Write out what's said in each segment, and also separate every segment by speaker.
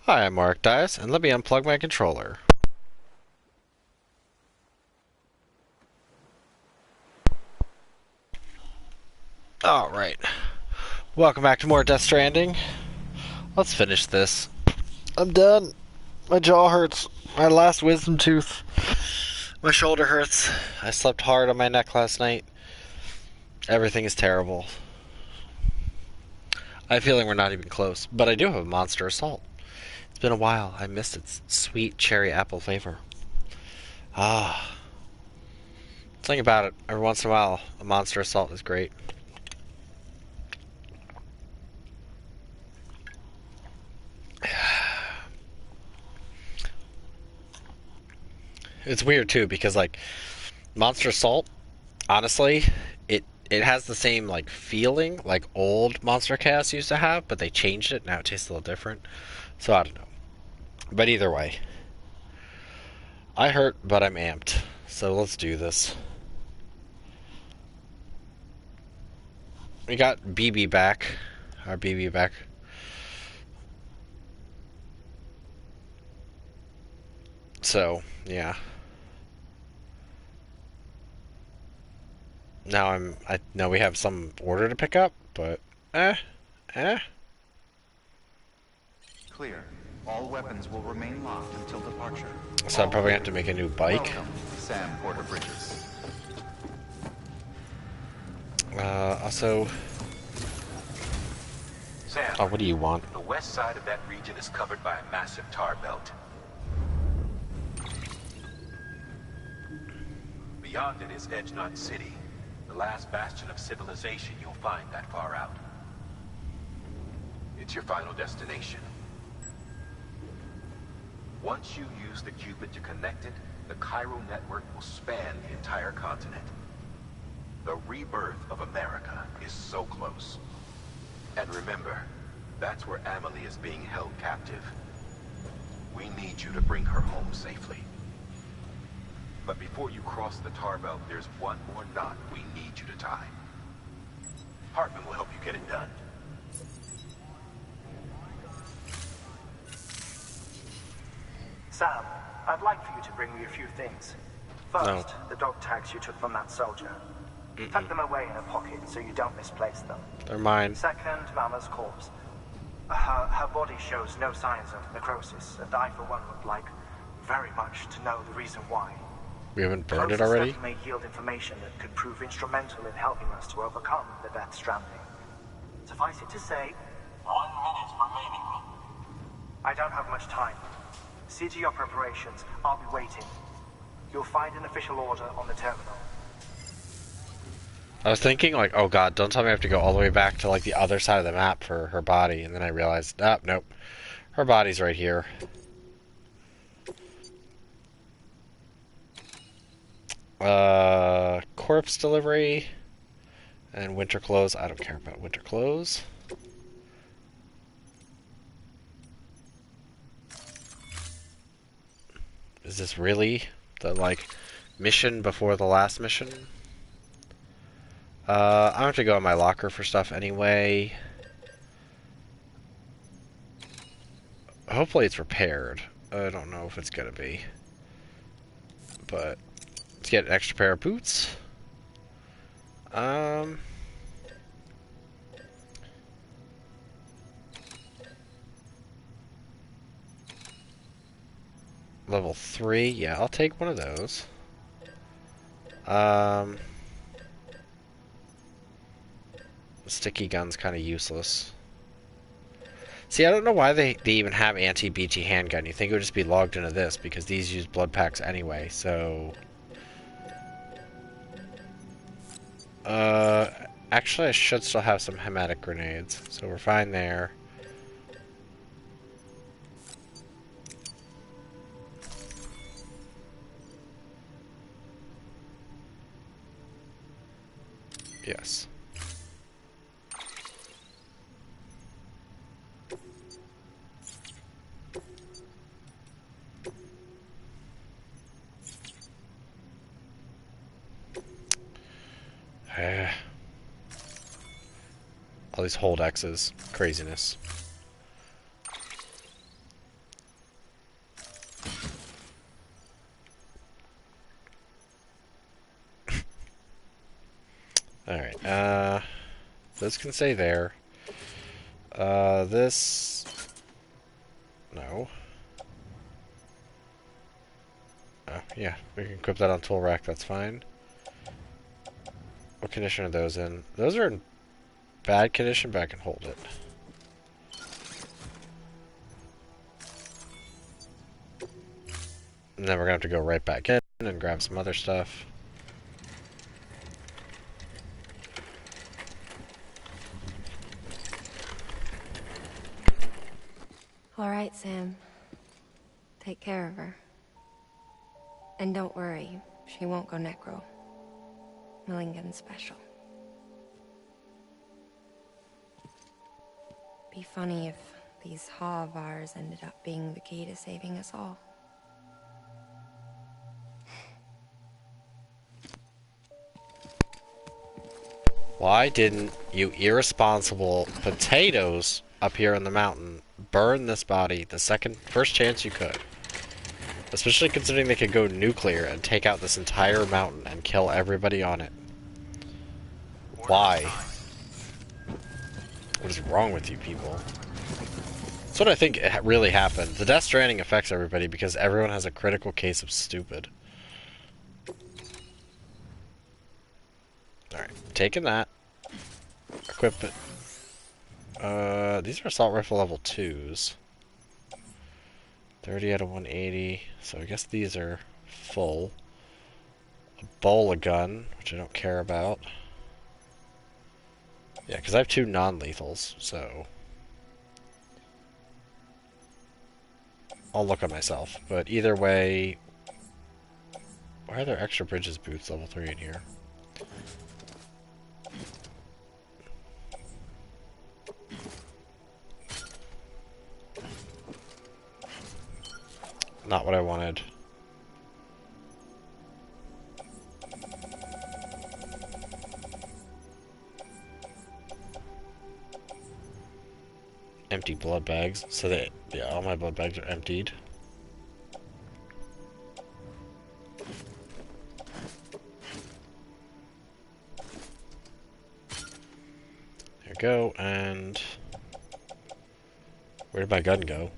Speaker 1: Hi, I'm morakdais, and let me unplug my controller. Alright. Welcome back to more Death Stranding. Let's finish this. I'm done. My jaw hurts. My last wisdom tooth. My shoulder hurts. I slept hard on my neck last night. Everything is terrible. I have a feeling we're not even close, but I do have a monster assault. It's been a while. I missed its sweet cherry apple flavor. Ah. Something about it. Every once in a while, a monster assault is great. It's weird too because like Monster Assault, honestly, it has the same like feeling like old Monster Chaos used to have, but they changed it. Now it tastes a little different. So I don't know. But either way, I hurt, but I'm amped. So let's do this. We got BB back. Our BB back. So yeah. I know we have some order to pick up, but eh, eh.
Speaker 2: Clear. All weapons will remain locked until departure.
Speaker 1: So I'm probably gonna have to make a new bike.
Speaker 2: Welcome, Sam Porter Bridges.
Speaker 1: Also,
Speaker 3: Sam,
Speaker 1: oh, what do you want?
Speaker 3: the west side of that region is covered by a massive tar belt. Beyond it is Edge Knot City, the last bastion of civilization you'll find that far out. It's your final destination. Once you use the Cupid to connect it, the Cairo network will span the entire continent. The rebirth of America is so close. And remember, that's where Amelie is being held captive. We need you to bring her home safely. But before you cross the tar belt, there's one more knot we need you to tie. Hartman will help you get it done.
Speaker 4: Sam, I'd like for you to bring me a few things. First,
Speaker 1: No.
Speaker 4: the dog tags you took from that soldier. Tuck them away in a pocket so you don't misplace them.
Speaker 1: They're mine.
Speaker 4: Second, Mama's corpse. Her body shows no signs of necrosis, and I, for one, would like very much to know the reason why.
Speaker 1: We haven't burned it
Speaker 4: Closer
Speaker 1: already?
Speaker 4: steps may yield information that could prove instrumental in helping us to overcome the Death Stranding. Suffice it to say,
Speaker 5: 1 minute remaining.
Speaker 4: I don't have much time. See to your preparations. I'll be waiting. You'll find an official order on the terminal.
Speaker 1: I was thinking, like, oh god, don't tell me I have to go all the way back to, like, the other side of the map for her body. And then I realized, ah, nope. Her body's right here. Corpse delivery. And winter clothes. I don't care about winter clothes. Is this really the, like, mission before the last mission? I have to go in my locker for stuff anyway. Hopefully it's repaired. I don't know if it's gonna be. But let's get an extra pair of boots. Level 3, yeah, I'll take one of those. The sticky gun's kind of useless. See, I don't know why they even have anti-BT handgun. You think it would just be logged into this, because these use blood packs anyway, so... Actually I should still have some hematic grenades, so we're fine there. Yes. All these hold X's. Craziness. This can stay there. This... No. Yeah, we can equip that on tool rack, that's fine. What condition are those in? Those are in bad condition, but I can hold it. And then we're gonna have to go right back in and grab some other stuff.
Speaker 6: All right, Sam. Take care of her. And don't worry, she won't go necro. Millingen's special. Be funny if these Ha of ours ended up being the key to saving us all.
Speaker 1: Why didn't you irresponsible potatoes up here on the mountain burn this body the first chance you could? Especially considering they could go nuclear and take out this entire mountain and kill everybody on it. Why? What is wrong with you people? That's what I think really happened. The Death Stranding affects everybody because everyone has a critical case of stupid. Alright, taking that. Equip it. These are assault rifle level 2s. 30 out of 180. So I guess these are full. A bola gun, which I don't care about. Yeah, because I have 2 non-lethals, so... I'll look at myself. But either way... Why are there extra bridges boots level 3 in here? Not what I wanted. Empty blood bags. So that, yeah, all my blood bags are emptied. There we go, and... Where did my gun go?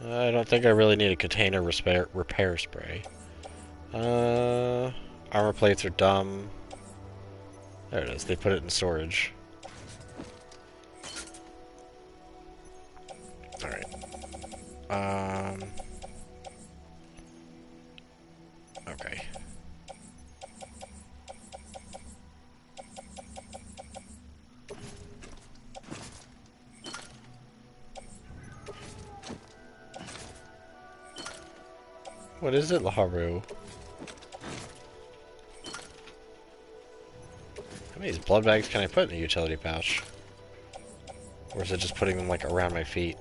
Speaker 1: I don't think I really need a container repair spray. Armor plates are dumb. There it is. They put it in storage. Alright. Okay. What is it, Laharu? How many blood bags can I put in a utility pouch? Or is it just putting them, like, around my feet?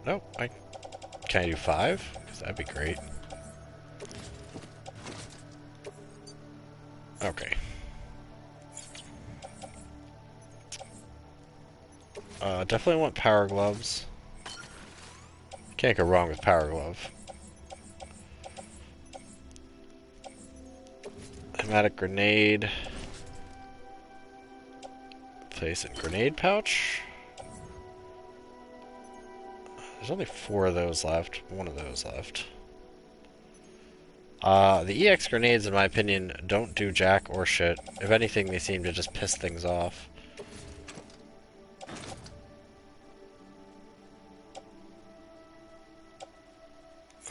Speaker 1: Nope, can I do 5? Because that'd be great. Okay. Definitely want power gloves. Can't go wrong with power glove. Automatic grenade. Place in grenade pouch. There's only 4 of those left. 1 of those left. The EX grenades, in my opinion, don't do jack or shit. If anything, they seem to just piss things off.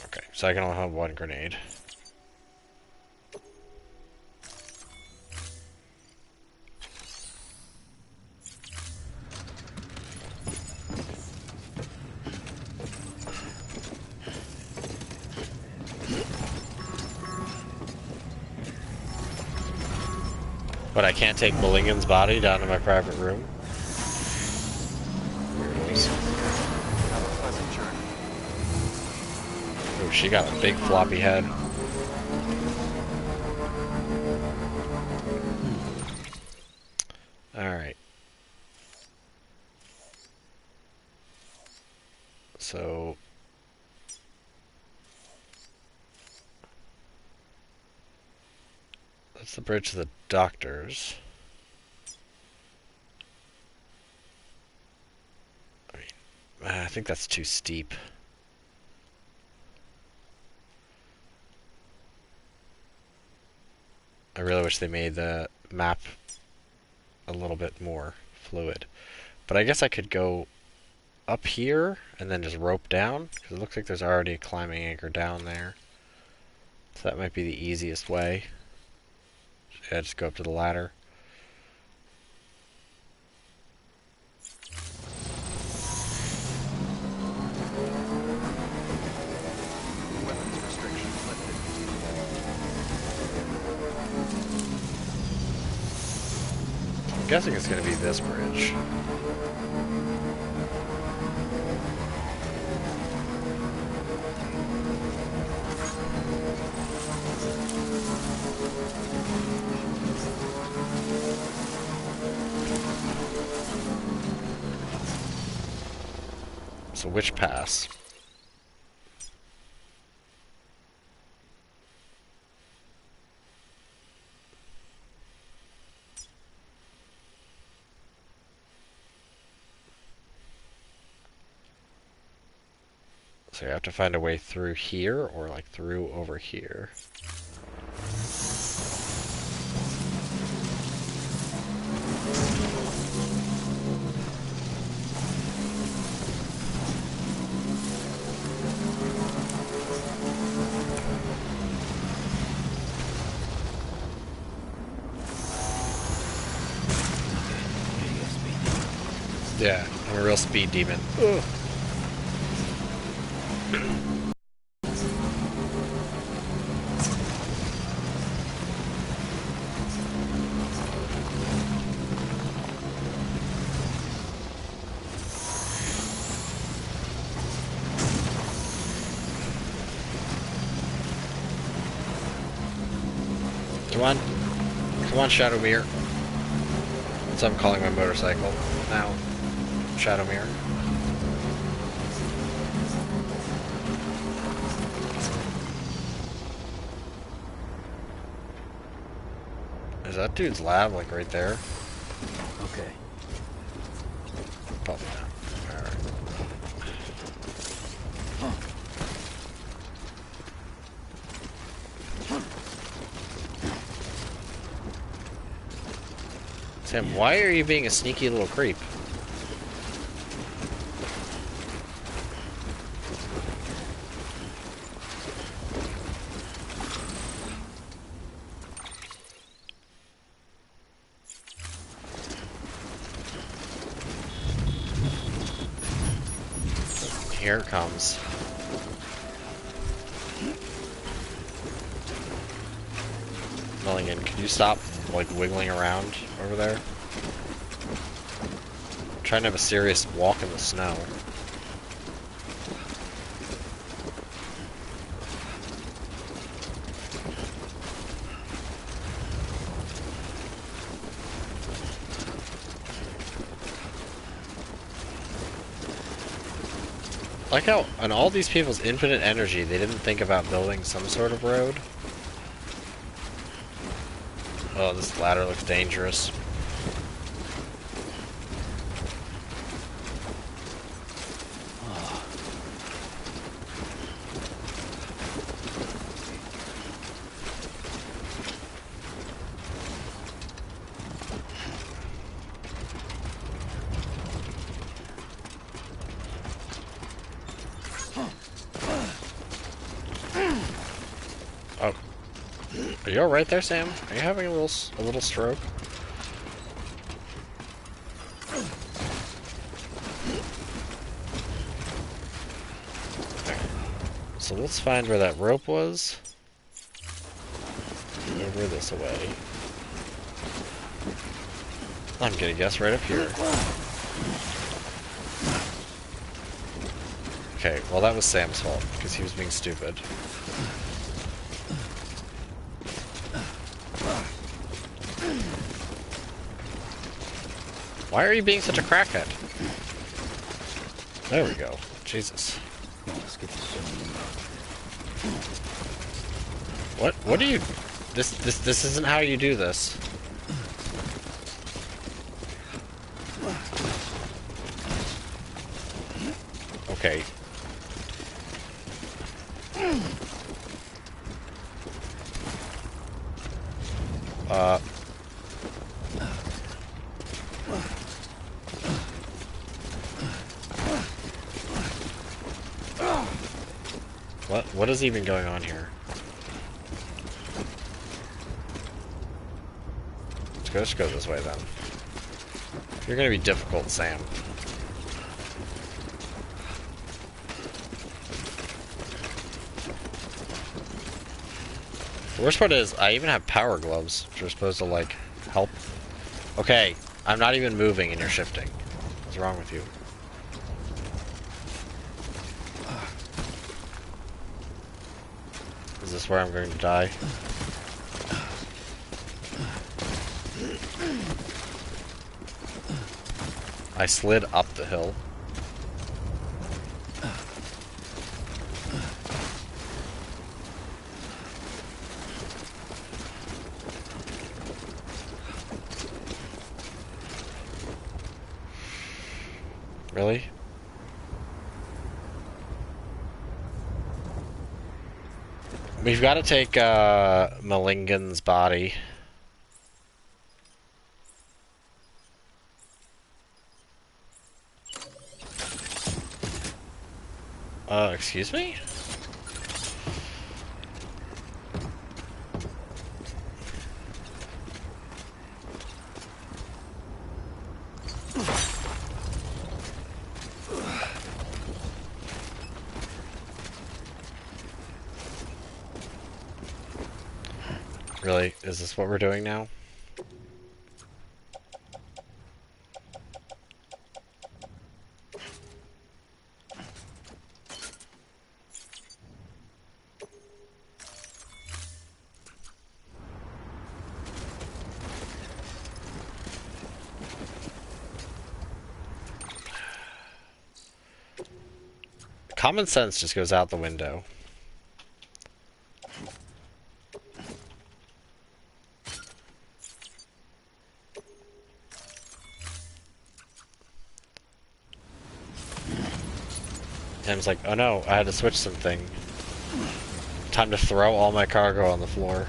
Speaker 1: Okay, so I can only have 1 grenade. But I can't take Mulligan's body down to my private room? Weirdos.
Speaker 2: Have a pleasant journey.
Speaker 1: Oh, she got a big floppy head. Alright. So, That's the bridge to the doctors. I mean, I think that's too steep. I really wish they made the map a little bit more fluid. But I guess I could go up here and then just rope down, because it looks like there's already a climbing anchor down there. So that might be the easiest way. Yeah, just go up to the ladder.
Speaker 2: Weapons restrictions lifted.
Speaker 1: I'm guessing it's going to be this bridge. So which pass? So you have to find a way through here or like through over here. Yeah, I'm a real speed demon. Ugh. Come on. Come on, Shadow Mirror. That's what I'm calling my motorcycle now. Shadow Mirror. Is that dude's lab like right there?
Speaker 7: Okay.
Speaker 1: Probably not. Alright. Sam, why are you being a sneaky little creep? Here it comes. Milligan, can you stop like wiggling around over there? I'm trying to have a serious walk in the snow. Like how on all these people's infinite energy, they didn't think about building some sort of road. Oh, this ladder looks dangerous. Oh, are you all right there, Sam? Are you having a little stroke? Okay. So let's find where that rope was. Over this way. I'm gonna guess right up here. Okay, well that was Sam's fault, because he was being stupid. Why are you being such a crackhead? There we go. Jesus.
Speaker 7: Come on, let's get this show.
Speaker 1: What are you... This isn't how you do this. Okay. What is even going on here? Let's go this way then. You're gonna be difficult, Sam. The worst part is, I even have power gloves, which are supposed to, like, help. Okay, I'm not even moving and you're shifting. What's wrong with you? Is this where I'm going to die? I slid up the hill. Really? We've got to take Malingan's body. Excuse me? Really? Is this what we're doing now? Common sense just goes out the window. Tim's like, oh no, I had to switch something. Time to throw all my cargo on the floor.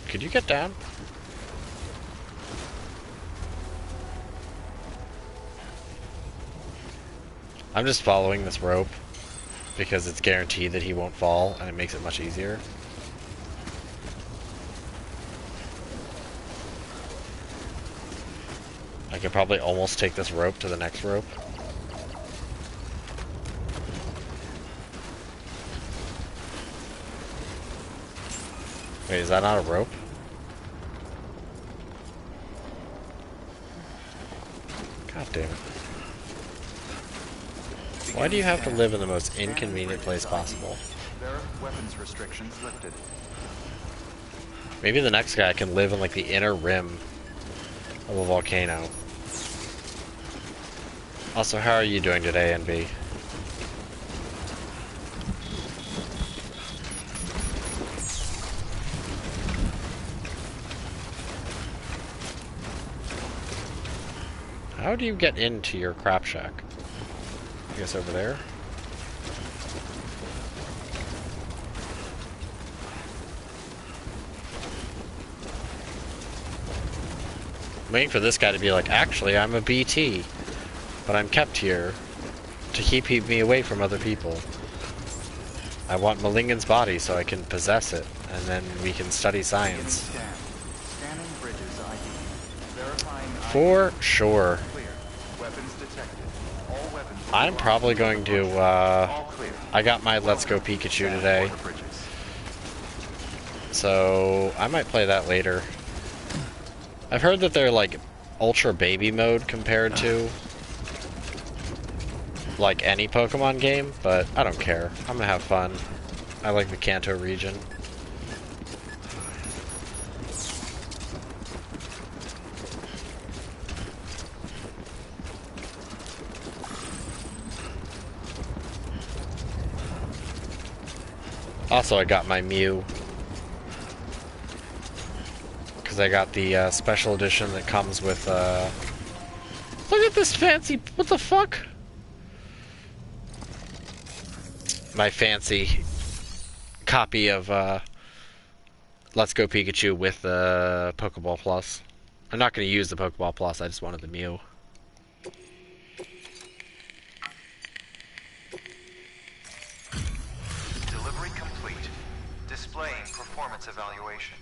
Speaker 1: Could you get down? I'm just following this rope because it's guaranteed that he won't fall and it makes it much easier. I could probably almost take this rope to the next rope. Wait, is that not a rope? God damn it. Why do you have to live in the most inconvenient place possible?
Speaker 2: There are weapons restrictions lifted.
Speaker 1: Maybe the next guy can live in like the inner rim of a volcano. Also, how are you doing today, NB? How do you get into your crap shack? I guess over there? I'm waiting for this guy to be like, actually, I'm a BT, but I'm kept here to keep me away from other people. I want Malingan's body so I can possess it, and then we can study science.
Speaker 2: Scanning bridges ID. Verifying ID.
Speaker 1: For sure.
Speaker 2: Clear. Weapons detected. All weapons.
Speaker 1: I'm probably going to,
Speaker 2: All clear.
Speaker 1: I got my Let's Go Pikachu today,
Speaker 2: Border bridges.
Speaker 1: so I might play that later. I've heard that they're like ultra baby mode compared to like any Pokemon game, but I don't care. I'm gonna have fun. I like the Kanto region. Also, I got my Mew. Because I got the special edition that comes with, Look at this fancy... What the fuck? My fancy copy of, Let's Go Pikachu with the Pokeball Plus. I'm not going to use the Pokeball Plus, I just wanted the Mew.
Speaker 2: Delivery complete. Displaying performance evaluation.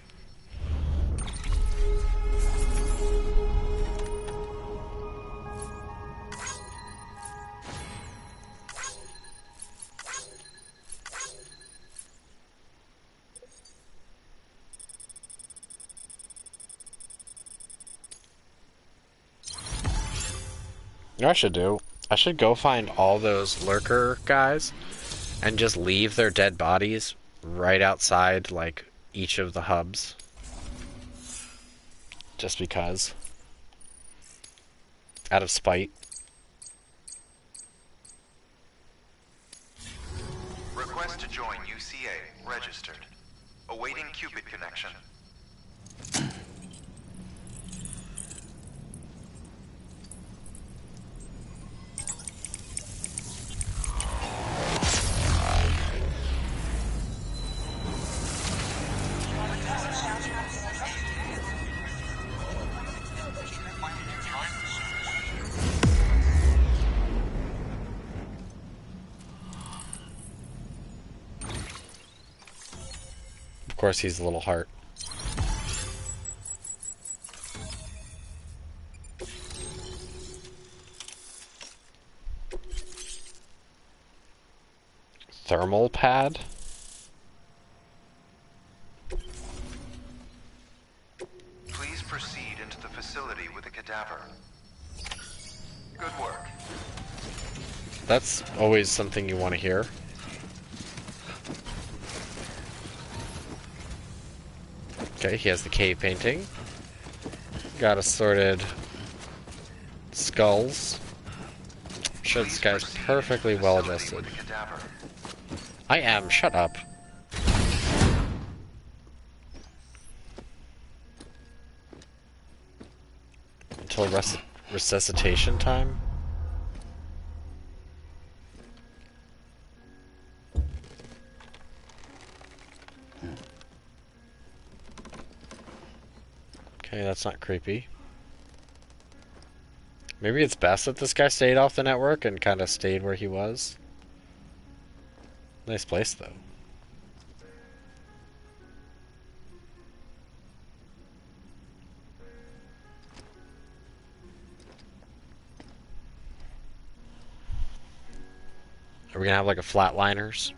Speaker 1: You know what I should do? I should go find all those lurker guys and just leave their dead bodies right outside, like, each of the hubs. Just because. Out of spite.
Speaker 2: Request to join UCA. Registered. Awaiting Cupid connection.
Speaker 1: Of course, he's a little heart. Thermal pad?
Speaker 2: Please proceed into the facility with the cadaver. Good work.
Speaker 1: That's always something you want to hear. Okay, he has the cave painting. Got assorted skulls. I'm sure this guy's perfectly well adjusted. I am, shut up. Until resuscitation time? Okay, that's not creepy. Maybe it's best that this guy stayed off the network and kind of stayed where he was. Nice place, though. Are we gonna have like a flatliners?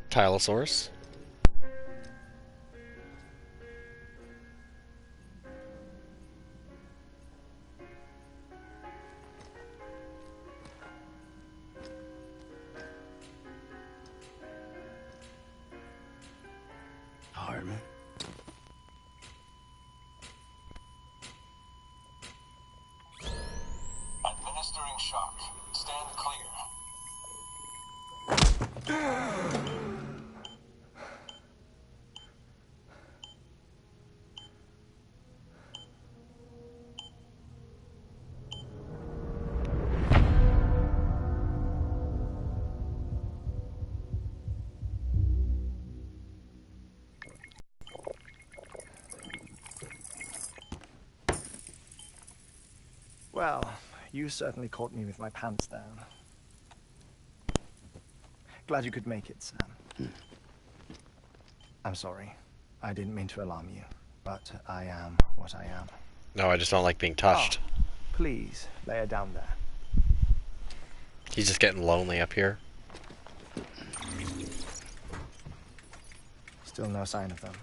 Speaker 1: Tylosaurus.
Speaker 7: Hardman.
Speaker 5: Administering shock. Stand clear.
Speaker 4: Well, you certainly caught me with my pants down. Glad you could make it, Sam. I'm sorry. I didn't mean to alarm you, but I am what I am.
Speaker 1: No, I just don't like being touched.
Speaker 4: Oh, please, lay her down there.
Speaker 1: He's just getting lonely up here.
Speaker 4: Still no sign of them.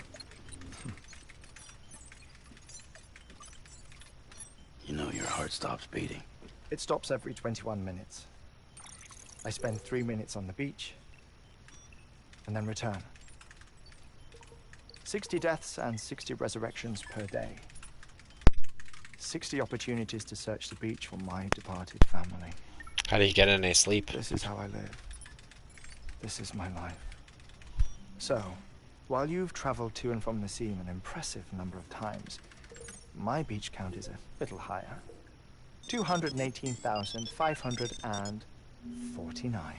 Speaker 7: You know your heart stops beating.
Speaker 4: It stops every 21 minutes. I spend 3 minutes on the beach, and then return. 60 deaths and 60 resurrections per day. 60 opportunities to search the beach for my departed family.
Speaker 1: How do you get any sleep?
Speaker 4: This is how I live. This is my life. So, while you've traveled to and from the sea an impressive number of times, my beach count is a little higher. 218,549.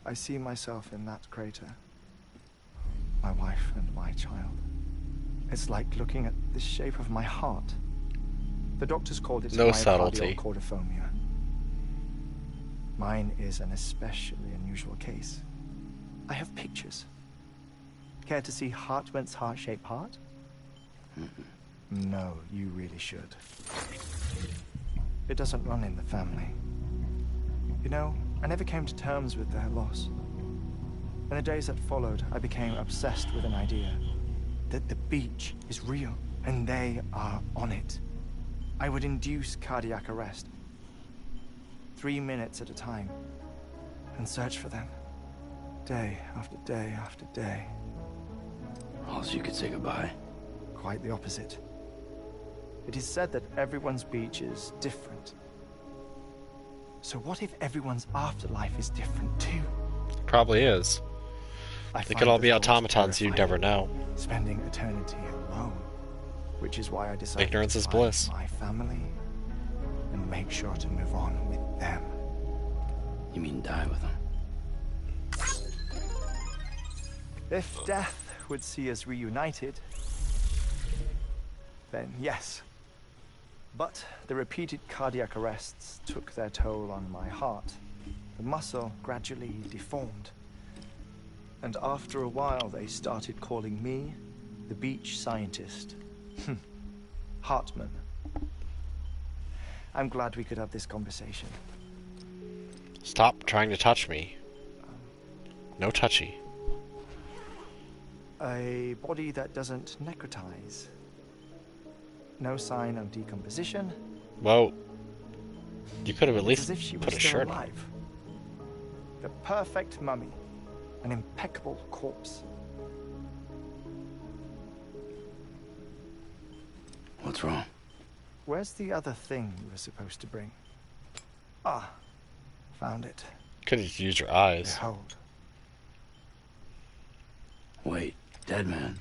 Speaker 4: I see myself in that crater. My wife and my child. It's like looking at the shape of my heart. The doctors called it
Speaker 1: No
Speaker 4: myocardial
Speaker 1: subtlety.
Speaker 4: cordiphomia. Mine is an especially unusual case. I have pictures. Care to see Hartman's heart-shaped heart? No, you really should. It doesn't run in the family. You know, I never came to terms with their loss. In the days that followed, I became obsessed with an idea that the beach is real and they are on it. I would induce cardiac arrest, 3 minutes at a time, and search for them, day after day after day.
Speaker 7: All so you could say goodbye.
Speaker 4: Quite the opposite. It is said that everyone's beach is different. So what if everyone's afterlife is different too?
Speaker 1: Probably is.
Speaker 4: I
Speaker 1: They
Speaker 4: find
Speaker 1: could all
Speaker 4: the
Speaker 1: be
Speaker 4: thought
Speaker 1: automatons you'd never
Speaker 4: terrifying.
Speaker 1: know.
Speaker 4: Spending eternity alone, which is why I decided
Speaker 1: Ignorance
Speaker 4: to
Speaker 1: is
Speaker 4: find
Speaker 1: bliss.
Speaker 4: my family and make sure to move on with them.
Speaker 7: You mean die with them?
Speaker 4: If death would see us reunited, then yes. But the repeated cardiac arrests took their toll on my heart. The muscle gradually deformed. And after a while, they started calling me the beach scientist. Hartman. I'm glad we could have this conversation.
Speaker 1: Stop trying to touch me. No touchy.
Speaker 4: A body that doesn't necrotize. No sign of decomposition.
Speaker 1: Well, you could have at
Speaker 4: It's
Speaker 1: least
Speaker 4: as if she was
Speaker 1: put a
Speaker 4: still
Speaker 1: shirt on.
Speaker 4: alive. The perfect mummy. An impeccable corpse.
Speaker 7: What's wrong?
Speaker 4: Where's the other thing you were supposed to bring? Ah, found it.
Speaker 1: Could have used your eyes.
Speaker 4: Behold.
Speaker 7: Wait, dead man.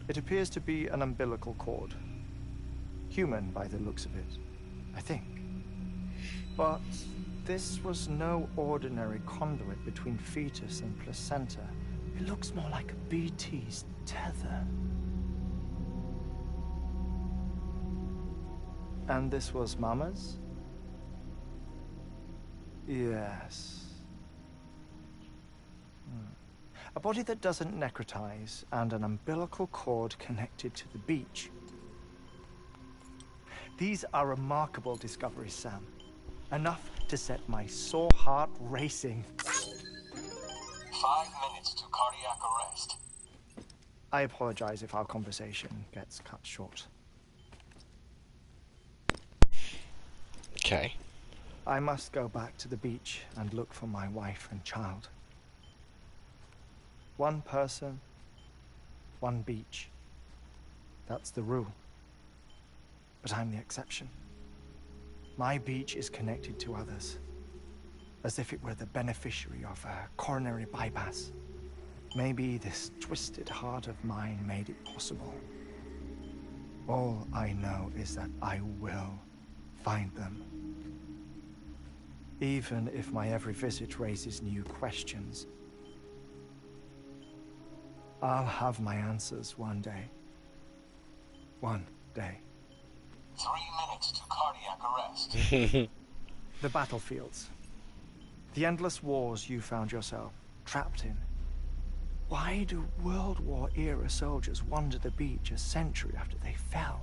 Speaker 4: It appears to be an umbilical cord. Human by the looks of it, I think. But this was no ordinary conduit between fetus and placenta. It looks more like a BT's tether. And this was Mama's? Yes. A body that doesn't necrotize and an umbilical cord connected to the beach. These are remarkable discoveries, Sam. Enough to set my sore heart racing.
Speaker 5: 5 minutes to cardiac arrest.
Speaker 4: I apologize if our conversation gets cut short.
Speaker 1: Okay.
Speaker 4: I must go back to the beach and look for my wife and child. One person, one beach. That's the rule. But I'm the exception. My beach is connected to others, as if it were the beneficiary of a coronary bypass. Maybe this twisted heart of mine made it possible. All I know is that I will find them. Even if my every visit raises new questions. I'll have my answers one day. One day.
Speaker 5: 3 minutes to cardiac arrest.
Speaker 4: The battlefields. The endless wars you found yourself trapped in. Why do World War era soldiers wander the beach a century after they fell?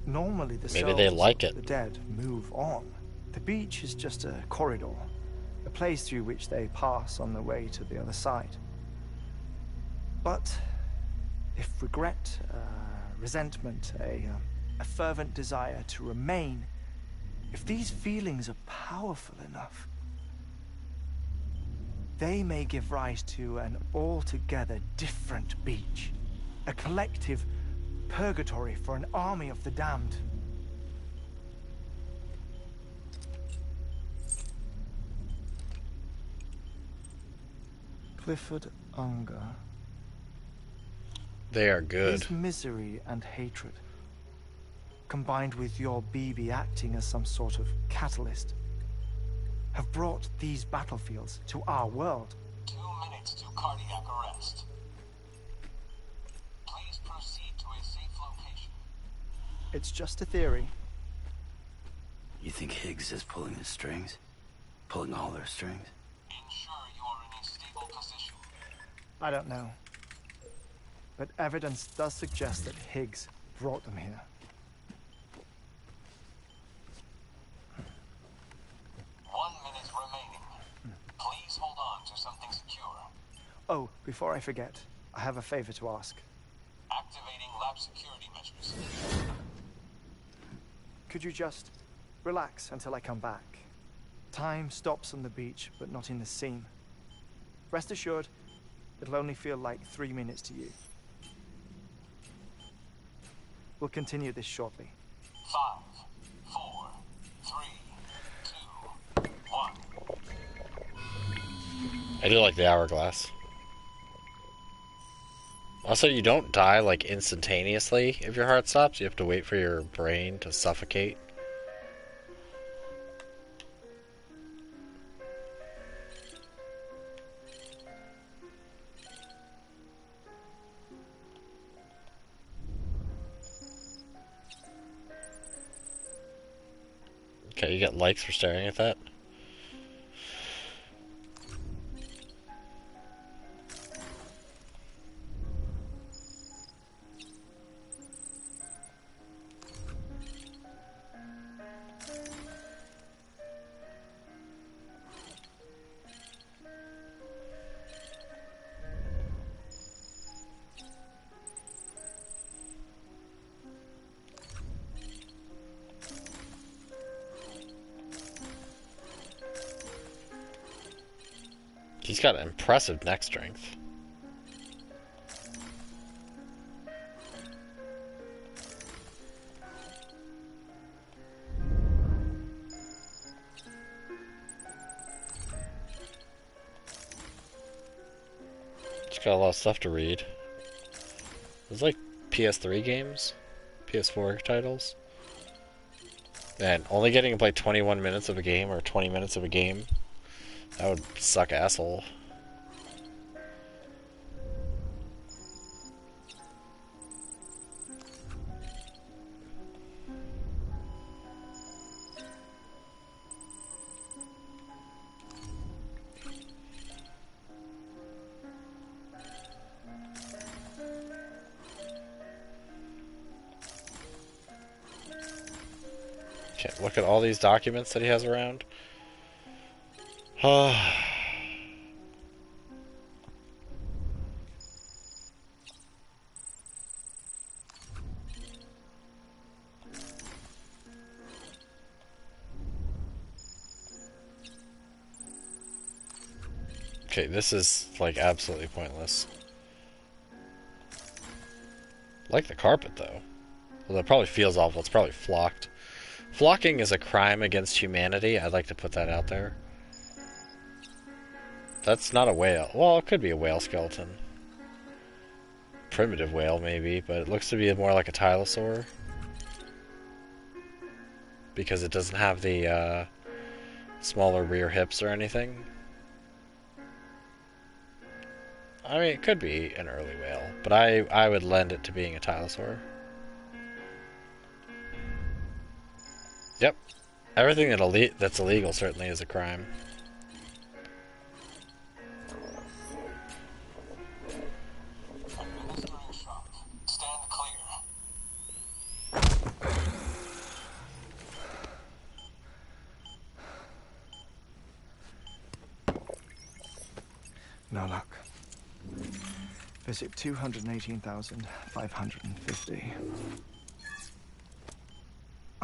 Speaker 4: Normally the
Speaker 1: Maybe
Speaker 4: souls
Speaker 1: they like
Speaker 4: of
Speaker 1: it.
Speaker 4: the dead move on. The beach is just a corridor, a place through which they pass on the way to the other side. But If regret, resentment, a fervent desire to remain, if these feelings are powerful enough, they may give rise to an altogether different beach. A collective purgatory for an army of the damned. Clifford Unger.
Speaker 1: They are good.
Speaker 4: His misery and hatred, combined with your BB acting as some sort of catalyst, have brought these battlefields to our world.
Speaker 5: 2 minutes to cardiac arrest. Please proceed to a safe location.
Speaker 4: It's just a theory.
Speaker 7: You think Higgs is pulling his strings? Pulling all their strings?
Speaker 5: Ensure you are in a stable position.
Speaker 4: I don't know. But evidence does suggest that Higgs brought them here.
Speaker 5: 1 minute remaining. Please hold on to something secure.
Speaker 4: Oh, before I forget, I have a favor to ask.
Speaker 5: Activating lab security measures.
Speaker 4: Could you just relax until I come back? Time stops on the beach, but not in the scene. Rest assured, it'll only feel like 3 minutes to you. We'll continue this shortly.
Speaker 5: 5, 4, 3, 2, 1.
Speaker 1: I do like the hourglass. Also, you don't die like instantaneously if your heart stops. You have to wait for your brain to suffocate. Okay, you get likes for staring at that. He's got impressive neck strength. He's got a lot of stuff to read. There's like PS3 games, PS4 titles. And only getting to play 21 minutes of a game or 20 minutes of a game, that would suck asshole. Okay, look at all these documents that he has around. Okay, this is like absolutely pointless. I like the carpet though. Well, that probably feels awful. It's probably flocked. Flocking is a crime against humanity. I'd like to put that out there. That's not a whale. Well, it could be a whale skeleton. Primitive whale, maybe, but it looks to be more like a tylosaur. Because it doesn't have the smaller rear hips or anything. I mean, it could be an early whale, but I would lend it to being a tylosaur. Yep. Everything that's illegal certainly is a crime.
Speaker 5: Administering shock. Stand clear.
Speaker 4: No luck. Visit 218,550.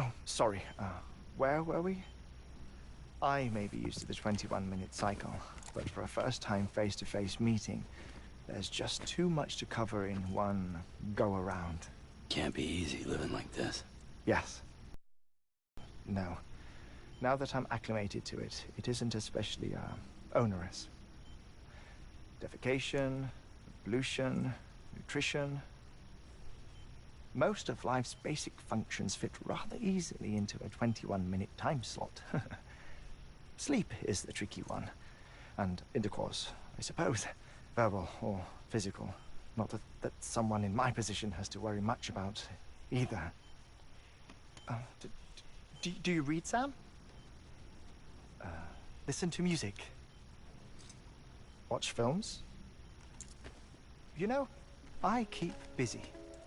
Speaker 4: Oh, sorry. Where were we? I may be used to the 21-minute cycle, but for a first-time face-to-face meeting, there's just too much to cover in one go-around.
Speaker 7: Can't be easy living like this.
Speaker 4: Yes. No. Now that I'm acclimated to it, it isn't especially, onerous. Defecation, pollution, nutrition. Most of life's basic functions fit rather easily into a 21-minute time slot. Sleep is the tricky one. And intercourse, I suppose. Verbal or physical. Not that someone in my position has to worry much about either. Do you read, Sam? Listen to music. Watch films? You know, I keep busy.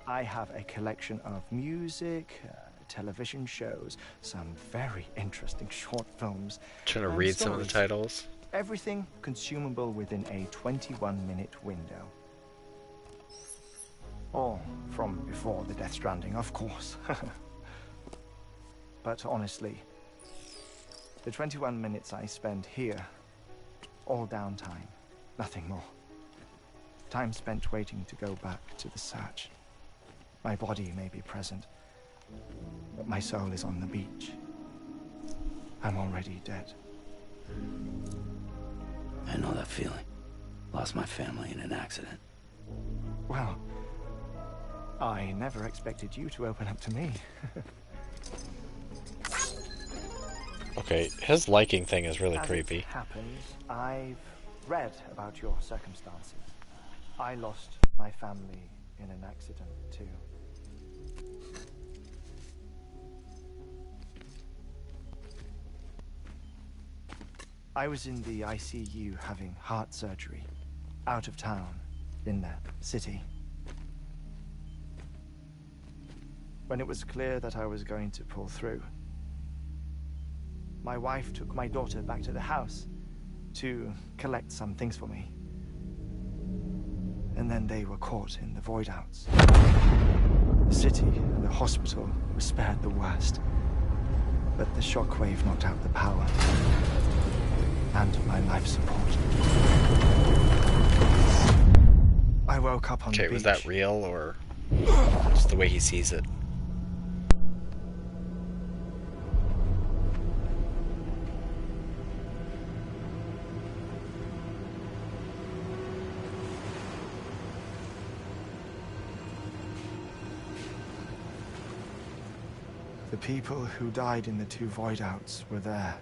Speaker 4: I have a collection of music, television shows, some very interesting short films.
Speaker 1: Trying to
Speaker 4: and
Speaker 1: read some of the
Speaker 4: stories.
Speaker 1: titles.
Speaker 4: Everything consumable within a 21-minute window. All from before the Death Stranding, of course. But honestly, the 21 minutes I spend here, all downtime, nothing more. Time spent waiting to go back to the search. My body may be present, but my soul is on the beach. I'm already dead.
Speaker 7: I know that feeling. Lost my family in an accident.
Speaker 4: Well, I never expected you to open up to me.
Speaker 1: Okay, his liking thing is really
Speaker 4: As
Speaker 1: creepy.
Speaker 4: it happens, I've read about your circumstances. I lost my family in an accident, too. I was in the ICU having heart surgery, out of town, in the city. When it was clear that I was going to pull through, my wife took my daughter back to the house to collect some things for me. And then they were caught in the void outs. The city and the hospital were spared the worst, but the shockwave knocked out the power and my life support. I woke up on the
Speaker 1: Okay,
Speaker 4: beach.
Speaker 1: was that real or just the way he sees it?
Speaker 4: The people who died in the two void outs were there.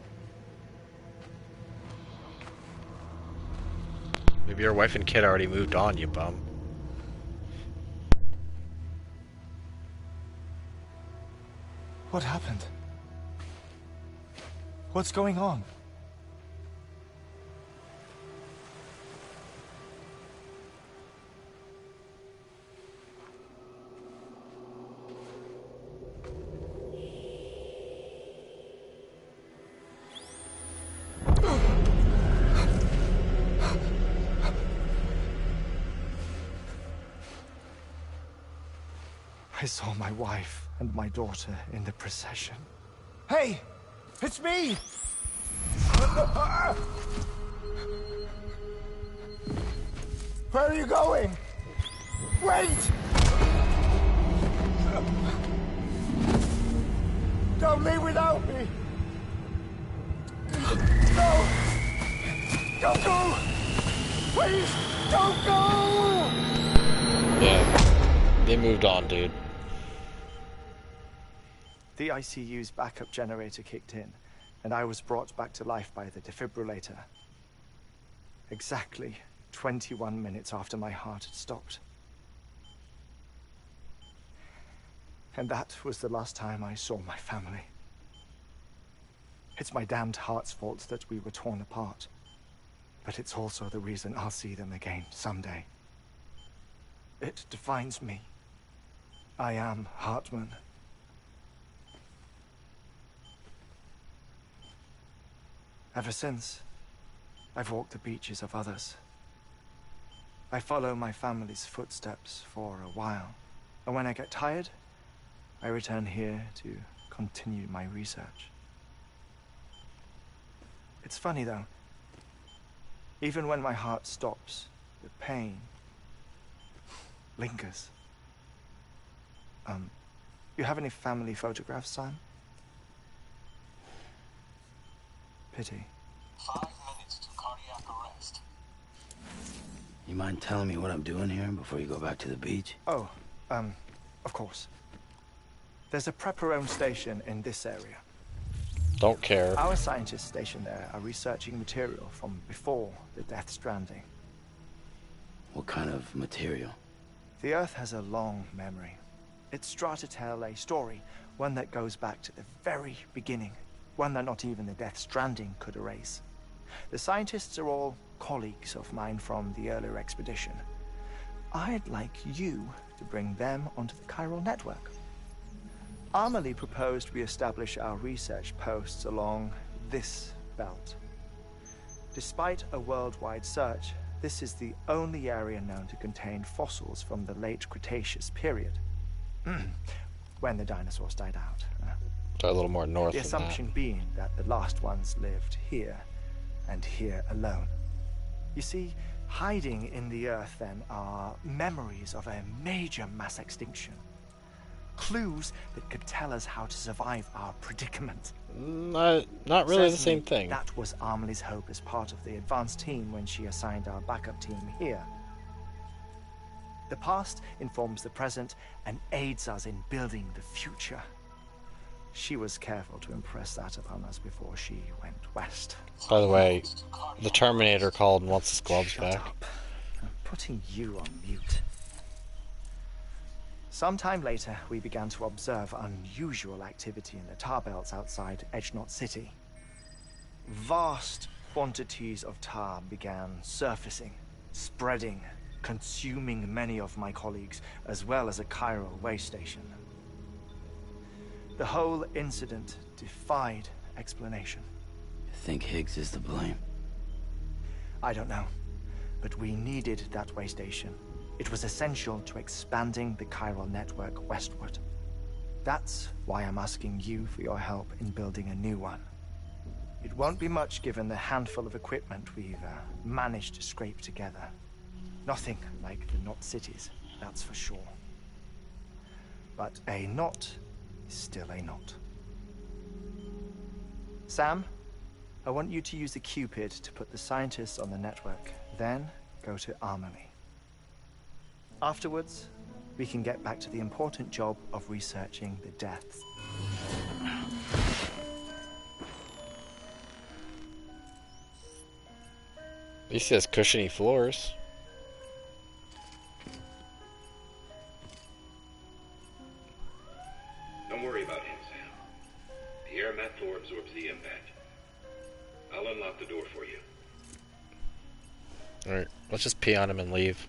Speaker 1: Maybe your wife and kid already moved on, you bum.
Speaker 4: What happened? What's going on? I saw my wife and my daughter in the procession. Hey! It's me! Where are you going? Wait! Don't leave without me! No! Don't go! Please, don't go!
Speaker 1: Yeah, they moved on, dude.
Speaker 4: The ICU's backup generator kicked in, and I was brought back to life by the defibrillator. Exactly 21 minutes after my heart had stopped. And that was the last time I saw my family. It's my damned heart's fault that we were torn apart. But it's also the reason I'll see them again someday. It defines me. I am Hartman. Ever since, I've walked the beaches of others. I follow my family's footsteps for a while. And when I get tired, I return here to continue my research. It's funny though. Even when my heart stops, the pain lingers. You have any family photographs, Sam? Pity.
Speaker 5: 5 minutes to cardiac arrest.
Speaker 7: You mind telling me what I'm doing here before you go back to the beach?
Speaker 4: Oh, of course. There's a prepper-owned station in this area.
Speaker 1: Don't care.
Speaker 4: Our scientists stationed there are researching material from before the Death Stranding.
Speaker 7: What kind of material?
Speaker 4: The Earth has a long memory. It's trying to tell a story, one that goes back to the very beginning, one that not even the Death Stranding could erase. The scientists are all colleagues of mine from the earlier expedition. I'd like you to bring them onto the chiral network. Amelie proposed we establish our research posts along this belt. Despite a worldwide search, this is the only area known to contain fossils from the late Cretaceous period. When the dinosaurs died out.
Speaker 1: So a little more north
Speaker 4: The
Speaker 1: than
Speaker 4: assumption being that the last ones lived here, and here alone. You see, hiding in the Earth then are memories of a major mass extinction. Clues that could tell us how to survive our predicament.
Speaker 1: that. Not really the same
Speaker 4: Certainly,
Speaker 1: thing.
Speaker 4: That was Amelie's hope as part of the advanced team when she assigned our backup team here. The past informs the present and aids us in building the future. She was careful to impress that upon us before she went west.
Speaker 1: By the way, the Terminator called and wants his gloves
Speaker 4: Shut
Speaker 1: back.
Speaker 4: up. I'm putting you on mute. Sometime later, we began to observe unusual activity in the tar belts outside Edgenot City. Vast quantities of tar began surfacing, spreading, consuming many of my colleagues, as well as a chiral way station. The whole incident defied explanation.
Speaker 7: You think Higgs is to blame?
Speaker 4: I don't know, but we needed that way station. It was essential to expanding the chiral network westward. That's why I'm asking you for your help in building a new one. It won't be much given the handful of equipment we've managed to scrape together. Nothing like the knot cities, that's for sure. But a knot is still a knot. Sam, I want you to use the Cupid to put the scientists on the network, then go to Amelie. Afterwards, we can get back to the important job of researching the deaths.
Speaker 1: At least he has cushiony floors.
Speaker 8: Don't worry about him, Sam. The air mat floor absorbs the impact. I'll unlock the door for you.
Speaker 1: Alright, let's just pee on him and leave.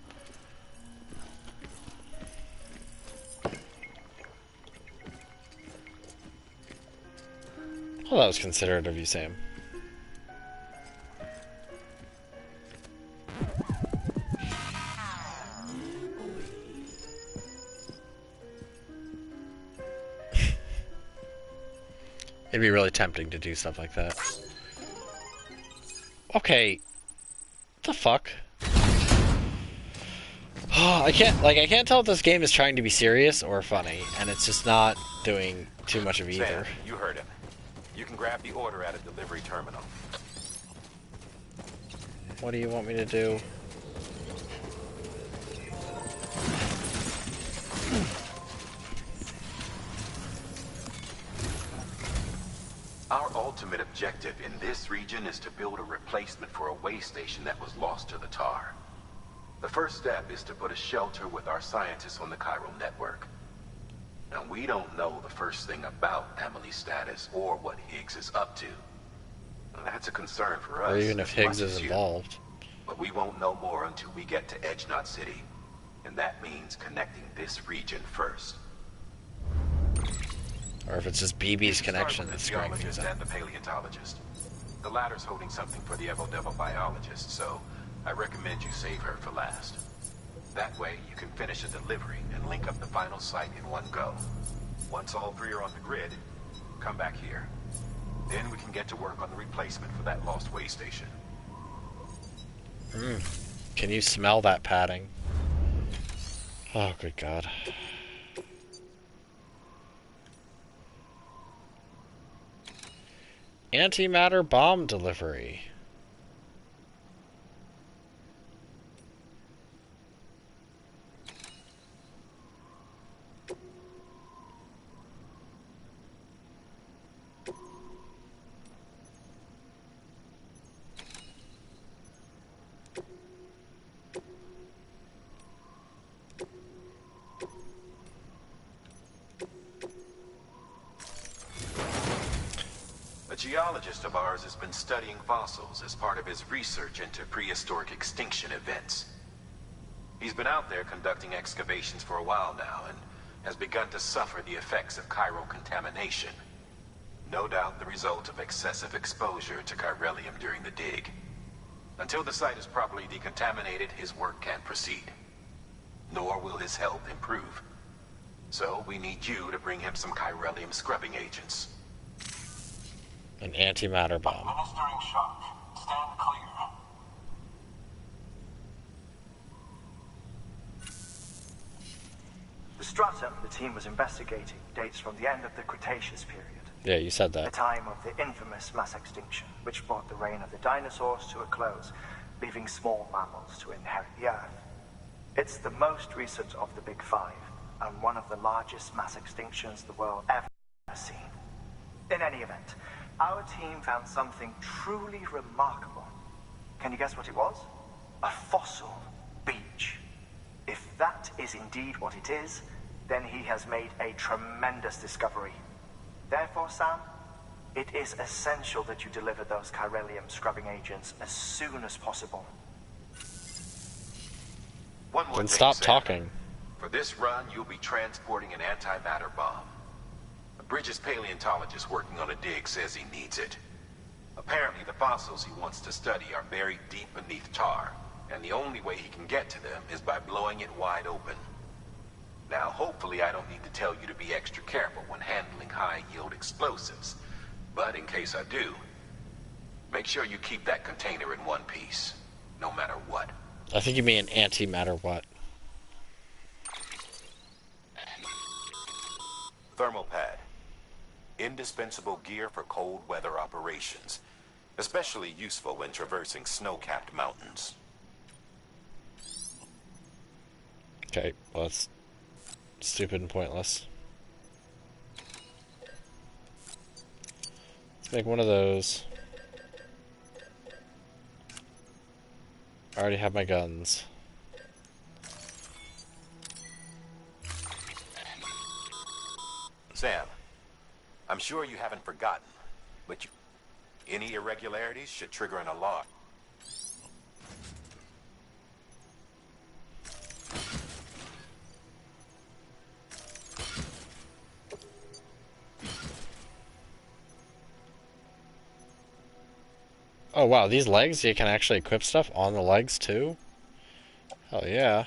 Speaker 1: Well, that was considerate of you, Sam. It'd be really tempting to do stuff like that. Okay. What the fuck? I can't tell if this game is trying to be serious or funny, and it's just not doing too much of either.
Speaker 3: Sam, you heard him. You can grab the order at a delivery terminal.
Speaker 1: What do you want me to do?
Speaker 3: Our ultimate objective in this region is to build a replacement for a way station that was lost to the tar. The first step is to put a shelter with our scientists on the chiral network. Now, we don't know the first thing about Amelie's status or what Higgs is up to. Now, that's a concern for us.
Speaker 1: Or even if
Speaker 3: as
Speaker 1: Higgs
Speaker 3: much
Speaker 1: is
Speaker 3: as you.
Speaker 1: involved.
Speaker 3: But we won't know more until we get to Edgenot City. And that means connecting this region first.
Speaker 1: Or if it's just BB's connection
Speaker 3: Start with
Speaker 1: that's
Speaker 3: the
Speaker 1: screwing things
Speaker 3: geologist
Speaker 1: up.
Speaker 3: and the paleontologist. The latter's holding something for the Evo Devil biologist, so I recommend you save her for last. That way, you can finish a delivery and link up the final site in one go. Once all three are on the grid, come back here. Then we can get to work on the replacement for that lost way station.
Speaker 1: Can you smell that padding? Oh, good God. Antimatter bomb delivery.
Speaker 3: A geologist of ours has been studying fossils as part of his research into prehistoric extinction events. He's been out there conducting excavations for a while now and has begun to suffer the effects of chiral contamination. No doubt the result of excessive exposure to chiralium during the dig. Until the site is properly decontaminated, his work can't proceed. Nor will his health improve. So we need you to bring him some chiralium scrubbing agents.
Speaker 1: An antimatter bomb.
Speaker 5: Administering shock. Stand clear.
Speaker 4: The stratum the team was investigating dates from the end of the Cretaceous period.
Speaker 1: Yeah, you said
Speaker 4: The
Speaker 1: that.
Speaker 4: time of the infamous mass extinction, which brought the reign of the dinosaurs to a close, leaving small mammals to inherit the Earth. It's the most recent of the Big Five, and one of the largest mass extinctions the world ever seen. In any event, our team found something truly remarkable. Can you guess what it was? A fossil beach. If that is indeed what it is, then he has made a tremendous discovery. Therefore, Sam, it is essential that you deliver those chiralium scrubbing agents as soon as possible.
Speaker 3: One more
Speaker 1: Then
Speaker 3: thing,
Speaker 1: stop
Speaker 3: Sam.
Speaker 1: talking.
Speaker 3: For this run, you'll be transporting an antimatter bomb. A British paleontologist working on a dig says he needs it. Apparently, the fossils he wants to study are buried deep beneath tar, and the only way he can get to them is by blowing it wide open. Now, hopefully I don't need to tell you to be extra careful when handling high-yield explosives, but in case I do, make sure you keep that container in one piece, no matter what.
Speaker 1: I think you mean antimatter what?
Speaker 3: Thermal pad. Indispensable gear for cold weather operations, especially useful when traversing snow-capped mountains.
Speaker 1: Okay, well that's stupid and pointless. Let's make one of those. I already have my guns.
Speaker 3: Sam, I'm sure you haven't forgotten, but any irregularities should trigger an alarm.
Speaker 1: Oh wow, these legs, you can actually equip stuff on the legs too? Hell yeah.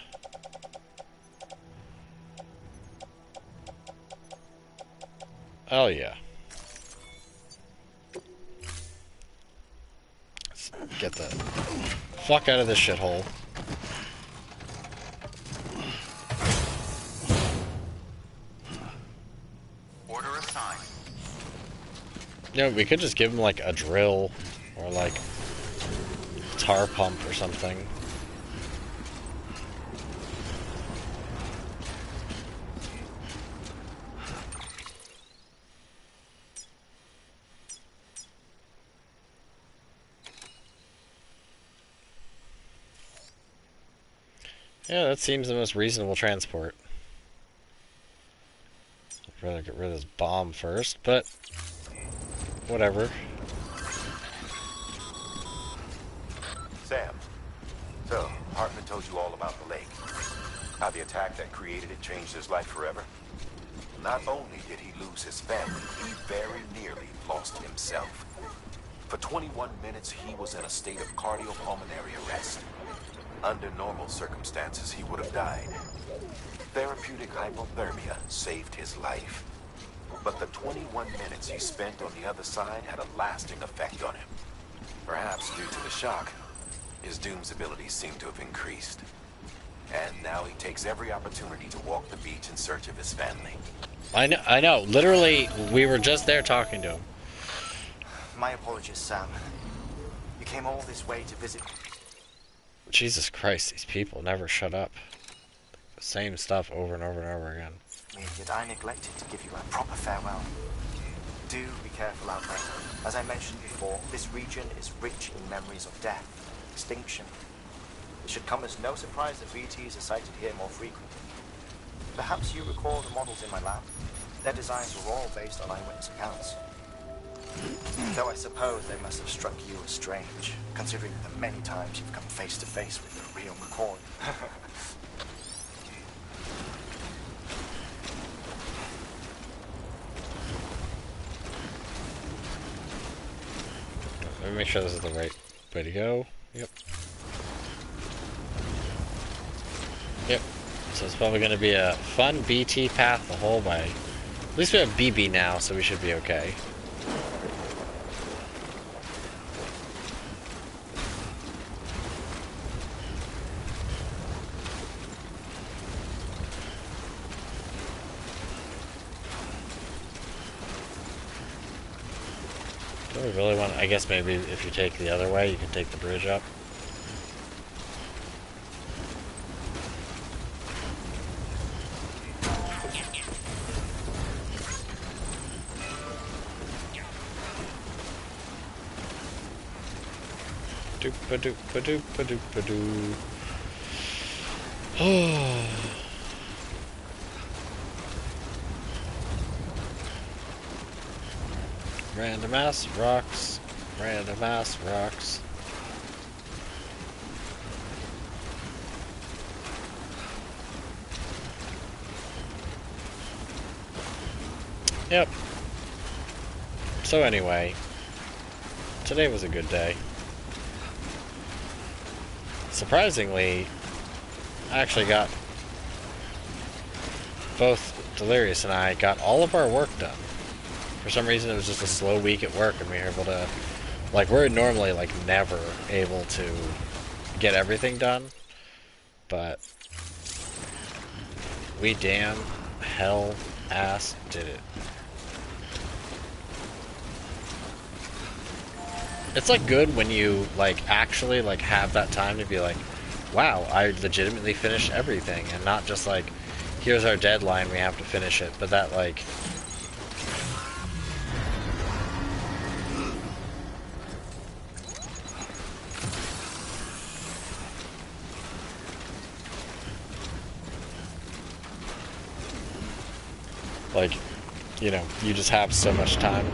Speaker 1: Hell yeah. Let's get the fuck out of this shithole.
Speaker 2: Order assigned.
Speaker 1: You know, we could just give him like a drill or like tar pump or something. Yeah, that seems the most reasonable transport. I'd rather get rid of this bomb first, but whatever.
Speaker 3: Sam, so Hartman told you all about the lake. How the attack that created it changed his life forever. Not only did he lose his family, he very nearly lost himself. For 21 minutes, he was in a state of cardiopulmonary arrest. Under normal circumstances, he would have died. Therapeutic hypothermia saved his life. But the 21 minutes he spent on the other side had a lasting effect on him. Perhaps due to the shock, his Doom's abilities seem to have increased. And now he takes every opportunity to walk the beach in search of his family.
Speaker 1: I know. Literally, we were just there talking to him.
Speaker 4: My apologies, Sam. You came all this way to visit.
Speaker 1: Jesus Christ, these people never shut up. The same stuff over and over and over again.
Speaker 4: Yet I neglected to give you a proper farewell. Do be careful out there. As I mentioned before, this region is rich in memories of death, extinction. It should come as no surprise that BTs are sighted here more frequently. Perhaps you recall the models in my lab? Their designs were all based on eyewitness accounts. Though I suppose they must have struck you as strange, considering the many times you've come face to face with the real McCoy.
Speaker 1: Let me make sure this is the right way to go. Yep. Yep. So it's probably going to be a fun BT path the whole way. At least we have BB now, so we should be okay. Do we really want... I guess maybe if you take the other way, you can take the bridge up. Doop-a-doop-a-doop-a-doop-a-doo. Oh. Random ass rocks. Random ass rocks. Yep. So anyway, today was a good day. Surprisingly, I actually got, both Delirious and I got all of our work done. For some reason it was just a slow week at work and we were able to, like, we're normally like never able to get everything done, but we damn hell ass did it. It's like good when you like actually like have that time to be like, wow, I legitimately finished everything, and not just like, here's our deadline, we have to finish it, but that like, like, you know, you just have so much time.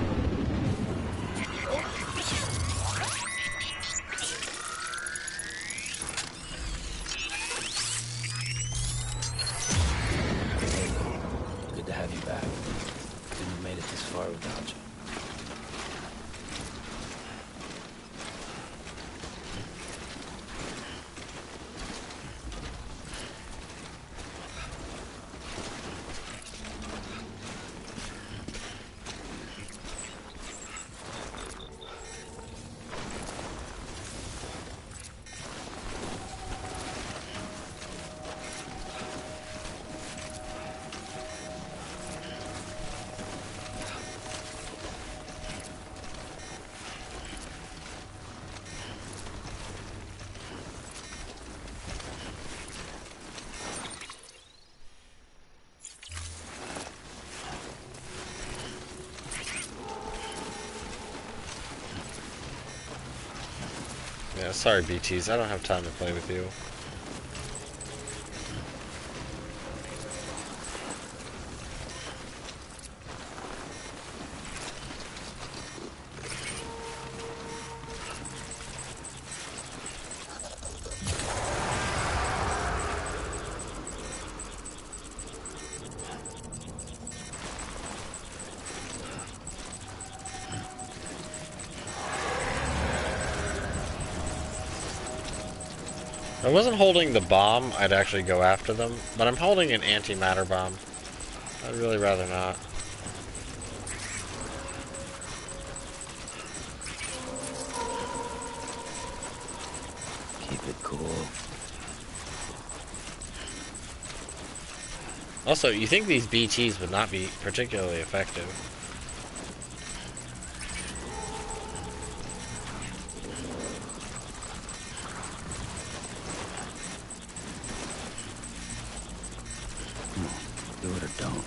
Speaker 7: Good to have you back. Couldn't have made it this far without you.
Speaker 1: Yeah, sorry BTs, I don't have time to play with you. I wasn't holding the bomb, I'd actually go after them, but I'm holding an antimatter bomb. I'd really rather not.
Speaker 7: Keep it cool.
Speaker 1: Also, you think these BTs would not be particularly effective.
Speaker 7: Do it or don't.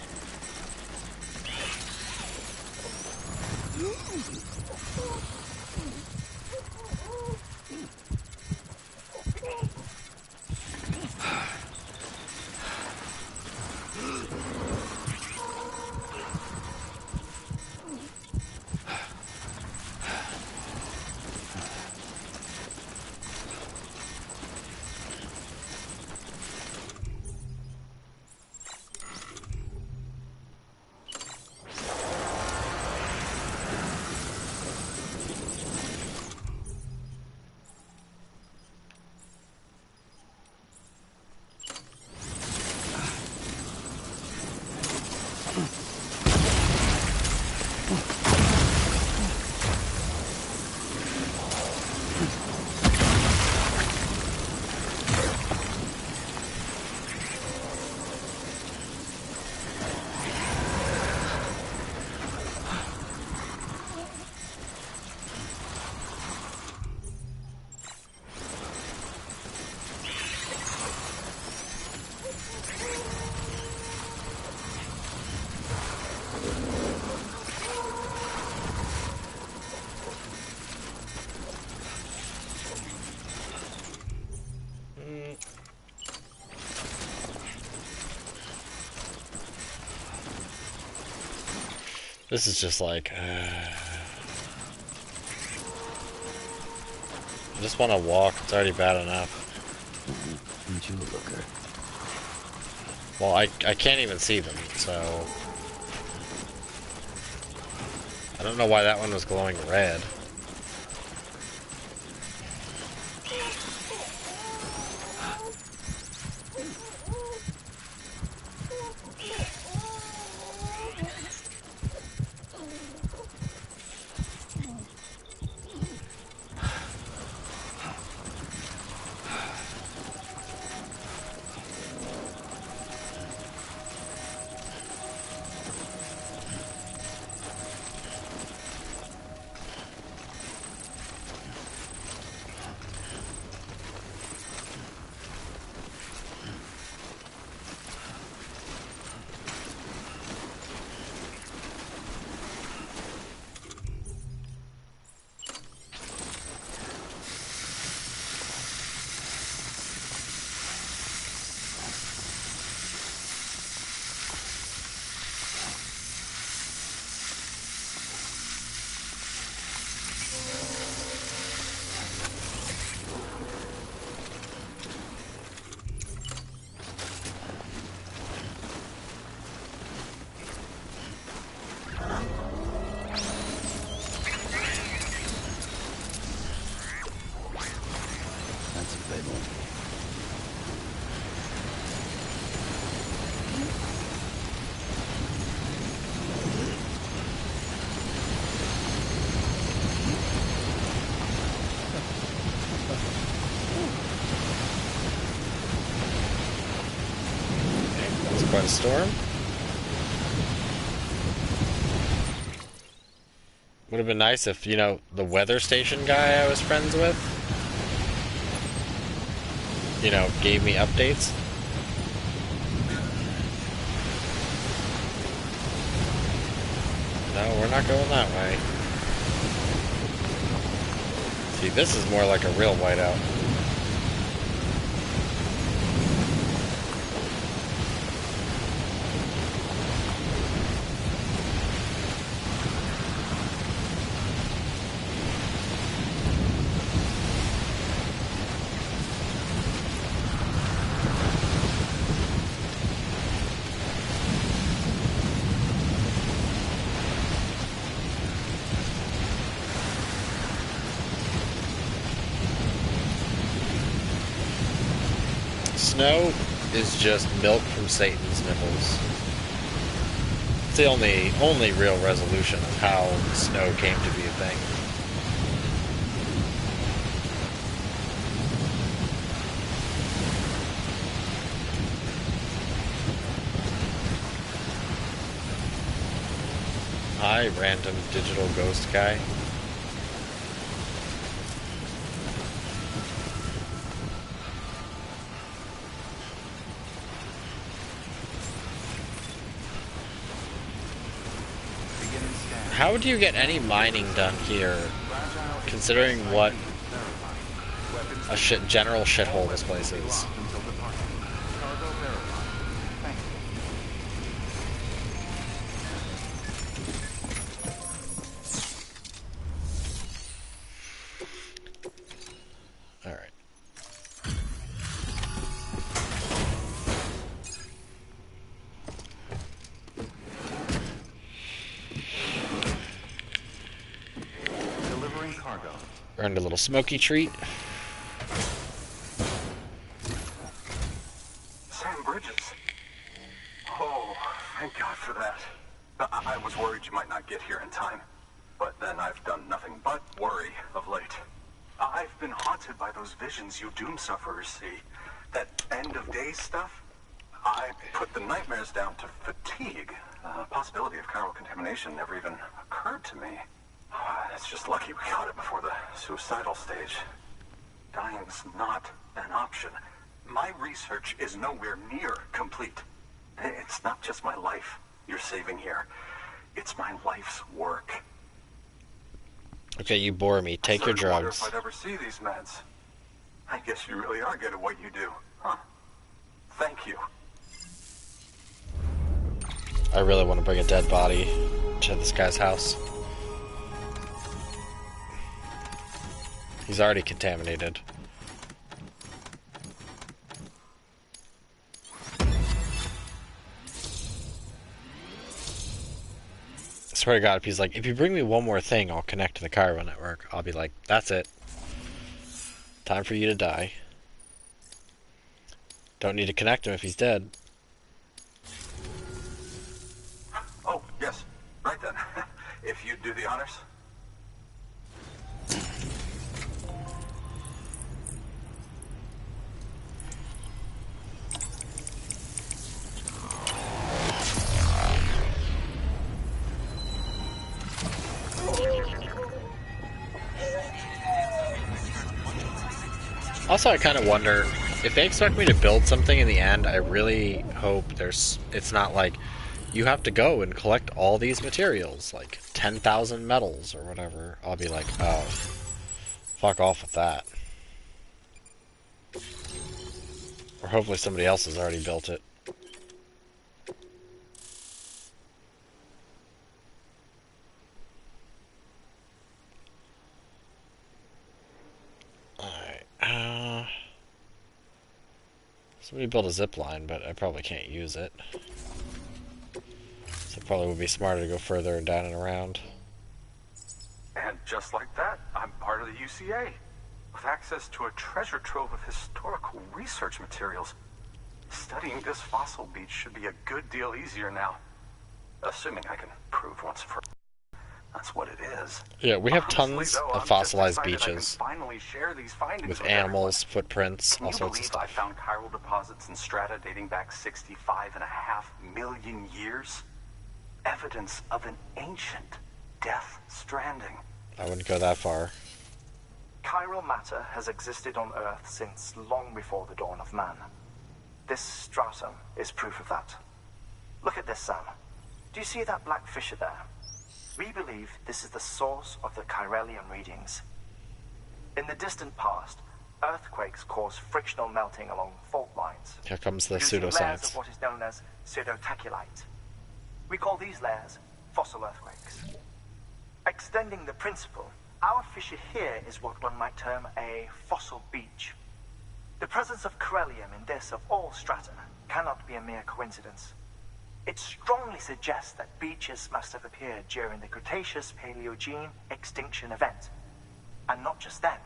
Speaker 1: This is just like... I just want to walk. It's already bad enough.
Speaker 7: Aren't you a looker?
Speaker 1: Well, I can't even see them, so... I don't know why that one was glowing red.
Speaker 7: That's a big one.
Speaker 1: It's quite a storm. Would have been nice if, you know, the weather station guy I was friends with, you know, gave me updates. No, we're not going that way. See, this is more like a real whiteout. Snow is just milk from Satan's nipples. It's the only real resolution of how snow came to be a thing. Hi, random digital ghost guy. How would you get any mining done here, considering what a general shithole this place is? Alright.
Speaker 3: Delivering cargo.
Speaker 1: Earned a little smoky treat.
Speaker 3: Sam Bridges. Oh, thank God for that. I was worried you might not get here in time. But then I've done nothing but worry of late. I've been haunted by those visions you doom sufferers see. That end of days stuff. I put the nightmares down to fatigue. The possibility of chiral contamination never even occurred to me. It's just lucky we got it before the suicidal stage. Dying's not an option. My research is nowhere near complete. It's not just my life you're saving here. It's my life's work.
Speaker 1: Okay, you bore me. Take your
Speaker 3: I wonder
Speaker 1: drugs.
Speaker 3: if I'd ever see these meds. I guess you really are good at what you do, huh? Thank you.
Speaker 1: I really want to bring a dead body to this guy's house. He's already contaminated. I swear to God, if he's like, if you bring me one more thing, I'll connect to the chiral network. I'll be like, that's it. Time for you to die. Don't need to connect him if he's dead.
Speaker 3: Oh, yes. Right then. If you'd do the honors.
Speaker 1: Also, I kind of wonder, if they expect me to build something in the end, I really hope it's not like, you have to go and collect all these materials, like 10,000 metals or whatever. I'll be like, oh, fuck off with that. Or hopefully somebody else has already built it. Alright, somebody built a zip line, but I probably can't use it. So it probably would be smarter to go further and down and around.
Speaker 3: And just like that, I'm part of the UCA. With access to a treasure trove of historical research materials. Studying this fossil beach should be a good deal easier now. Assuming I can prove once for that's what it is.
Speaker 1: Yeah, we have tons
Speaker 3: Honestly, though,
Speaker 1: of
Speaker 3: I'm
Speaker 1: fossilized
Speaker 3: just excited I
Speaker 1: beaches.
Speaker 3: can finally share these findings
Speaker 1: With
Speaker 3: everyone.
Speaker 1: animals, footprints,
Speaker 3: Can
Speaker 1: all
Speaker 3: you
Speaker 1: sorts of
Speaker 3: believe I
Speaker 1: stuff.
Speaker 3: found chiral deposits in strata dating back 65.5 million years? Evidence of an ancient death stranding.
Speaker 1: I wouldn't go that far.
Speaker 4: Chiral matter has existed on Earth since long before the dawn of man. This stratum is proof of that. Look at this, Sam. Do you see that black fissure there? We believe this is the source of the chiralium readings. In the distant past, earthquakes cause frictional melting along fault lines.
Speaker 1: Here comes the
Speaker 4: producing layers
Speaker 1: pseudoscience.
Speaker 4: of what is known as pseudotaculite. We call these layers fossil earthquakes. Extending the principle, our fissure here is what one might term a fossil beach. The presence of chiralium in this of all strata cannot be a mere coincidence. It strongly suggests that beaches must have appeared during the Cretaceous-Paleogene extinction event. And not just then,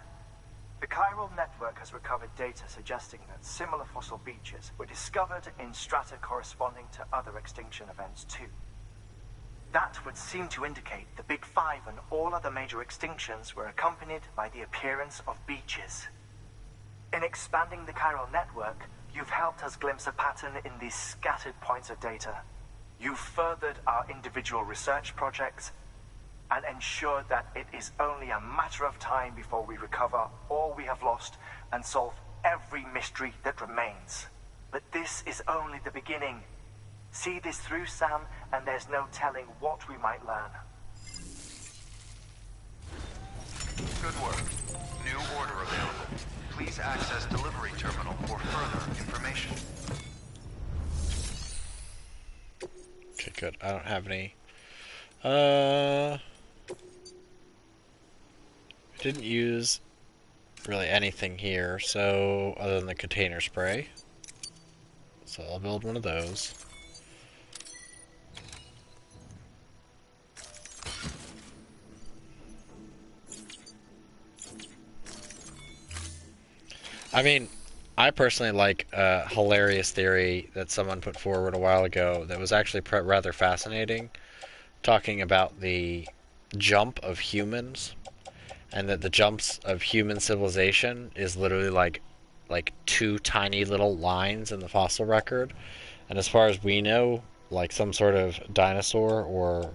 Speaker 4: The chiral network has recovered data suggesting that similar fossil beaches were discovered in strata corresponding to other extinction events too. That would seem to indicate the Big Five and all other major extinctions were accompanied by the appearance of beaches. In expanding the chiral network, you've helped us glimpse a pattern in these scattered points of data. You've furthered our individual research projects and ensured that it is only a matter of time before we recover all we have lost and solve every mystery that remains. But this is only the beginning. See this through, Sam, and there's no telling what we might learn.
Speaker 2: Good work. New order available. Please access delivery terminal for further information.
Speaker 1: Okay, good. I don't have any. Didn't use really anything here, so other than the container spray. So I'll build one of those. I mean, I personally like a hilarious theory that someone put forward a while ago that was actually rather fascinating, talking about the jump of humans, and that the jumps of human civilization is literally like two tiny little lines in the fossil record, and as far as we know, like some sort of dinosaur or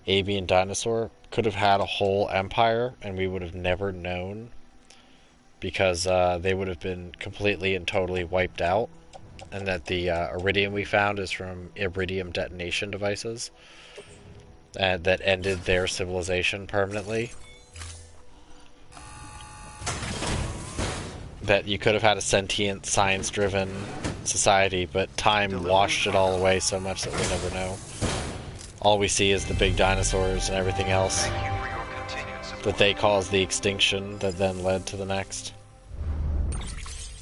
Speaker 1: avian dinosaur could have had a whole empire and we would have never known, because they would have been completely and totally wiped out, and that the iridium we found is from iridium detonation devices that ended their civilization permanently. That you could have had a sentient, science-driven society, but time washed it all away so much that we never know. All we see is the big dinosaurs and everything else.
Speaker 2: Thank you for your continued support.
Speaker 1: That they caused the extinction that then led to the next.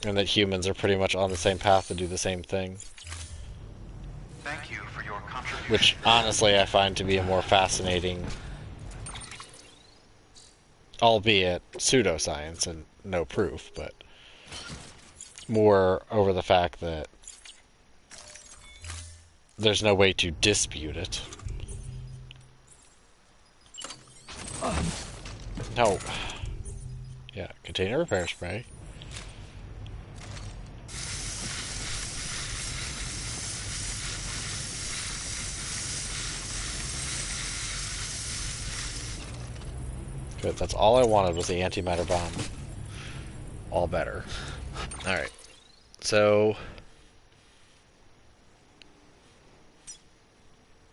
Speaker 1: And that humans are pretty much on the same path to do the same thing.
Speaker 2: Thank you for your contribution.
Speaker 1: Which, honestly, I find to be a more fascinating, albeit pseudoscience and no proof, but more over the fact that there's no way to dispute it. No. Yeah, container repair spray. Good, that's all I wanted was the antimatter bomb. All better. Alright. So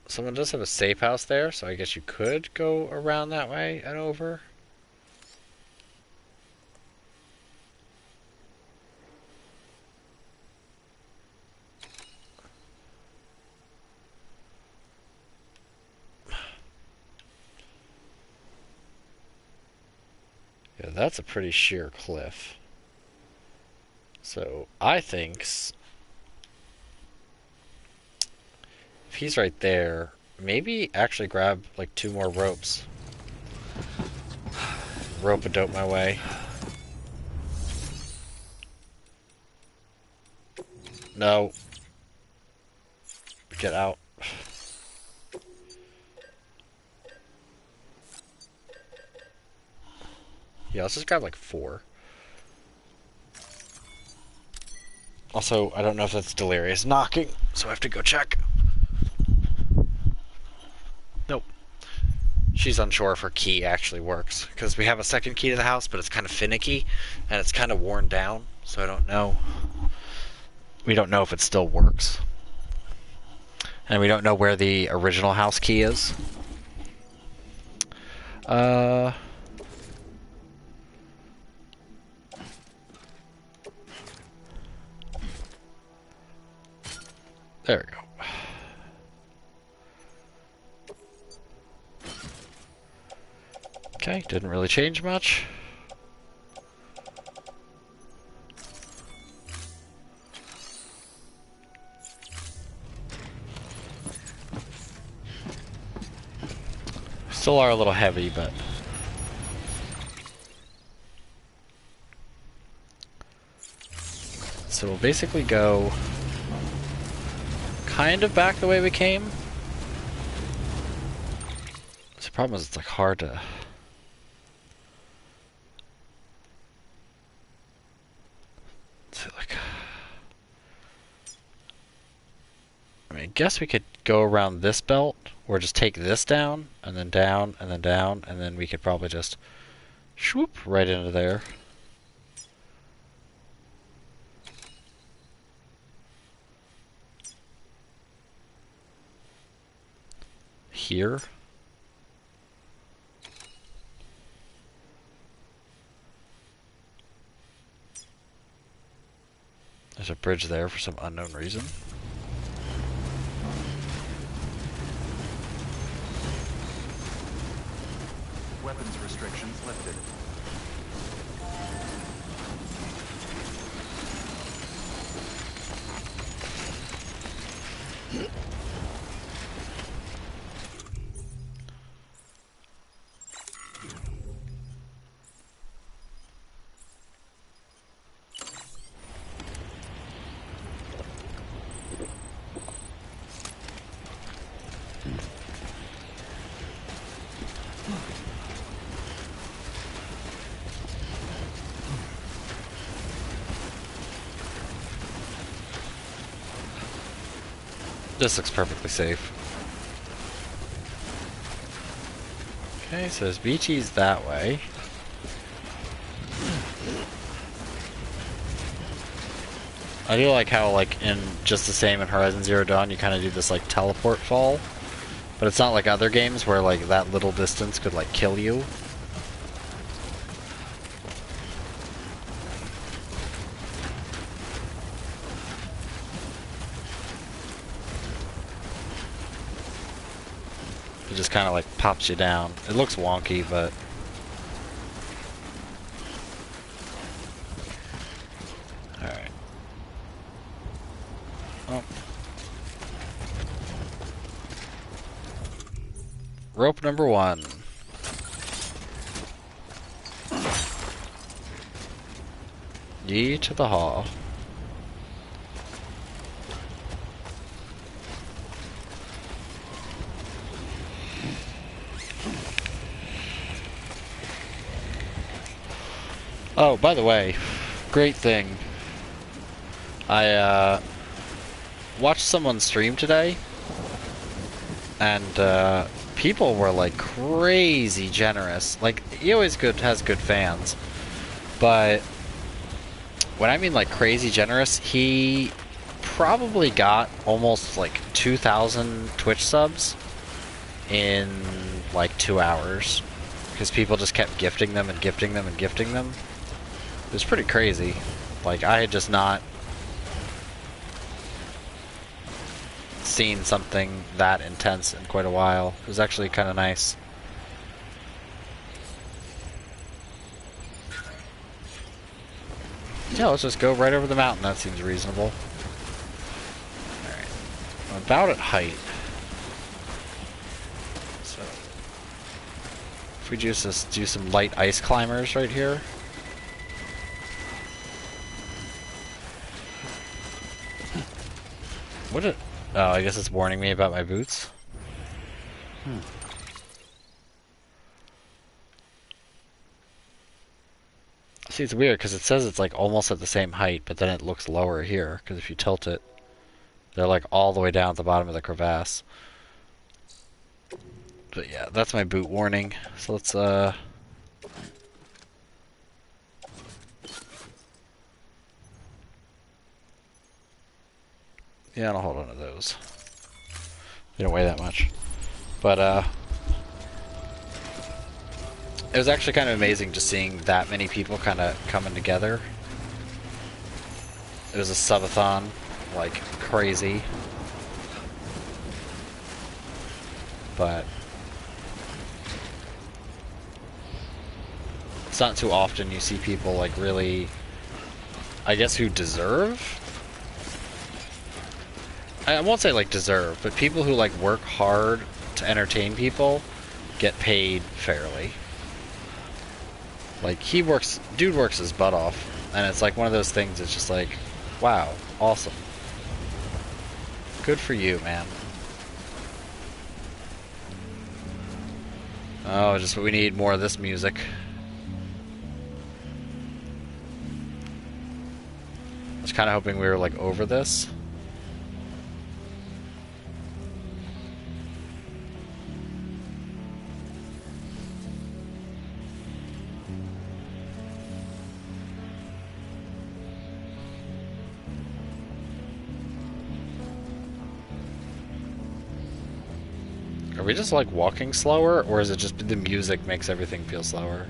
Speaker 1: someone does have a safe house there, so I guess you could go around that way and over. Yeah, that's a pretty sheer cliff. So I think if he's right there, maybe actually grab like 2 more ropes. Rope a dope my way. No. Get out. Yeah, let's just grab like 4. Also, I don't know if that's delirious knocking, so I have to go check. Nope. She's unsure if her key actually works, because we have a second key to the house, but it's kind of finicky, and it's kind of worn down, so I don't know. We don't know if it still works. And we don't know where the original house key is. There we go. Okay, didn't really change much. Still are a little heavy, but so we'll basically go kind of back the way we came. The problem is it's like hard to... So like... I mean, I guess we could go around this belt, or just take this down, and then down, and then down, and then we could probably just swoop right into there. Here. There's a bridge there for some unknown reason.
Speaker 2: Weapons restrictions lifted.
Speaker 1: This looks perfectly safe. Okay, so there's BT's that way. I do like how, like, in just the same in Horizon Zero Dawn, you kind of do this, like, teleport fall. But it's not like other games where, like, that little distance could, like, kill you. It just kind of, like, pops you down. It looks wonky, but... Alright. Oh. Rope number 1. Ye to the hall. Oh, by the way, great thing. I watched someone stream today, and people were like crazy generous. Like, he always has good fans, but when I mean like crazy generous, he probably got almost like 2,000 Twitch subs in like 2 hours, because people just kept gifting them and gifting them and gifting them. It was pretty crazy. Like, I had just not seen something that intense in quite a while. It was actually kind of nice. Yeah, let's just go right over the mountain. That seems reasonable. Alright. I'm about at height. So, if we just do some light ice climbers right here. What did... Oh, I guess it's warning me about my boots. See, it's weird, because it says it's like almost at the same height, but then it looks lower here, because if you tilt it, they're like all the way down at the bottom of the crevasse. But yeah, that's my boot warning. So let's, yeah, I'll hold on to those. They don't weigh that much. But, it was actually kind of amazing just seeing that many people kind of coming together. It was a subathon, like crazy. But it's not too often you see people like really, I guess, who deserve. I won't say like deserve, but people who like work hard to entertain people get paid fairly. Like, dude works his butt off, and it's like one of those things. It's just like, Wow, awesome. Good for you, man. Oh, just we need more of this music. I was kind of hoping we were like over this. Are we just like walking slower, or is it just the music makes everything feel slower?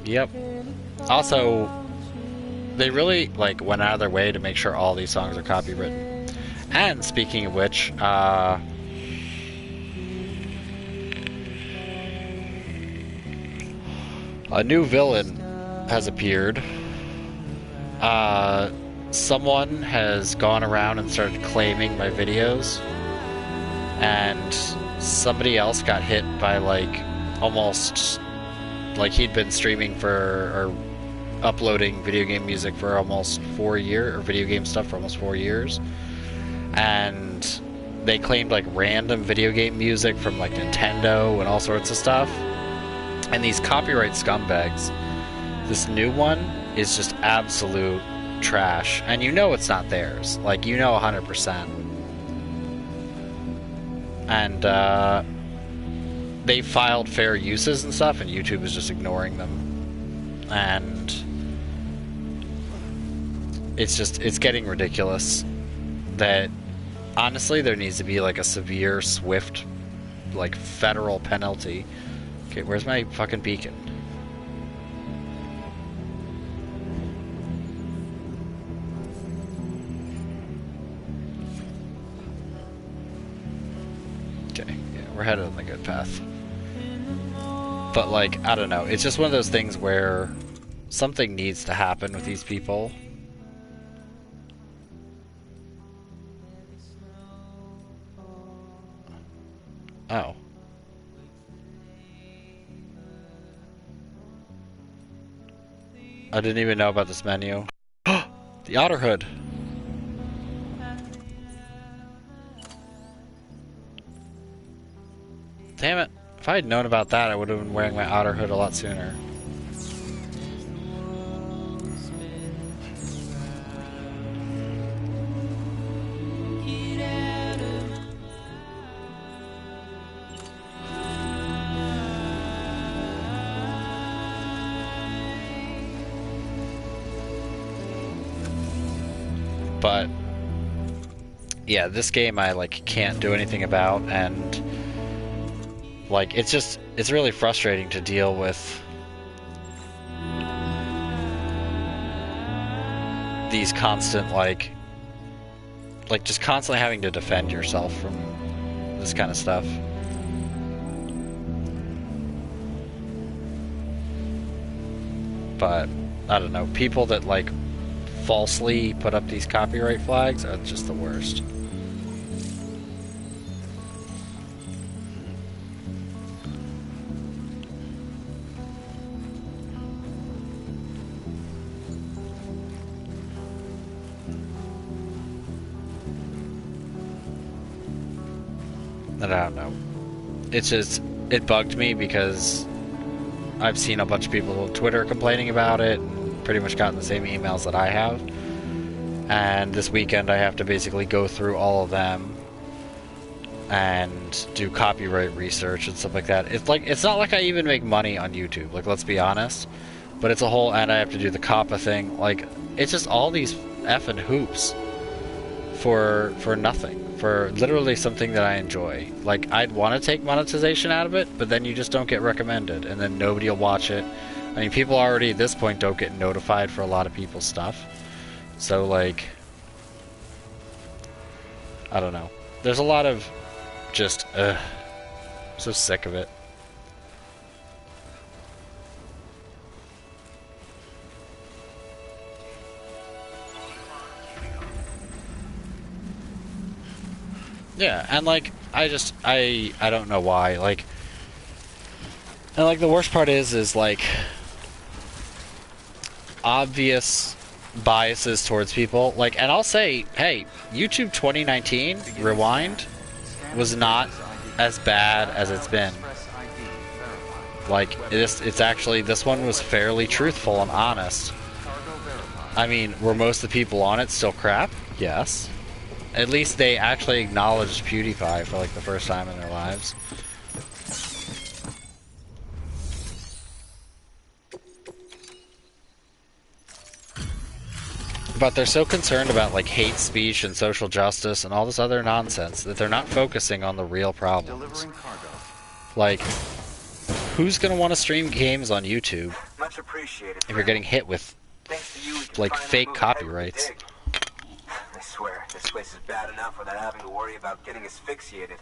Speaker 1: Yep. Also, they really like went out of their way to make sure all these songs are copywritten. And speaking of which, a new villain has appeared. Someone has gone around and started claiming my videos, and somebody else got hit by like almost like he'd been streaming for or uploading video game music for almost 4 years, or video game stuff for almost 4 years, and they claimed like random video game music from like Nintendo and all sorts of stuff. And these copyright scumbags, this new one is just absolute trash, and you know it's not theirs, like you know 100%. And they filed fair uses and stuff, and YouTube is just ignoring them, and it's getting ridiculous. That honestly there needs to be like a severe, swift, like federal penalty. Okay, where's my fucking beacon? Okay, yeah, we're headed on the good path. But like, I don't know, it's just one of those things where something needs to happen with these people. Oh. I didn't even know about this menu. The Otter Hood. Damn it. If I had known about that, I would have been wearing my Otter Hood a lot sooner. But yeah, this game I like can't do anything about, and like it's really frustrating to deal with these constant like just constantly having to defend yourself from this kind of stuff. But I don't know, people that like falsely put up these copyright flags are just the worst. I don't know. It's just, it bugged me because I've seen a bunch of people on Twitter complaining about it, and pretty much gotten the same emails that I have. And this weekend I have to basically go through all of them and do copyright research and stuff like that. It's like, it's not like I even make money on YouTube, like, let's be honest. But it's a whole, and I have to do the COPPA thing. Like, it's just all these effing hoops for nothing. For literally something that I enjoy. Like, I'd want to take monetization out of it, but then you just don't get recommended, and then nobody will watch it. I mean, people already at this point don't get notified for a lot of people's stuff. So, like, I don't know. There's a lot of just, so sick of it. Yeah, and like I don't know why, like, and like the worst part is like obvious biases towards people. Like, and I'll say, hey, YouTube 2019 Rewind was not as bad as it's been. Like, it's actually, this one was fairly truthful and honest. I mean, were most of the people on it still crap? Yes. At least they actually acknowledged PewDiePie for like the first time in their lives. But they're so concerned about like hate speech and social justice and all this other nonsense that they're not focusing on the real problems. Like, who's gonna want to stream games on YouTube
Speaker 3: Much appreciated.
Speaker 1: if you're getting hit with
Speaker 3: Thanks to you, we can
Speaker 1: like
Speaker 3: finally
Speaker 1: fake
Speaker 3: move ahead with the
Speaker 1: copyrights?
Speaker 3: dig. I swear, this place is bad enough without having to worry about getting asphyxiated.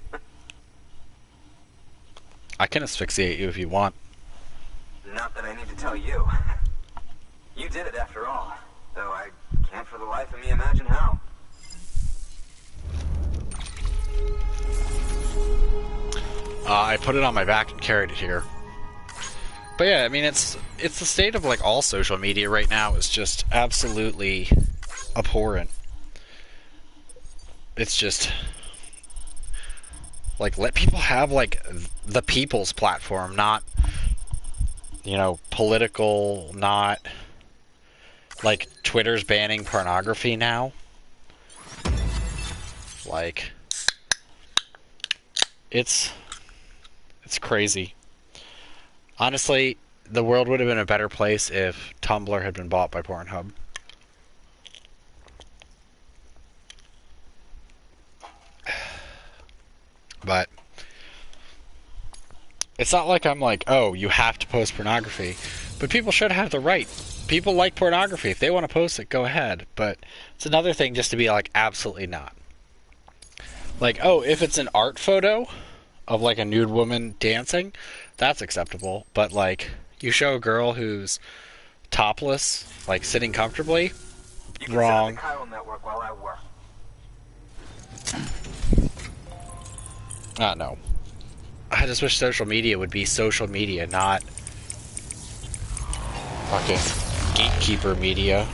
Speaker 1: I can asphyxiate you if you want.
Speaker 3: Not that I need to tell you. You did it after all. Though I can't for the life of me imagine how.
Speaker 1: I put it on my back and carried it here. But yeah, I mean, it's the state of like all social media right now is just absolutely abhorrent. It's just like, let people have like the people's platform, not, you know, political, not like Twitter's banning pornography now. Like, it's crazy. Honestly, the world would have been a better place if Tumblr had been bought by Pornhub. But it's not like I'm like, oh, you have to post pornography. But people should have the right. People like pornography. If they want to post it, go ahead. But it's another thing just to be like, absolutely not. Like, oh, if it's an art photo of like a nude woman dancing, that's acceptable. But like, you show a girl who's topless, like sitting comfortably, wrong.
Speaker 3: You can set up the chiral network while I work.
Speaker 1: No. I just wish social media would be social media, not fucking gatekeeper media.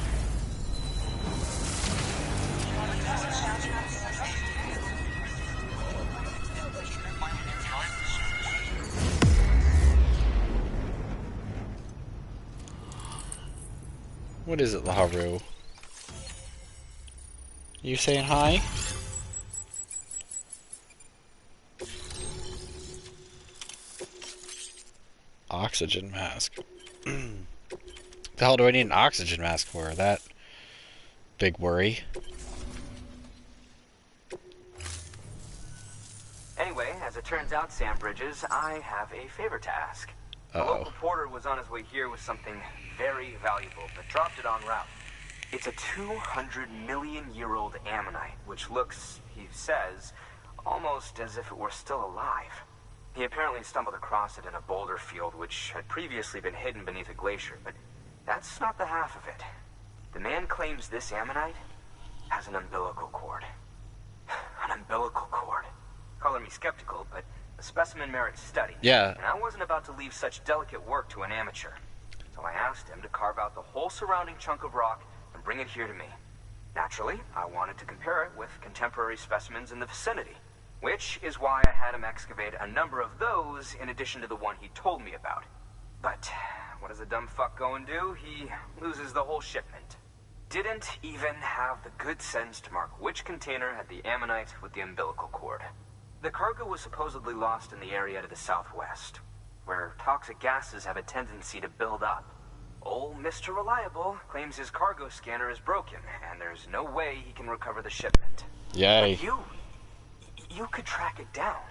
Speaker 1: What is it, Laharu? You saying hi? Oxygen mask. The hell do I need an oxygen mask for? That big worry.
Speaker 3: Anyway, as it turns out, Sam Bridges, I have a favor to ask. A local reporter was on his way here with something very valuable, but dropped it en route. It's a 200-million-year-old ammonite, which looks, he says, almost as if it were still alive. He apparently stumbled across it in a boulder field which had previously been hidden beneath a glacier, but that's not the half of it. The man claims this ammonite has an umbilical cord. An umbilical cord. Color me skeptical, but the specimen merits study.
Speaker 1: Yeah.
Speaker 3: And I wasn't about to leave such delicate work to an amateur. So I asked him to carve out the whole surrounding chunk of rock and bring it here to me. Naturally, I wanted to compare it with contemporary specimens in the vicinity, which is why I had him excavate a number of those in addition to the one he told me about. But what does a dumb fuck go and do? He loses the whole shipment. Didn't even have the good sense to mark which container had the ammonite with the umbilical cord. The cargo was supposedly lost in the area to the southwest, where toxic gases have a tendency to build up. Old Mr. Reliable claims his cargo scanner is broken, and there's no way he can recover the shipment.
Speaker 1: Yay.
Speaker 3: But you could track it down.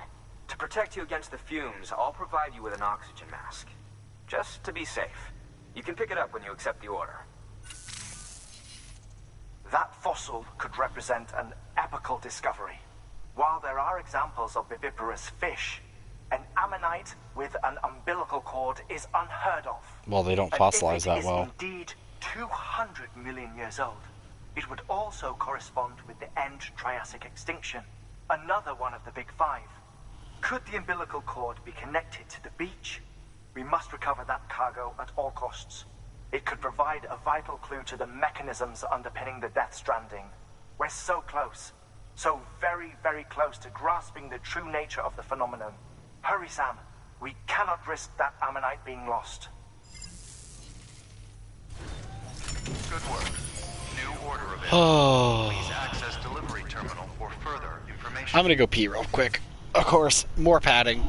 Speaker 3: To protect you against the fumes, I'll provide you with an oxygen mask. Just to be safe. You can pick it up when you accept the order.
Speaker 9: That fossil could represent an epical discovery. While there are examples of viviparous fish, an ammonite with an umbilical cord is unheard of.
Speaker 1: Well, they don't
Speaker 9: And
Speaker 1: fossilize that
Speaker 9: if it
Speaker 1: well.
Speaker 9: is indeed 200 million years old, it would also correspond with the end Triassic extinction, another one of the big five. Could the umbilical cord be connected to the beach? We must recover that cargo at all costs. It could provide a vital clue to the mechanisms underpinning the Death Stranding. We're so close. So very, very close to grasping the true nature of the phenomenon. Hurry, Sam. We cannot risk that ammonite being lost.
Speaker 2: Good work. New order available.
Speaker 1: Oh.
Speaker 2: Please access delivery terminal for further information.
Speaker 1: I'm gonna go pee real quick. Of course, more padding.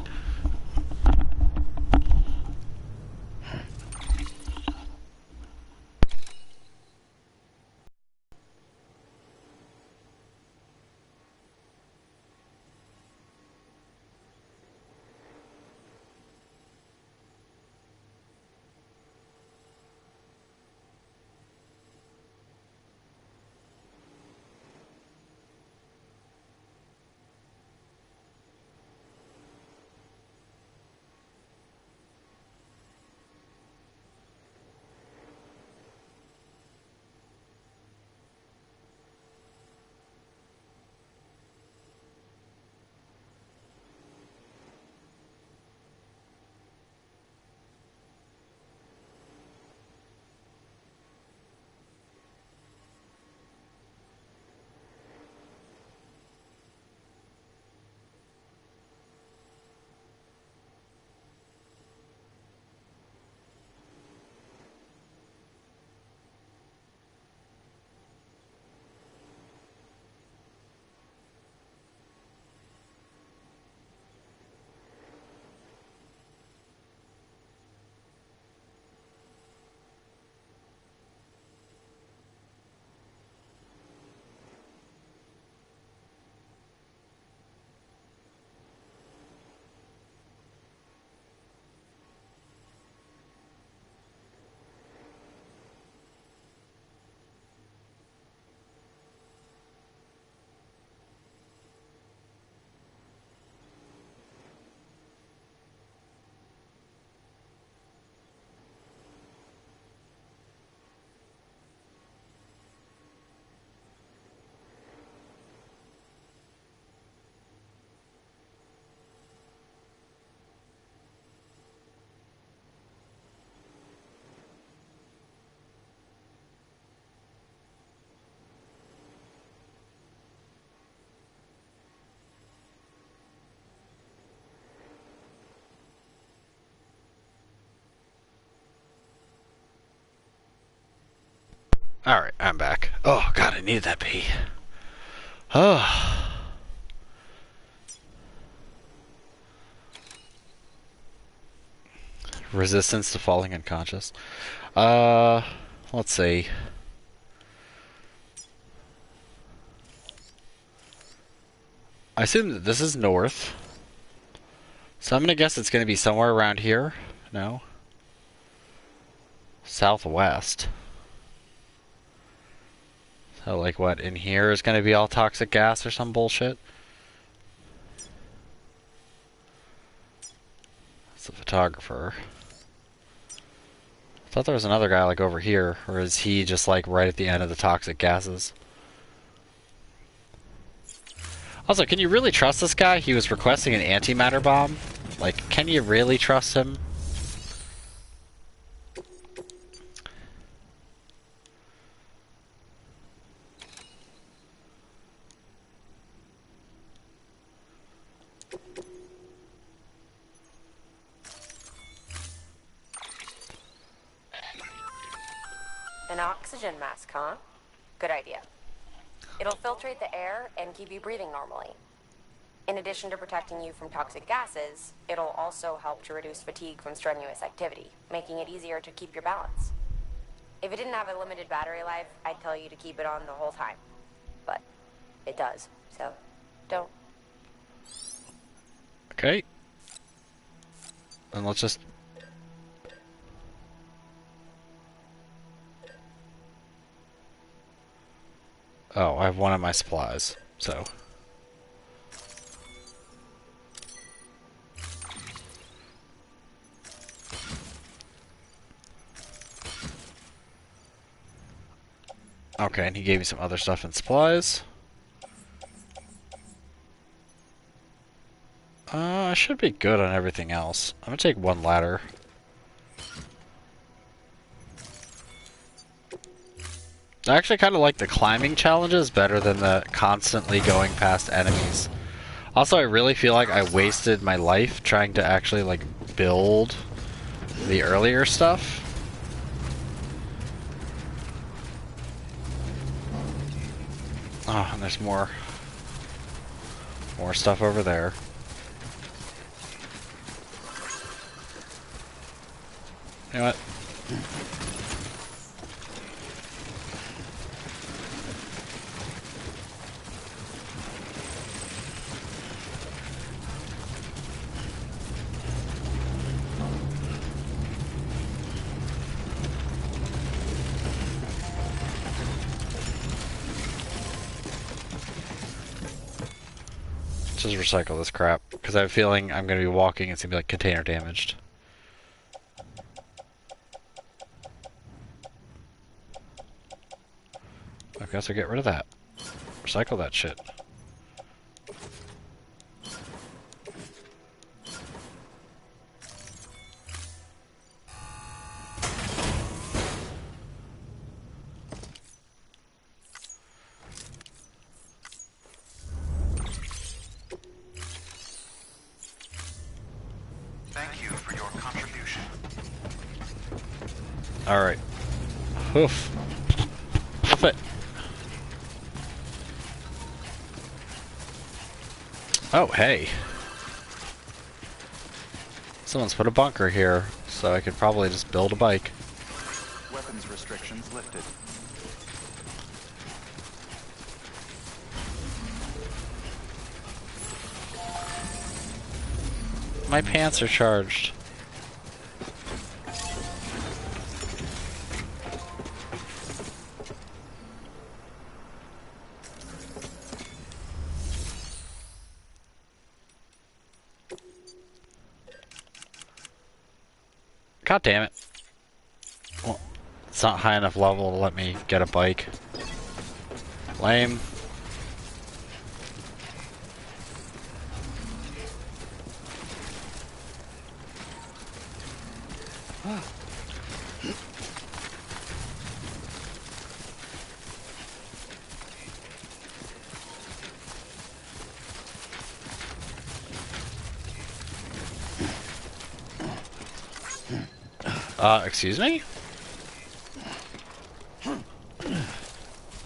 Speaker 1: Alright, I'm back. Oh, God, I needed that pee. Oh. Resistance to falling unconscious. Let's see. I assume that this is north. So I'm gonna guess it's gonna be somewhere around here. No? Southwest. So, like, what, in here is gonna be all toxic gas or some bullshit? That's the photographer. I thought there was another guy, like, over here. Or is he just, like, right at the end of the toxic gases? Also, can you really trust this guy? He was requesting an antimatter bomb. Like, can you really trust him?
Speaker 10: An oxygen mask, huh? Good idea. It'll filtrate the air and keep you breathing normally. In addition to protecting you from toxic gases, it'll also help to reduce fatigue from strenuous activity, making it easier to keep your balance. If it didn't have a limited battery life, I'd tell you to keep it on the whole time. But it does, so don't.
Speaker 1: Okay. Then let's just... Oh, I have one of my supplies, so... Okay, and he gave me some other stuff and supplies. I should be good on everything else. I'm gonna take one ladder. I actually kind of like the climbing challenges better than the constantly going past enemies. Also, I really feel like I wasted my life trying to actually, like, build the earlier stuff. Oh, and there's more stuff over there. You know what? Just recycle this crap, because I have a feeling I'm going to be walking and it's going to be like container damaged. I guess I'll get rid of that. Recycle that shit.
Speaker 2: Thank you for your contribution.
Speaker 1: Alright. Hoof. Hoof it. Oh, hey. Someone's put a bunker here, so I could probably just build a bike.
Speaker 2: Weapons restrictions lifted.
Speaker 1: My pants are charged. God damn it. Well, it's not high enough level to let me get a bike. Lame. Excuse me?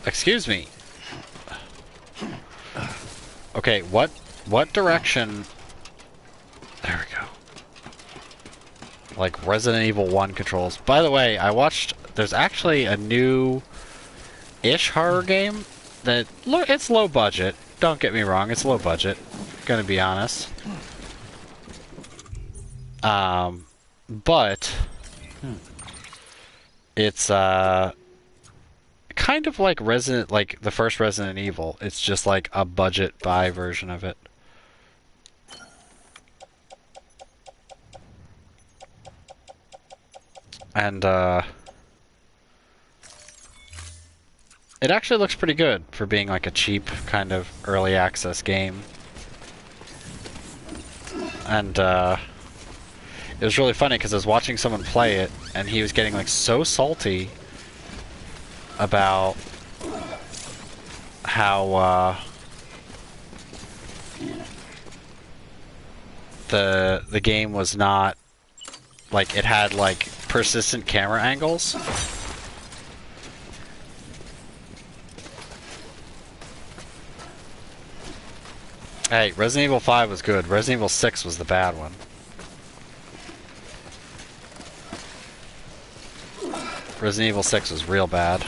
Speaker 1: Excuse me. Okay, what direction? There we go. Like Resident Evil 1 controls. By the way, I watched, there's actually a new-ish horror game that, it's low budget. Don't get me wrong, it's low budget. Gonna be honest. But it's kind of like the first Resident Evil. It's just like a budget buy version of it. And it actually looks pretty good for being like a cheap kind of early access game. And it was really funny because I was watching someone play it, and he was getting like so salty about how the game was not like, it had like persistent camera angles. Hey, Resident Evil 5 was good. Resident Evil 6 was the bad one. Resident Evil 6 was real bad.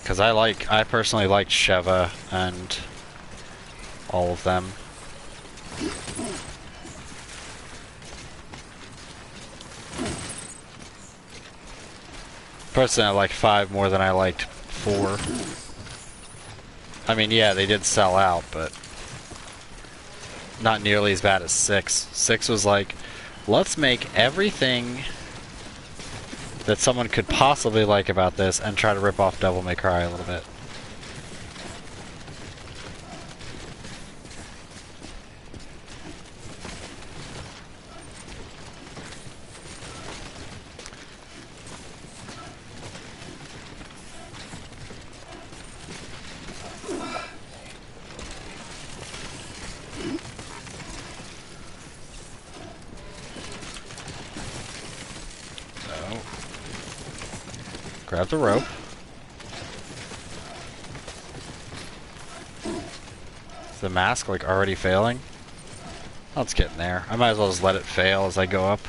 Speaker 1: Because I personally liked Sheva and all of them. Personally, I liked 5 more than I liked 4. I mean, yeah, they did sell out, but not nearly as bad as 6. 6 was like, let's make everything that someone could possibly like about this and try to rip off Devil May Cry a little bit. Grab the rope. Is the mask like already failing? Oh, it's getting there. I might as well just let it fail as I go up.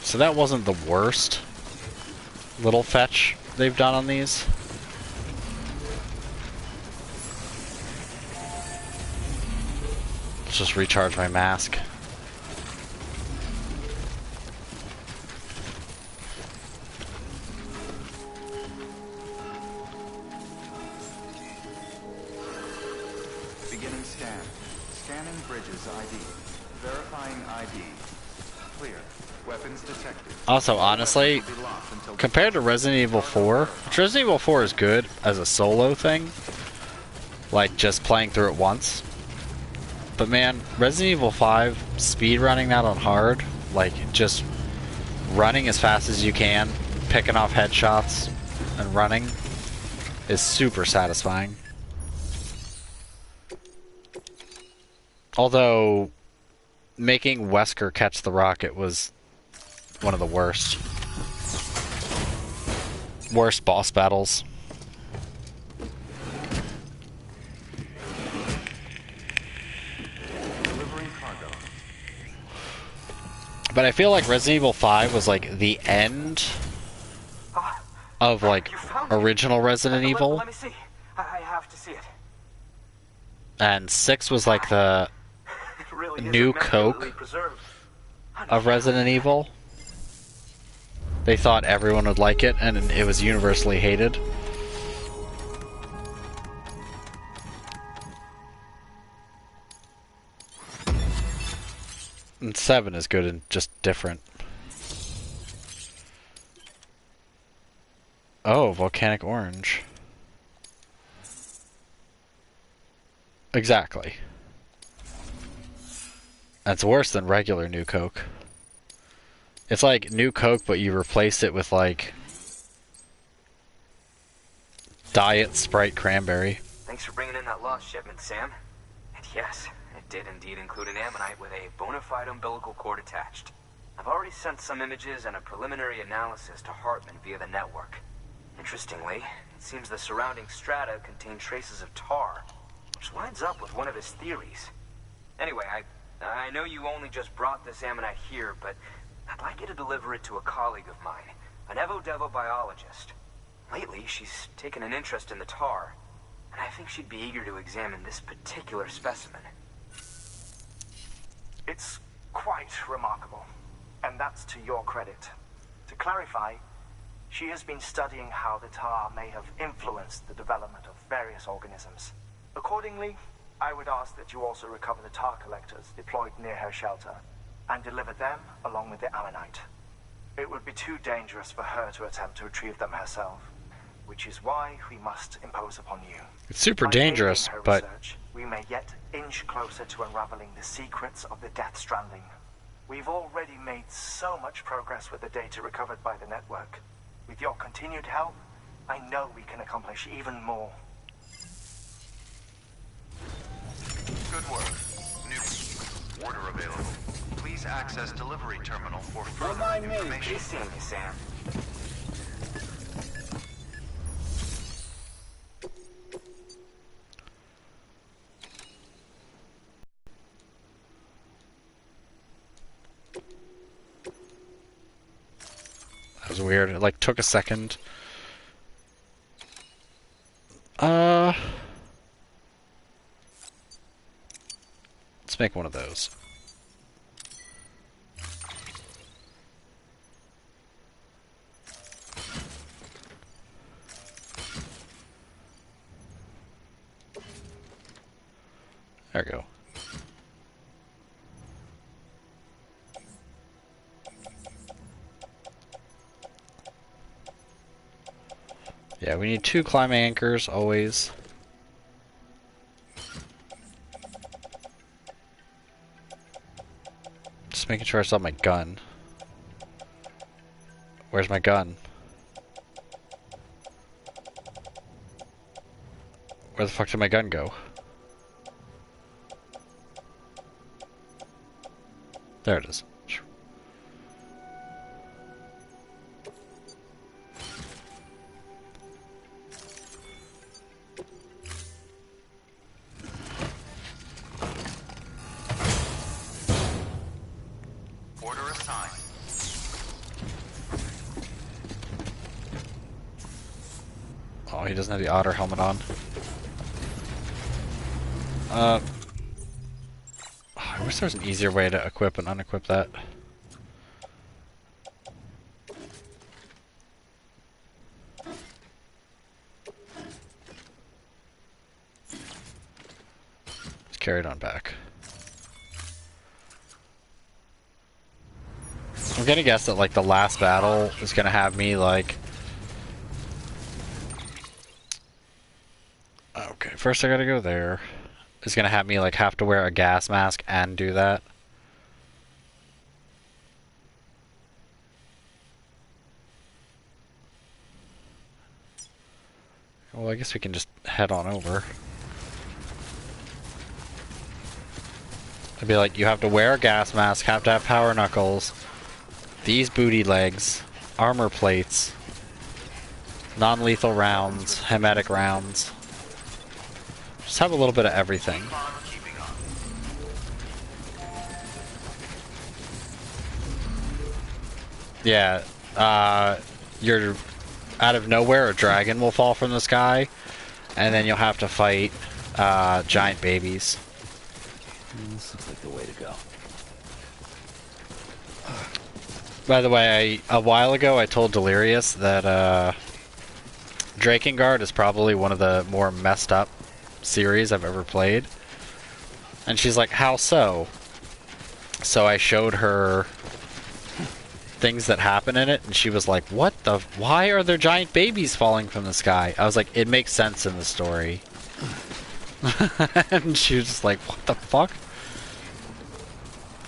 Speaker 1: So that wasn't the worst little fetch they've done on these. Let's just recharge my mask.
Speaker 2: Beginning scan. Scanning bridges ID. Verifying ID. Clear. Weapons detected.
Speaker 1: Also, honestly, compared to Resident Evil 4, which Resident Evil 4 is good as a solo thing, like just playing through it once. But man, Resident Evil 5, speedrunning that on hard, like just running as fast as you can, picking off headshots, and running, is super satisfying. Although, making Wesker catch the rocket was one of the worst boss battles.
Speaker 2: Delivering cargo.
Speaker 1: But I feel like Resident Evil 5 was like the end of like original Resident Evil.
Speaker 9: Let me see. I have to see it.
Speaker 1: And 6 was like the
Speaker 9: Really
Speaker 1: new Coke of Resident Evil. They thought everyone would like it, and it was universally hated. And 7 is good and just different. Oh, volcanic orange. Exactly. That's worse than regular New Coke. It's like New Coke, but you replace it with like Diet Sprite Cranberry.
Speaker 11: Thanks for bringing in that lost shipment, Sam. And yes, it did indeed include an ammonite with a bona fide umbilical cord attached. I've already sent some images and a preliminary analysis to Hartman via the network. Interestingly, it seems the surrounding strata contain traces of tar, which lines up with one of his theories. Anyway, I know you only just brought this ammonite here, but I'd like you to deliver it to a colleague of mine, an Evo-Devo biologist. Lately, she's taken an interest in the tar, and I think she'd be eager to examine this particular specimen.
Speaker 9: It's quite remarkable, and that's to your credit. To clarify, she has been studying how the tar may have influenced the development of various organisms. Accordingly, I would ask that you also recover the tar collectors deployed near her shelter and deliver them along with the ammonite. It would be too dangerous for her to attempt to retrieve them herself, which is why we must impose upon you.
Speaker 1: It's super
Speaker 9: By
Speaker 1: dangerous,
Speaker 9: aiding her
Speaker 1: but
Speaker 9: research, we may yet inch closer to unraveling the secrets of the Death Stranding. We've already made so much progress with the data recovered by the network. With your continued help, I know we can accomplish even more.
Speaker 2: Good work. New order available. Please access delivery terminal for further information.
Speaker 11: Please see me, Sam.
Speaker 1: weird. It like took a second. Let's make one of those. There we go. Yeah, we need 2 climbing anchors, always. Just making sure I still have my gun. Where's my gun? Where the fuck did my gun go? There it is.
Speaker 2: Order assigned.
Speaker 1: Oh, he doesn't have the otter helmet on. I wish there was an easier way to equip and unequip that. Let's carry it on back. I'm gonna guess that like the last battle is gonna have me like... Okay, first I gotta go there. It's gonna have me like have to wear a gas mask and do that. Well, I guess we can just head on over. I'd be like, you have to wear a gas mask, have to have power knuckles, these booty legs, armor plates, non-lethal rounds, hermetic rounds. Just have a little bit of everything. Yeah, you're out of nowhere, a dragon will fall from the sky, and then you'll have to fight giant babies.
Speaker 7: This looks like the way to go.
Speaker 1: By the way, a while ago I told Delirious that Drakengard is probably one of the more messed up series I've ever played. And she's like, how so? So I showed her things that happen in it, and she was like, what the... Why are there giant babies falling from the sky? I was like, it makes sense in the story. And she was just like, what the fuck?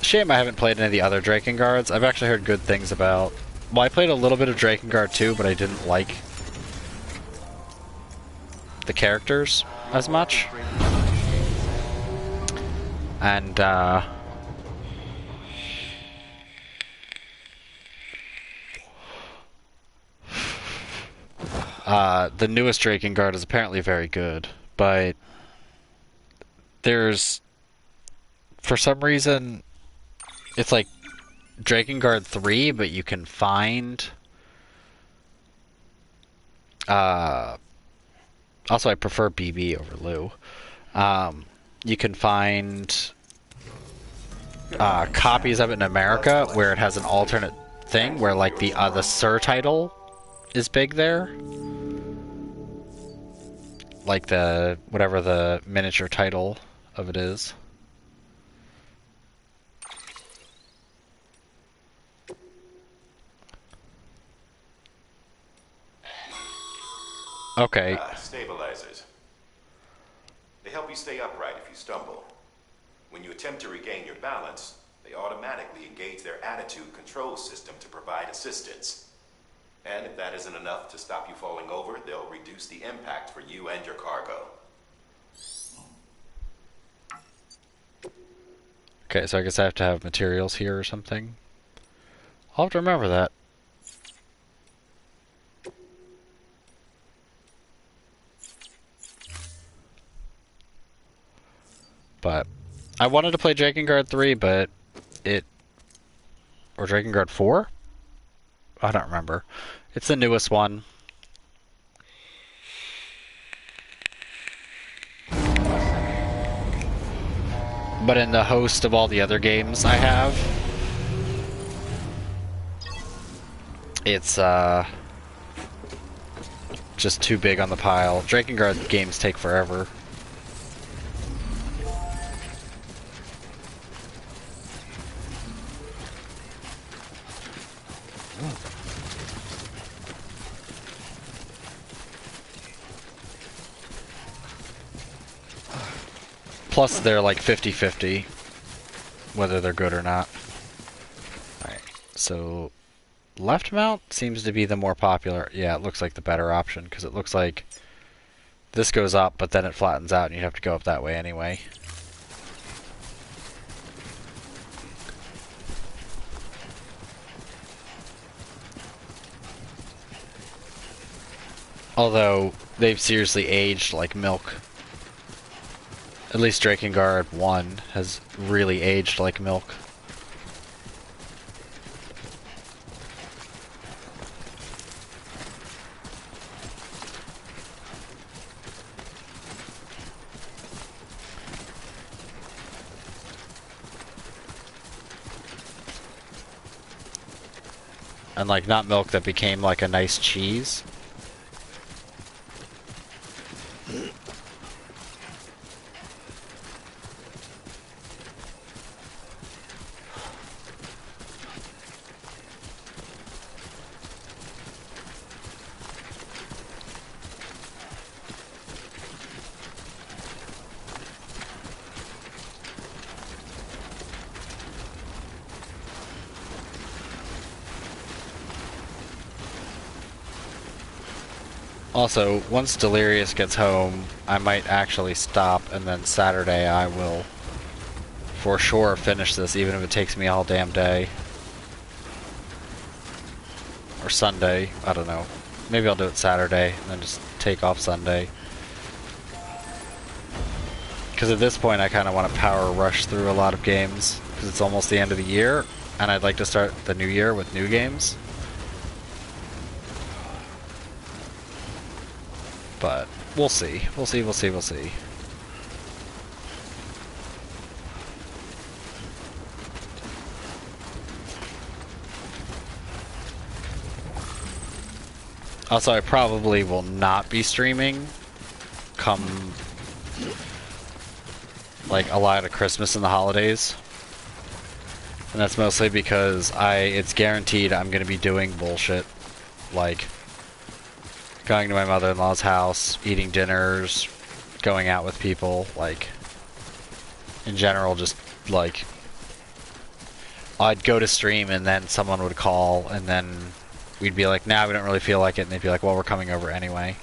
Speaker 1: Shame I haven't played any of the other Drakengards. I've actually heard good things about... Well, I played a little bit of Drakengard 2, but I didn't like the characters as much. And, the newest Drakengard is apparently very good, but there's... For some reason, it's like Drakengard 3, but you can find... Also, I prefer BB over Lou. You can find copies of it in America where it has an alternate thing, where like the Sir title is big there. Like the... whatever the miniature title of it is. Okay.
Speaker 3: Stabilizers. They help you stay upright if you stumble. When you attempt to regain your balance, they automatically engage their attitude control system to provide assistance. And if that isn't enough to stop you falling over, they'll reduce the impact for you and your cargo.
Speaker 1: Okay, so I guess I have to have materials here or something. I'll have to remember that. But I wanted to play Drakengard 3, but it... Or Drakengard 4? I don't remember. It's the newest one. But in the host of all the other games I have, it's just too big on the pile. Drakengard games take forever. Plus, they're like 50-50, whether they're good or not. Alright, so left mount seems to be the more popular. Yeah, it looks like the better option, because it looks like this goes up, but then it flattens out, and you have to go up that way anyway. Although, they've seriously aged like milk. At least Drakengard 1 has really aged like milk. And like, not milk that became like a nice cheese. Also, once Delirious gets home, I might actually stop, and then Saturday I will for sure finish this, even if it takes me all damn day. Or Sunday, I don't know. Maybe I'll do it Saturday, and then just take off Sunday. Because at this point I kind of want to power rush through a lot of games, because it's almost the end of the year, and I'd like to start the new year with new games. But we'll see. We'll see. Also, I probably will not be streaming come like a lot of Christmas and the holidays. And that's mostly because it's guaranteed I'm going to be doing bullshit. Like going to my mother-in-law's house, eating dinners, going out with people, like, in general, just, like, I'd go to stream and then someone would call and then we'd be like, nah, we don't really feel like it, and they'd be like, well, we're coming over anyway.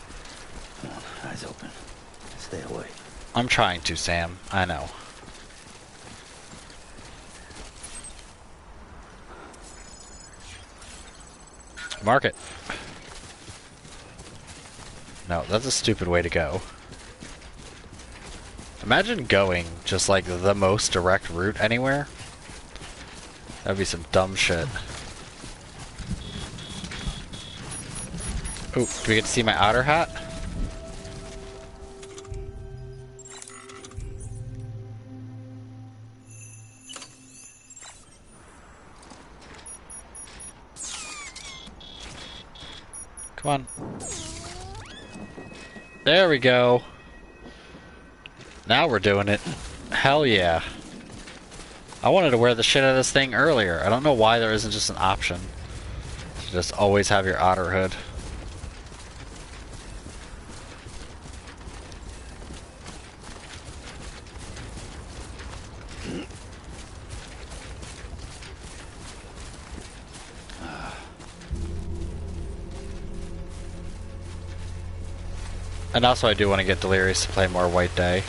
Speaker 7: Eyes open. Stay away.
Speaker 1: I'm trying to, Sam. I know. Mark it. No, that's a stupid way to go. Imagine going just like the most direct route anywhere. That'd be some dumb shit. Ooh, do we get to see my otter hat? Come on. There we go. Now we're doing it. Hell yeah. I wanted to wear the shit out of this thing earlier. I don't know why there isn't just an option to just always have your otter hood. And also I do want to get Delirious to play more White Day.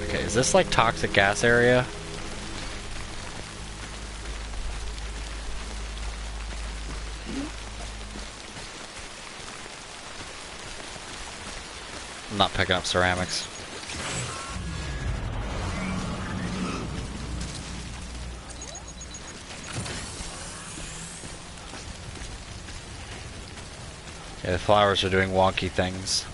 Speaker 1: Okay, is this like toxic gas area? I'm not picking up ceramics. Yeah, the flowers are doing wonky things.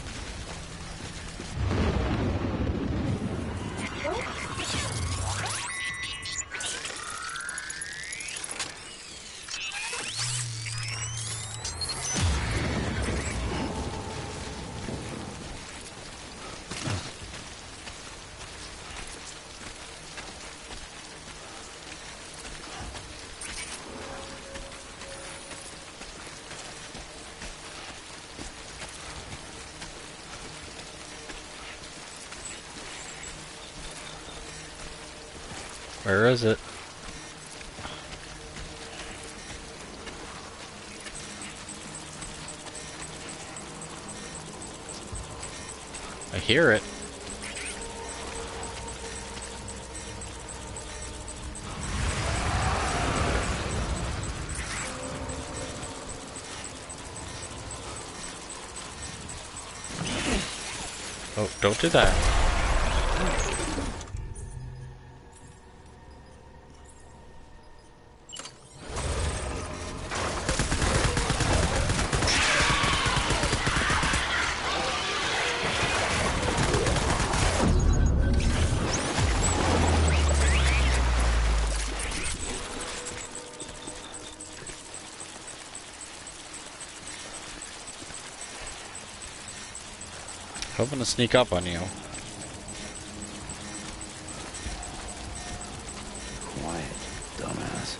Speaker 1: Where is it? I hear it. Oh, don't do that. Hoping to sneak up on you.
Speaker 7: Quiet, dumbass.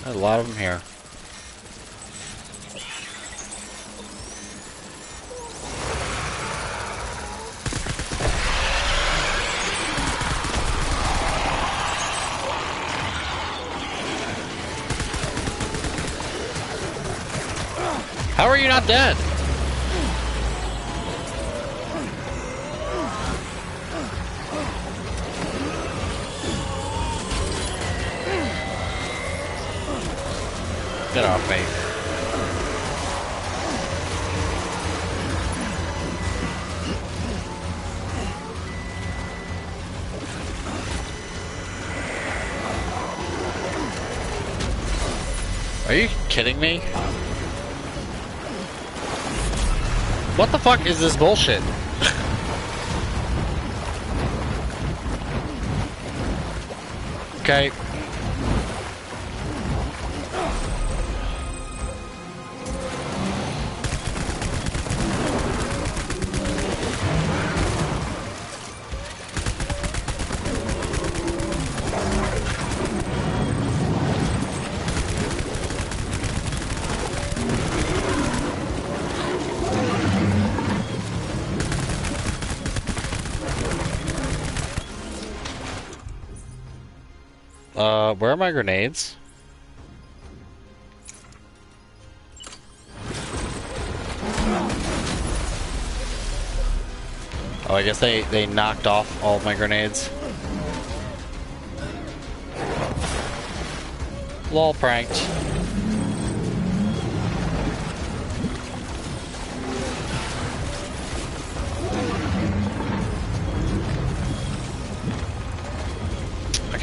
Speaker 1: There's a lot of them here. How are you not dead? Get off me. Are you kidding me? What the fuck is this bullshit? Okay. Where are my grenades? Oh, I guess they knocked off all of my grenades. Lol, pranked.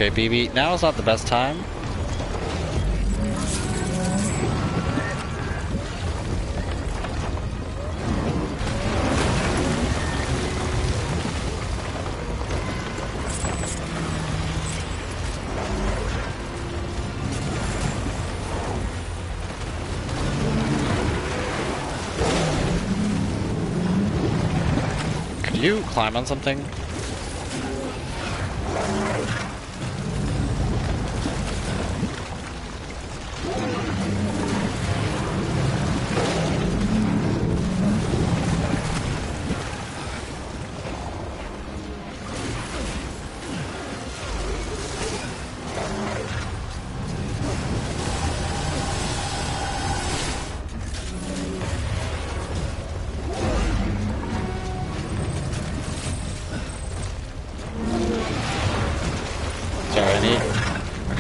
Speaker 1: Okay, BB, now is not the best time. Could you climb on something?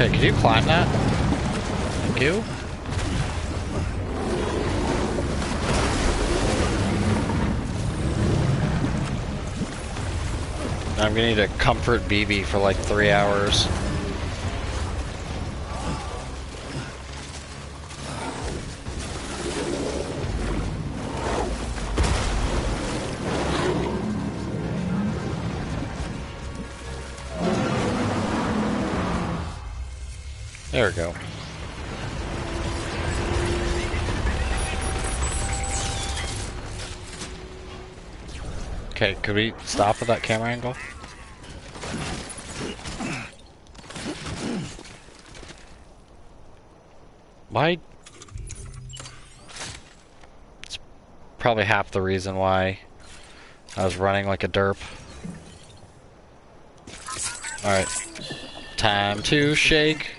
Speaker 1: Okay, can you climb that? Thank you. I'm gonna need a comfort BB for like 3 hours. There we go. Okay, could we stop with that camera angle? Why? It's probably half the reason why I was running like a derp. Alright. Time to shake.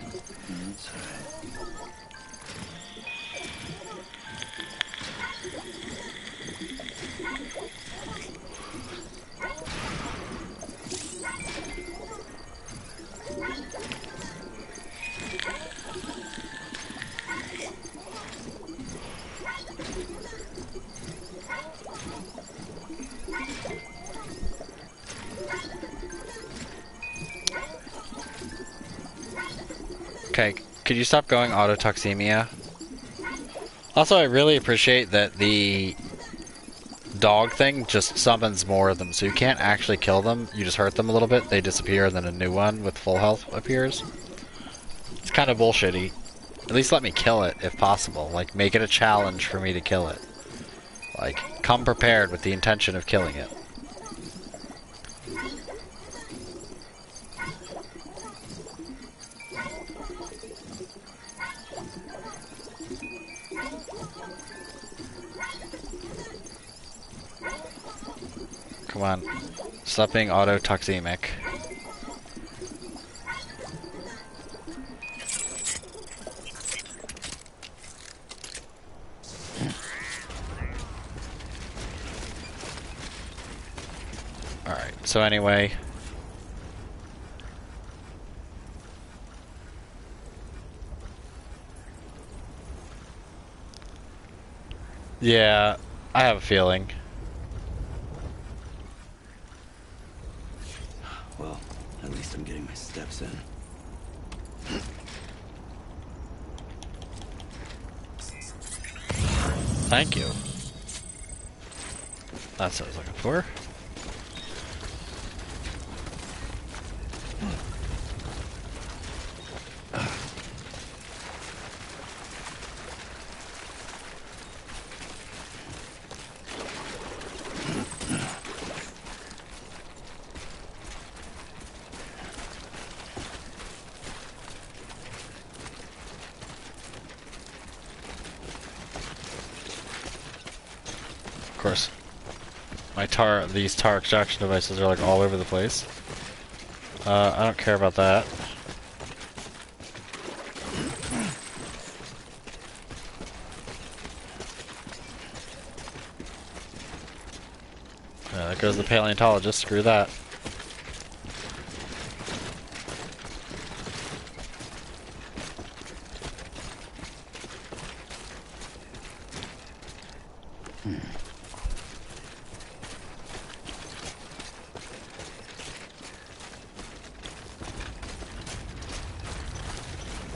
Speaker 1: Okay, could you stop going autotoxemia? Also, I really appreciate that the dog thing just summons more of them, so you can't actually kill them, you just hurt them a little bit, they disappear, and then a new one with full health appears. It's kind of bullshitty. At least let me kill it, if possible. Like, make it a challenge for me to kill it. Like, come prepared with the intention of killing it. Come on. Stop being autotoxemic. Alright, so anyway. Yeah, I have a feeling.
Speaker 7: Well, at least I'm getting my steps in.
Speaker 1: Thank you. That's what I was looking for. Of course, these tar extraction devices are like all over the place. I don't care about that. There goes the paleontologist, screw that.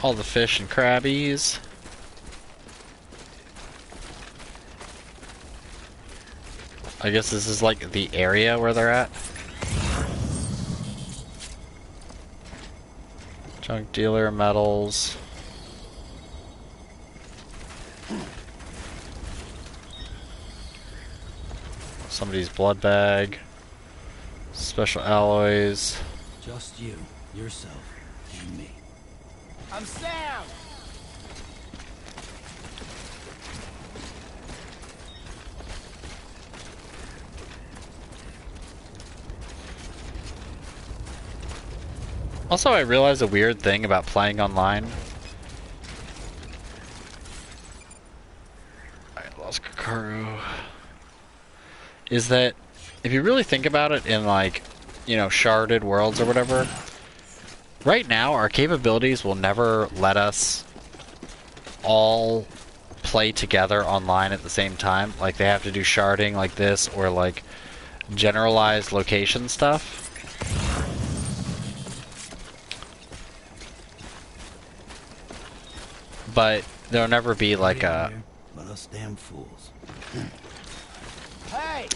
Speaker 1: All the fish and crabbies. I guess this is like the area where they're at. Junk dealer, metals. Somebody's blood bag. Special alloys.
Speaker 7: Just you, yourself, and me.
Speaker 12: I'm Sam!
Speaker 1: Also, I realized a weird thing about playing online. I lost Kakaru. Is that if you really think about it in like, you know, sharded worlds or whatever, Right now, our capabilities will never let us all play together online at the same time. Like, they have to do sharding like this, or like generalized location stuff. But there'll never be like a...
Speaker 7: But us damn fools.
Speaker 12: Hey!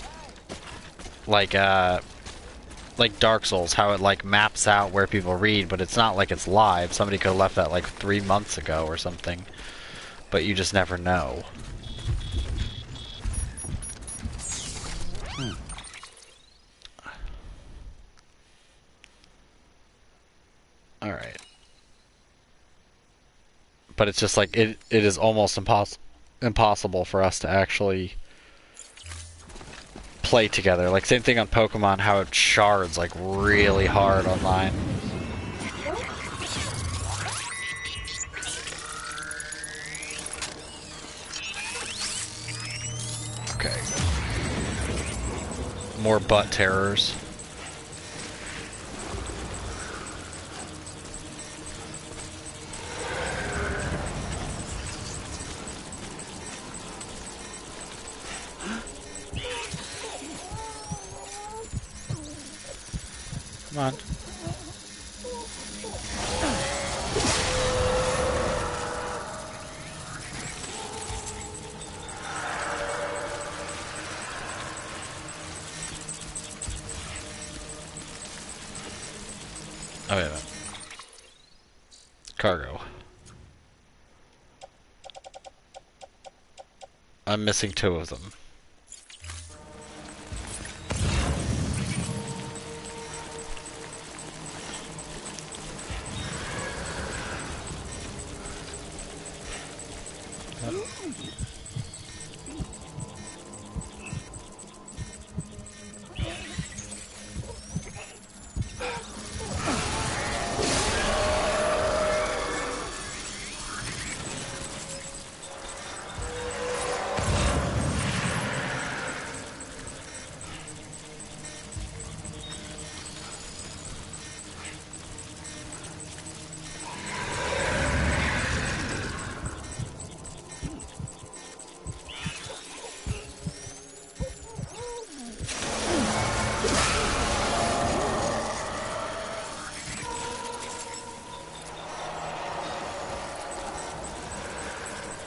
Speaker 1: like Dark Souls, how it like maps out where people read, but it's not like it's live. Somebody could have left that like 3 months ago or something, but you just never know. Alright. But it's just like, it is almost impossible for us to actually play together. Like, same thing on Pokemon, how it shards like really hard online. Okay. More butt terrors. Come on. Oh yeah. Cargo. I'm missing 2 of them.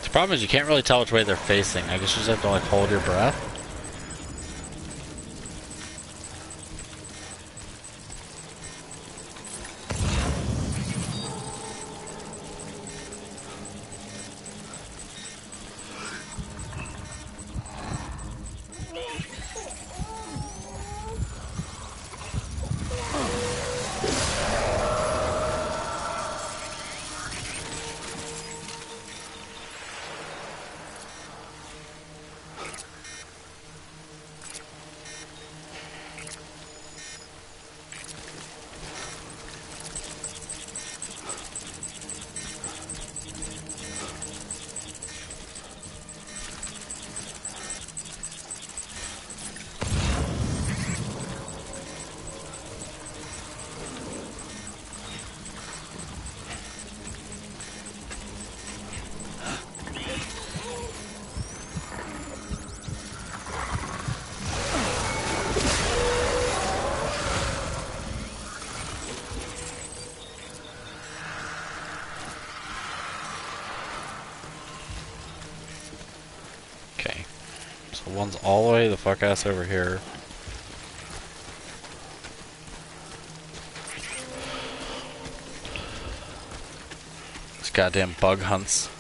Speaker 1: The problem is you can't really tell which way they're facing. I guess you just have to like hold your breath. Okay. So one's all the way the fuck ass over here. These goddamn bug hunts.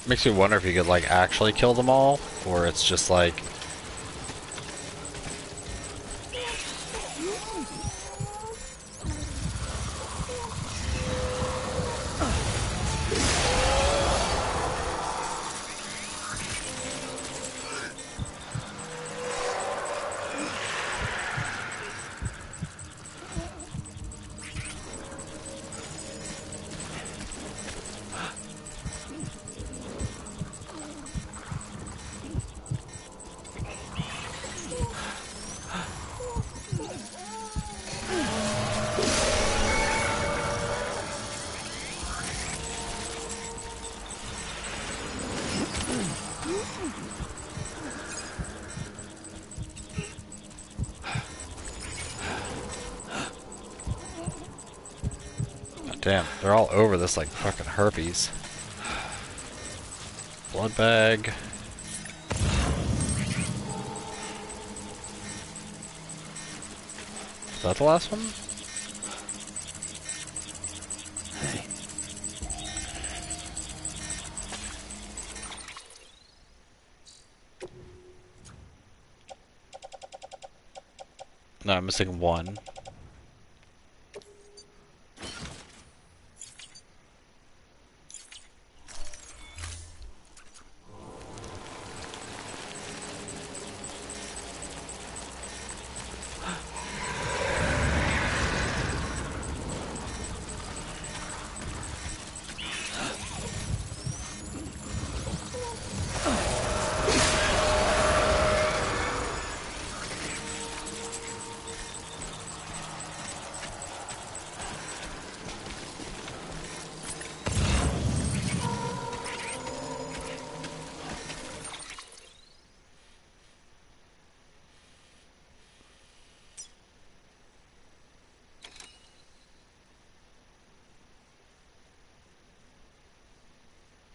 Speaker 1: Makes me wonder if you could like actually kill them all, or it's just like. Damn, they're all over this like fucking herpes. Blood bag. Is that the last one?
Speaker 7: Hey.
Speaker 1: No, I'm missing one.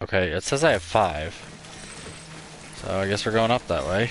Speaker 1: Okay, it says I have 5. So I guess we're going up that way.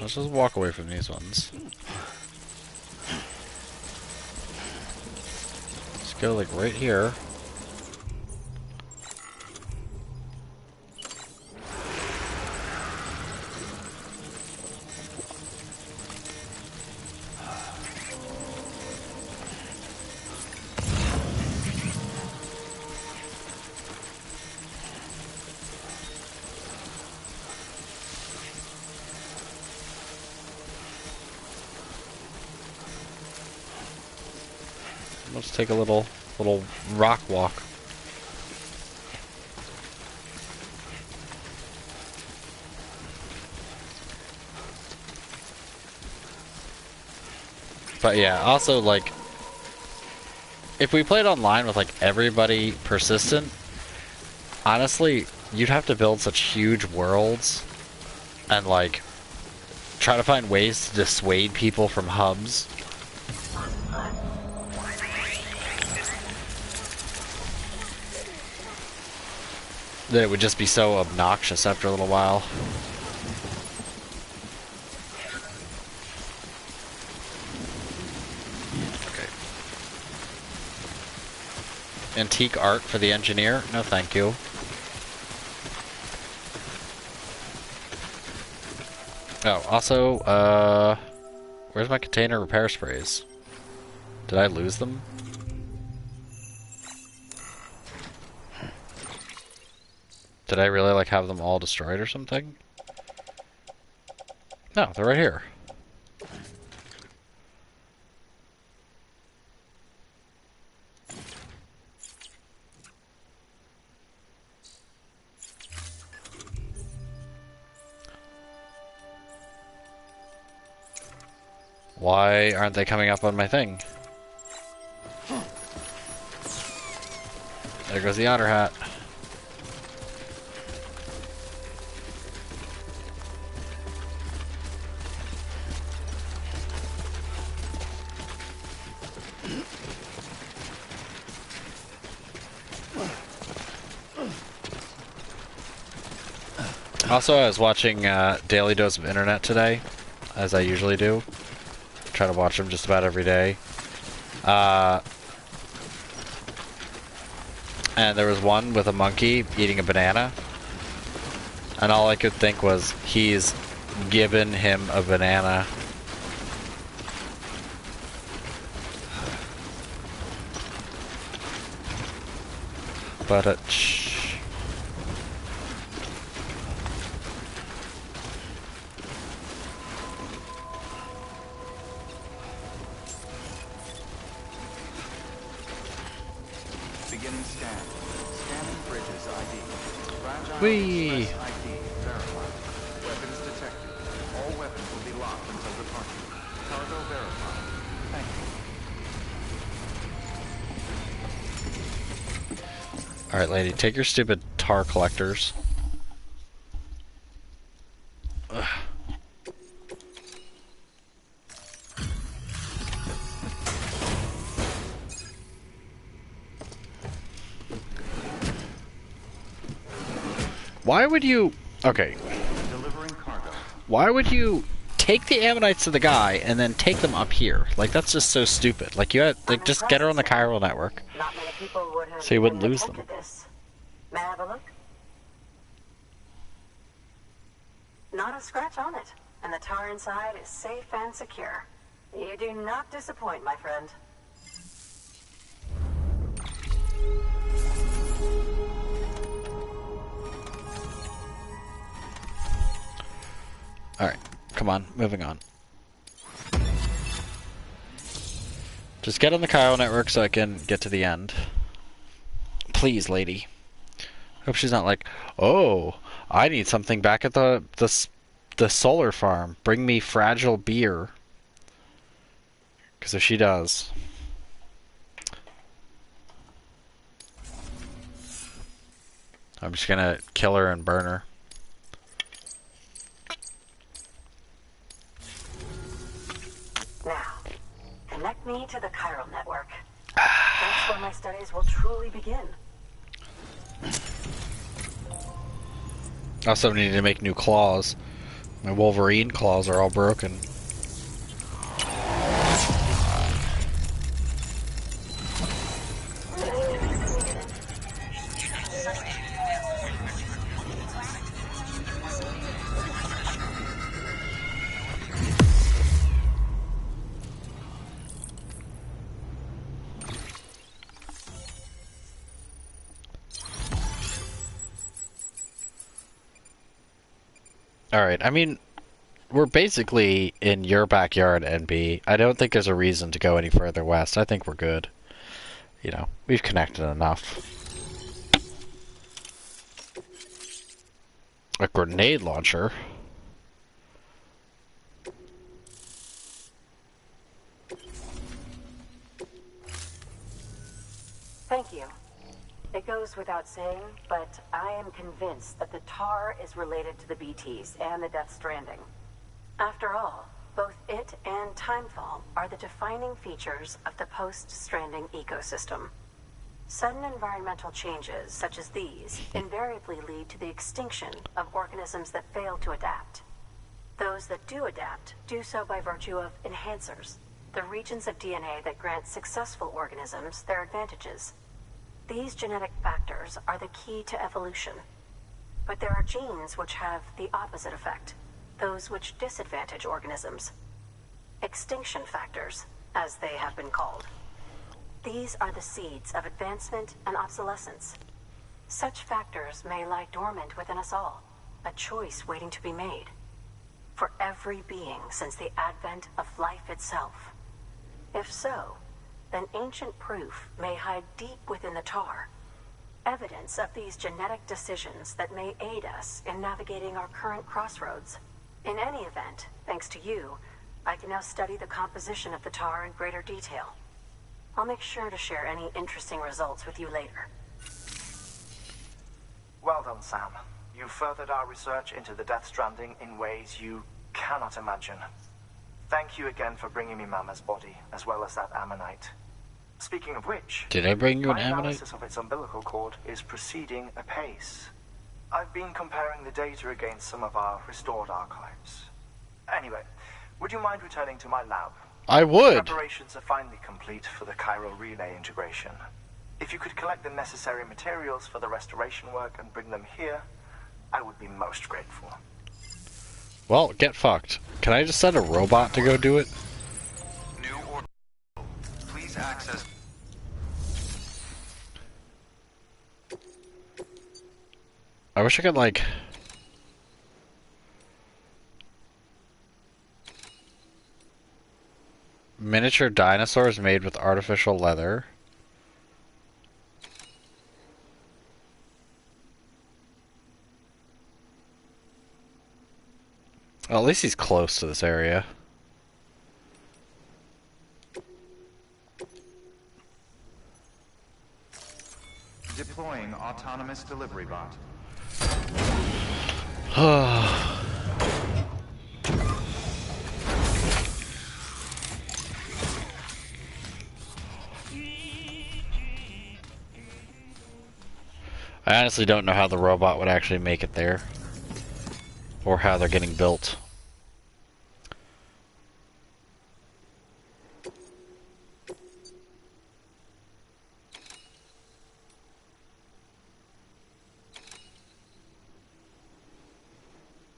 Speaker 1: Let's just walk away from these ones. Let's go like right here. Let's take a little rock walk. But yeah, also like if we played online with like everybody persistent, honestly, you'd have to build such huge worlds and like try to find ways to dissuade people from hubs. That it would just be so obnoxious after a little while. Okay. Antique art for the engineer? No, thank you. Oh, also, where's my container repair sprays? Did I lose them? Did I really like have them all destroyed or something? No, they're right here. Why aren't they coming up on my thing? There goes the otter hat. Also, I was watching Daily Dose of Internet today, as I usually do. Try to watch them just about every day. And there was one with a monkey eating a banana. And all I could think was, he's given him a banana. But
Speaker 2: Beginning scan. Scanning bridges ID. Fragile
Speaker 1: Whee!
Speaker 2: Express ID verified. Weapons detected. All weapons will be locked until departure. Cargo verified. Thank you.
Speaker 1: Alright, lady, take your stupid tar collectors. Ugh. Why would you... Okay.
Speaker 2: Delivering cargo.
Speaker 1: Why would you take the ammonites to the guy and then take them up here? Like, that's just so stupid. Like, you had, like, just get her on the chiral network.
Speaker 13: Not many people would have
Speaker 1: So you wouldn't lose them.
Speaker 13: this. May I have a look? Not a scratch on it, and the tar inside is safe and secure. You do not disappoint, my friend.
Speaker 1: Alright, come on, moving on. Just get on the chiral network so I can get to the end. Please, lady. Hope she's not like, oh, I need something back at the solar farm. Bring me fragile beer. Because if she does... I'm just gonna kill her and burn her.
Speaker 13: Now, connect me to the chiral network. That's where my studies will truly begin.
Speaker 1: I also need to make new claws. My Wolverine claws are all broken. Alright, I mean, we're basically in your backyard, NB. I don't think there's a reason to go any further west. I think we're good. You know, we've connected enough. A grenade launcher?
Speaker 13: Thank you. It goes without saying, but I am convinced that the tar is related to the BTs and the Death Stranding. After all, both it and Timefall are the defining features of the post-Stranding ecosystem. Sudden environmental changes such as these invariably lead to the extinction of organisms that fail to adapt. Those that do adapt do so by virtue of enhancers, the regions of DNA that grant successful organisms their advantages. These genetic factors are the key to evolution. But there are genes which have the opposite effect, those which disadvantage organisms. Extinction factors, as they have been called. These are the seeds of advancement and obsolescence. Such factors may lie dormant within us all, a choice waiting to be made. For every being since the advent of life itself. If so, then ancient proof may hide deep within the tar. Evidence of these genetic decisions that may aid us in navigating our current crossroads. In any event, thanks to you, I can now study the composition of the tar in greater detail. I'll make sure to share any interesting results with you later.
Speaker 9: Well done, Sam. You furthered our research into the Death Stranding in ways you cannot imagine. Thank you again for bringing me Mama's body, as well as that ammonite. Speaking of which,
Speaker 1: Did I bring you an
Speaker 9: my
Speaker 1: ammonite?
Speaker 9: analysis of its umbilical cord is proceeding apace. I've been comparing the data against some of our restored archives. Anyway, would you mind returning to my lab?
Speaker 1: I would.
Speaker 9: Preparations are finally complete for the Cairo relay integration. If you could collect the necessary materials for the restoration work and bring them here, I would be most grateful.
Speaker 1: Well, get fucked. Can I just send a robot to go do it?
Speaker 2: New order. Please access.
Speaker 1: I wish I could, like... Miniature dinosaurs made with artificial leather. Well, at least he's close to this area.
Speaker 14: Deploying autonomous delivery bot.
Speaker 1: I honestly don't know how the robot would actually make it there. Or how they're getting built.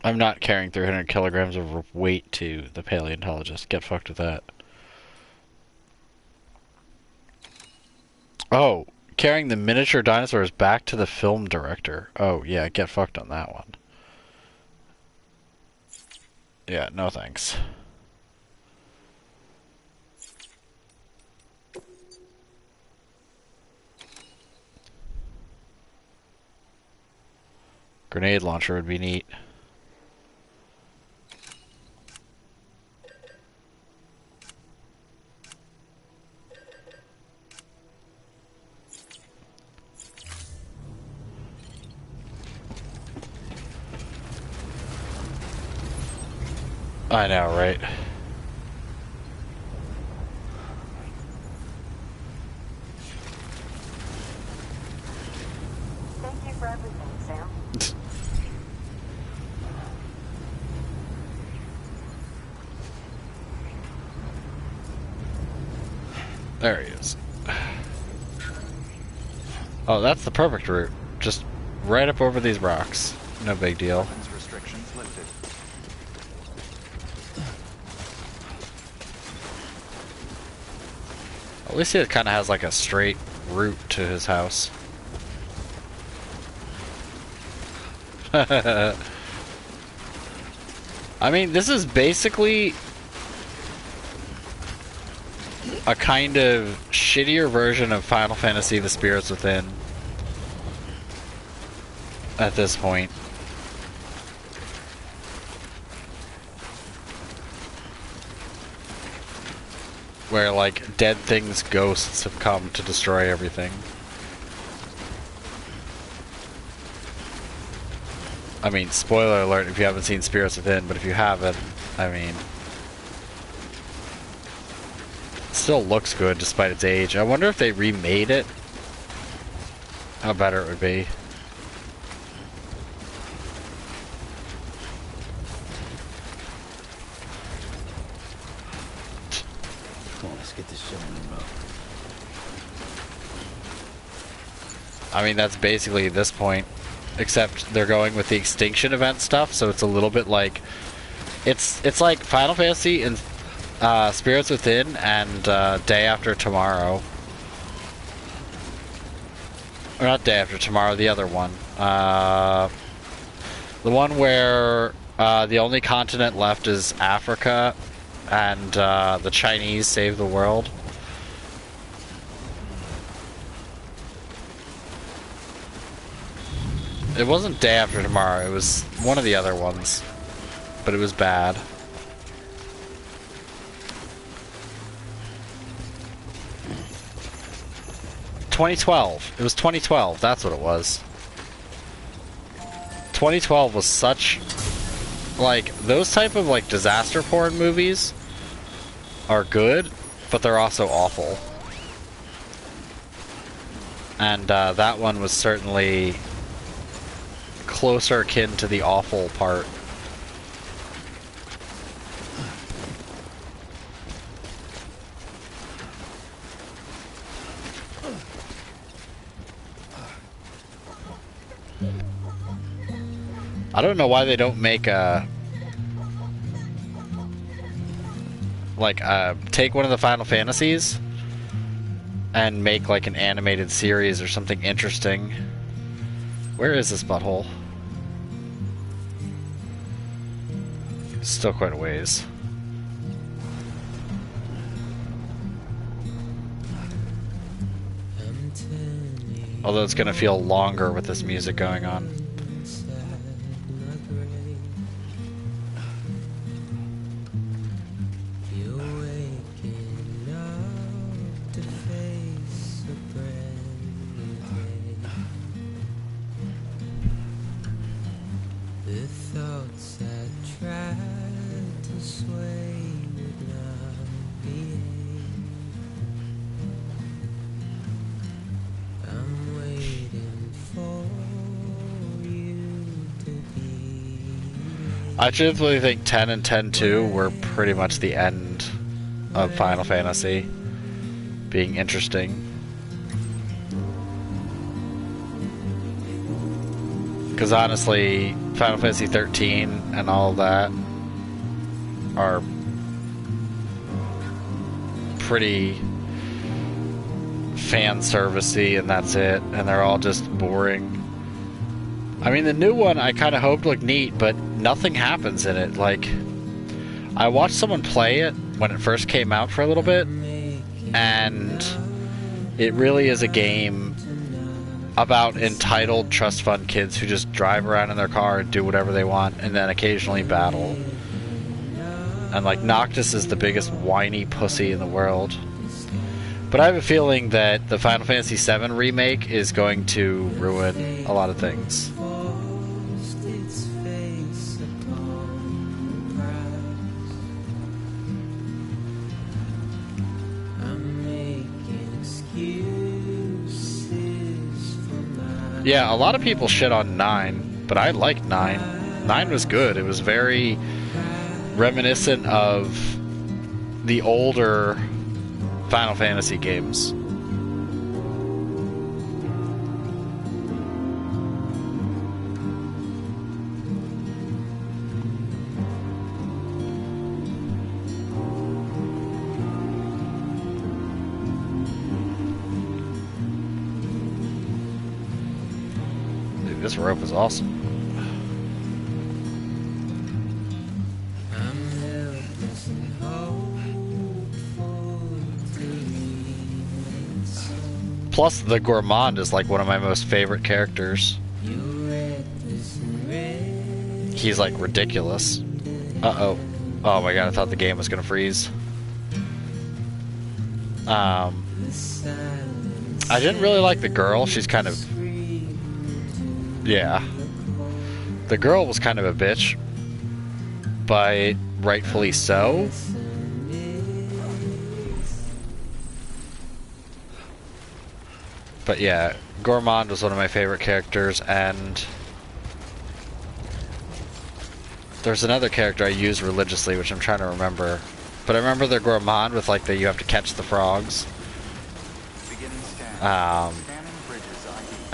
Speaker 1: I'm not carrying 300 kilograms of weight to the paleontologist. Get fucked with that. Oh, carrying the miniature dinosaurs back to the film director. Oh, yeah, get fucked on that one. Yeah, no thanks. Grenade launcher would be neat. I know, right?
Speaker 13: Thank you for everything, Sam.
Speaker 1: There he is. Oh, that's the perfect route. Just right up over these rocks. No big deal.
Speaker 14: Restrictions lifted.
Speaker 1: At least it kind of has like a straight route to his house. I mean, this is basically a kind of shittier version of Final Fantasy The Spirits Within at this point. Where, like, dead things' ghosts have come to destroy everything. I mean, spoiler alert if you haven't seen Spirits Within, but if you haven't, I mean... It still looks good despite its age. I wonder if they remade it, how better it would be.
Speaker 7: Get this show on the road.
Speaker 1: I mean, that's basically this point, except they're going with the extinction event stuff, so it's a little bit like it's like Final Fantasy and Spirits Within and Day After Tomorrow, or not Day After Tomorrow, the other one, the one where the only continent left is Africa. And the Chinese save the world. It wasn't Day After Tomorrow, it was one of the other ones. But it was bad. 2012. It was 2012. That's what it was. 2012 was such, like, those type of like disaster porn movies are good, but they're also awful. And that one was certainly closer akin to the awful part. I don't know why they don't make a take one of the Final Fantasies and make like an animated series or something interesting. Where is this butthole? Still quite a ways. Although it's gonna feel longer with this music going on. I truthfully think 10 and 10-2 were pretty much the end of Final Fantasy being interesting. Because honestly, Final Fantasy 13 and all that are pretty fan servicey, and that's it. And they're all just boring. I mean, the new one I kind of hoped looked neat, but nothing happens in it. Like, I watched someone play it when it first came out for a little bit, and it really is a game about entitled trust fund kids who just drive around in their car and do whatever they want, and then occasionally battle. And like, Noctis is the biggest whiny pussy in the world. But I have a feeling that the Final Fantasy VII remake is going to ruin a lot of things. Yeah, a lot of people shit on 9, but I liked 9. 9 was good. It was very reminiscent of the older Final Fantasy games. This rope is awesome. Plus, the Gourmand is like one of my most favorite characters. He's like ridiculous. Uh-oh. Oh my god, I thought the game was gonna freeze. I didn't really like the girl. She's kind of... Yeah. The girl was kind of a bitch, but rightfully so. But yeah, Gourmand was one of my favorite characters, and there's another character I use religiously, which I'm trying to remember. But I remember the Gourmand with like the you have to catch the frogs.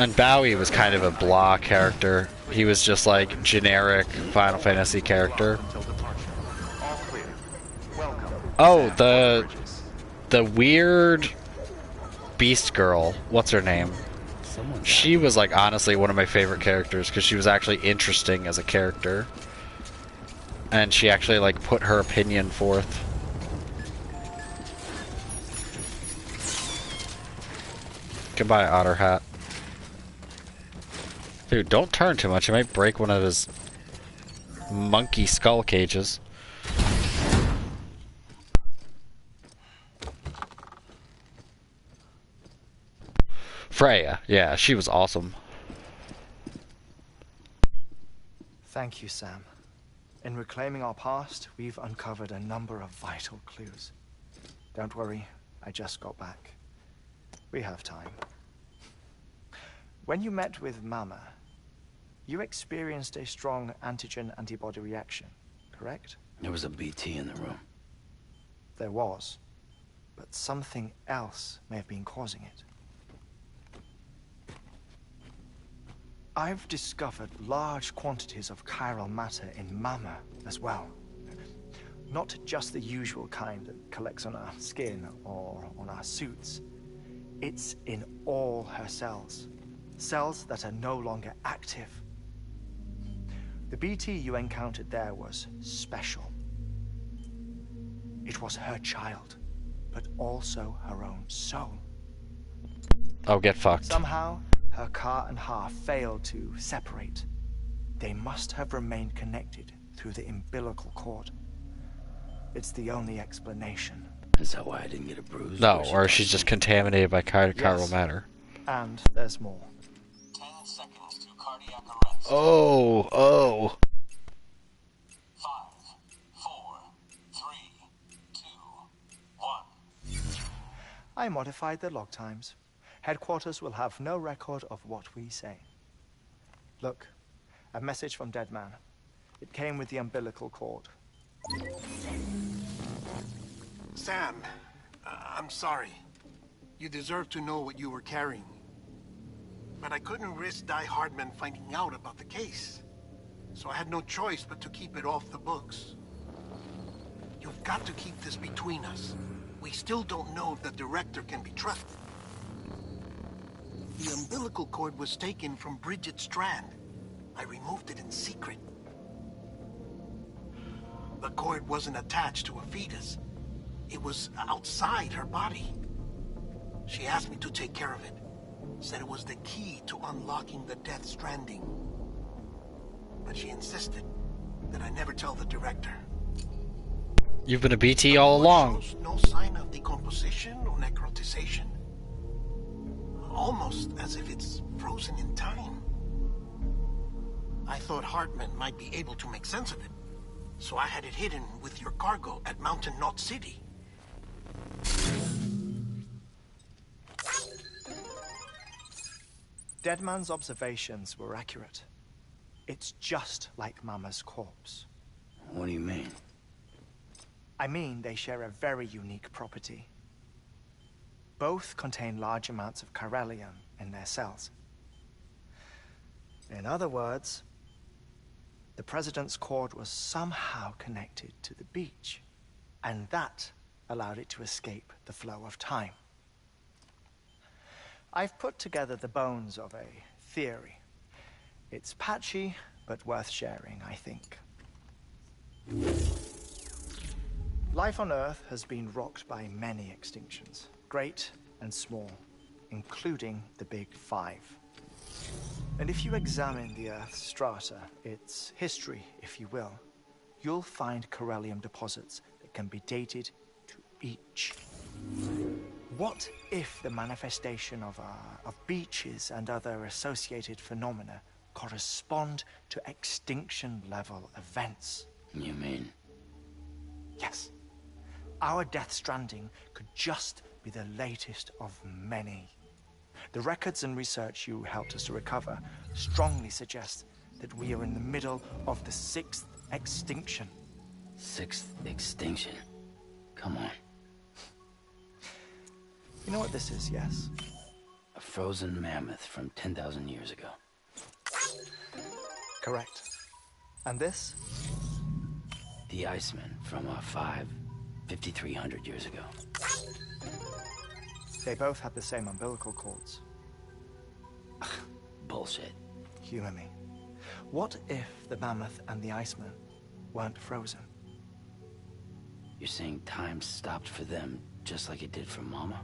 Speaker 1: And Bowie was kind of a blah character. He was just like generic Final Fantasy character. Oh, the weird Beast girl. What's her name? She was like honestly one of my favorite characters because she was actually interesting as a character. And she actually like put her opinion forth. Goodbye, Otter Hat. Dude, don't turn too much. You might break one of his monkey skull cages. Freya, yeah, she was awesome.
Speaker 4: Thank you, Sam. In reclaiming our past, we've uncovered a number of vital clues. Don't worry, I just got back. We have time. When you met with Mama, you experienced a strong antigen-antibody reaction, correct?
Speaker 7: There was a BT in the room.
Speaker 4: There was, but something else may have been causing it. I've discovered large quantities of chiral matter in Mama as well. Not just the usual kind that collects on our skin or on our suits. It's in all her cells. Cells that are no longer active. The BT you encountered there was special. It was her child, but also her own soul.
Speaker 1: Oh, get fucked.
Speaker 4: Somehow, her car and half failed to separate. They must have remained connected through the umbilical cord. It's the only explanation.
Speaker 7: Is that why I didn't get a bruise?
Speaker 1: No, or she's just contaminated by chiral matter.
Speaker 4: And there's more.
Speaker 5: 10 seconds to cardiac arrest.
Speaker 1: Oh.
Speaker 5: 5, 4, 3, 2, 1.
Speaker 4: I modified the log times. Headquarters will have no record of what we say. Look, a message from Dead Man. It came with the umbilical cord.
Speaker 15: Sam, I'm sorry. You deserve to know what you were carrying. But I couldn't risk Die Hardman finding out about the case. So I had no choice but to keep it off the books. You've got to keep this between us. We still don't know if the director can be trusted. The umbilical cord was taken from Bridget Strand. I removed it in secret. The cord wasn't attached to a fetus. It was outside her body. She asked me to take care of it. Said it was the key to unlocking the Death Stranding. But she insisted that I never tell the director.
Speaker 1: You've been a BT all along.
Speaker 15: Shows no sign of decomposition or necrotization. Almost as if it's frozen in time. I thought Hartman might be able to make sense of it. So I had it hidden with your cargo at Mountain Knot City.
Speaker 4: Deadman's observations were accurate. It's just like Mama's corpse.
Speaker 7: What do you mean?
Speaker 4: I mean, they share a very unique property. Both contain large amounts of chiralium in their cells. In other words, the President's cord was somehow connected to the beach, and that allowed it to escape the flow of time. I've put together the bones of a theory. It's patchy, but worth sharing, I think. Life on Earth has been rocked by many extinctions, great and small, including the Big Five. And if you examine the Earth's strata, its history, if you will, you'll find chiralium deposits that can be dated to each. What if the manifestation of beaches and other associated phenomena correspond to extinction-level events?
Speaker 7: You mean?
Speaker 4: Yes. Our Death Stranding could just be the latest of many. The records and research you helped us to recover strongly suggest that we are in the middle of the 6th extinction.
Speaker 7: 6th extinction? Come on.
Speaker 4: You know what this is, yes?
Speaker 7: A frozen mammoth from 10,000 years ago.
Speaker 4: Correct. And this?
Speaker 7: The Iceman from 5,300 years ago.
Speaker 4: They both had the same umbilical cords.
Speaker 7: Bullshit.
Speaker 4: Humor me. What if the mammoth and the Iceman weren't frozen?
Speaker 7: You're saying time stopped for them just like it did for Mama?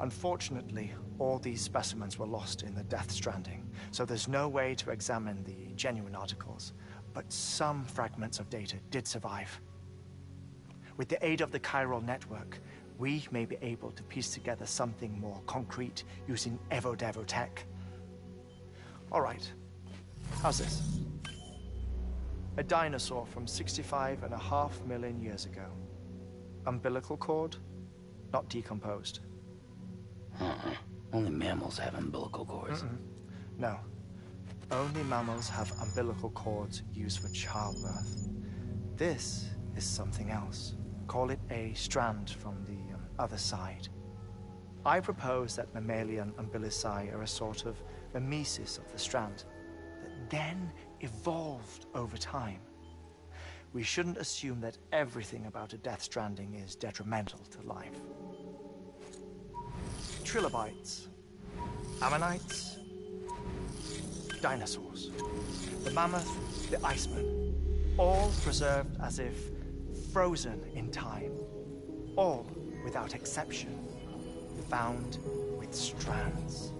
Speaker 4: Unfortunately, all these specimens were lost in the Death Stranding, so there's no way to examine the genuine articles, but some fragments of data did survive. With the aid of the chiral network, we may be able to piece together something more concrete using Evo-Devo tech. All right, how's this? A dinosaur from 65.5 million years ago. Umbilical cord, not decomposed.
Speaker 7: Only mammals have umbilical cords.
Speaker 4: No. Only mammals have umbilical cords used for childbirth. This is something else. Call it a strand from the other side. I propose that mammalian umbilici are a sort of mimesis of the strand that then evolved over time. We shouldn't assume that everything about a Death Stranding is detrimental to life. Trilobites, ammonites, dinosaurs, the mammoth, the iceman, all preserved as if frozen in time, all without exception found with strands,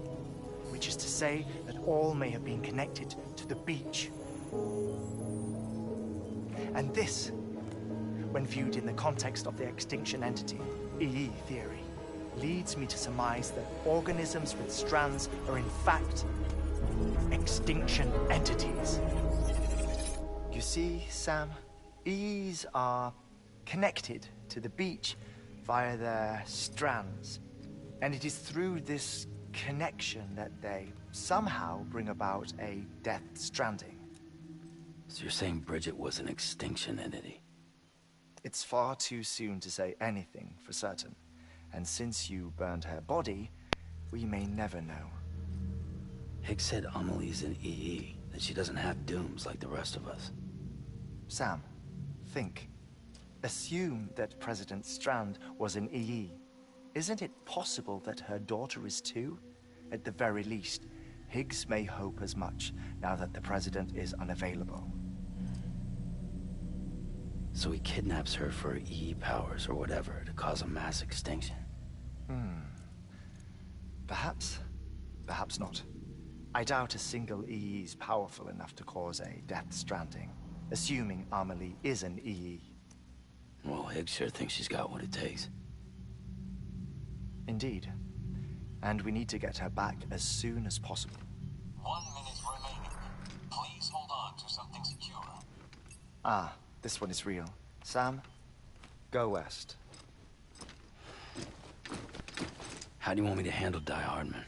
Speaker 4: which is to say that all may have been connected to the beach. And this, when viewed in the context of the extinction entity, EE theory, leads me to surmise that organisms with strands are in fact extinction entities. You see, Sam, EEs are connected to the beach via their strands, and it is through this connection that they somehow bring about a Death Stranding.
Speaker 7: So you're saying Bridget was an extinction entity?
Speaker 4: It's far too soon to say anything for certain, and since you burned her body, we may never know.
Speaker 7: Higgs said Amelie's an EE, that she doesn't have dooms like the rest of us.
Speaker 4: Sam, think. Assume that President Strand was an EE. Isn't it possible that her daughter is too? At the very least, Higgs may hope as much now that the President is unavailable.
Speaker 7: So he kidnaps her for EE powers or whatever to cause a mass extinction.
Speaker 4: Perhaps. Perhaps not. I doubt a single EE is powerful enough to cause a Death Stranding, assuming Amelie is an EE.
Speaker 7: Well, Higgs sure thinks she's got what it takes.
Speaker 4: Indeed. And we need to get her back as soon as possible.
Speaker 5: 1 minute remaining. Please hold on to something secure.
Speaker 4: Ah, this one is real. Sam, go west.
Speaker 7: How do you want me to handle Die Hardman?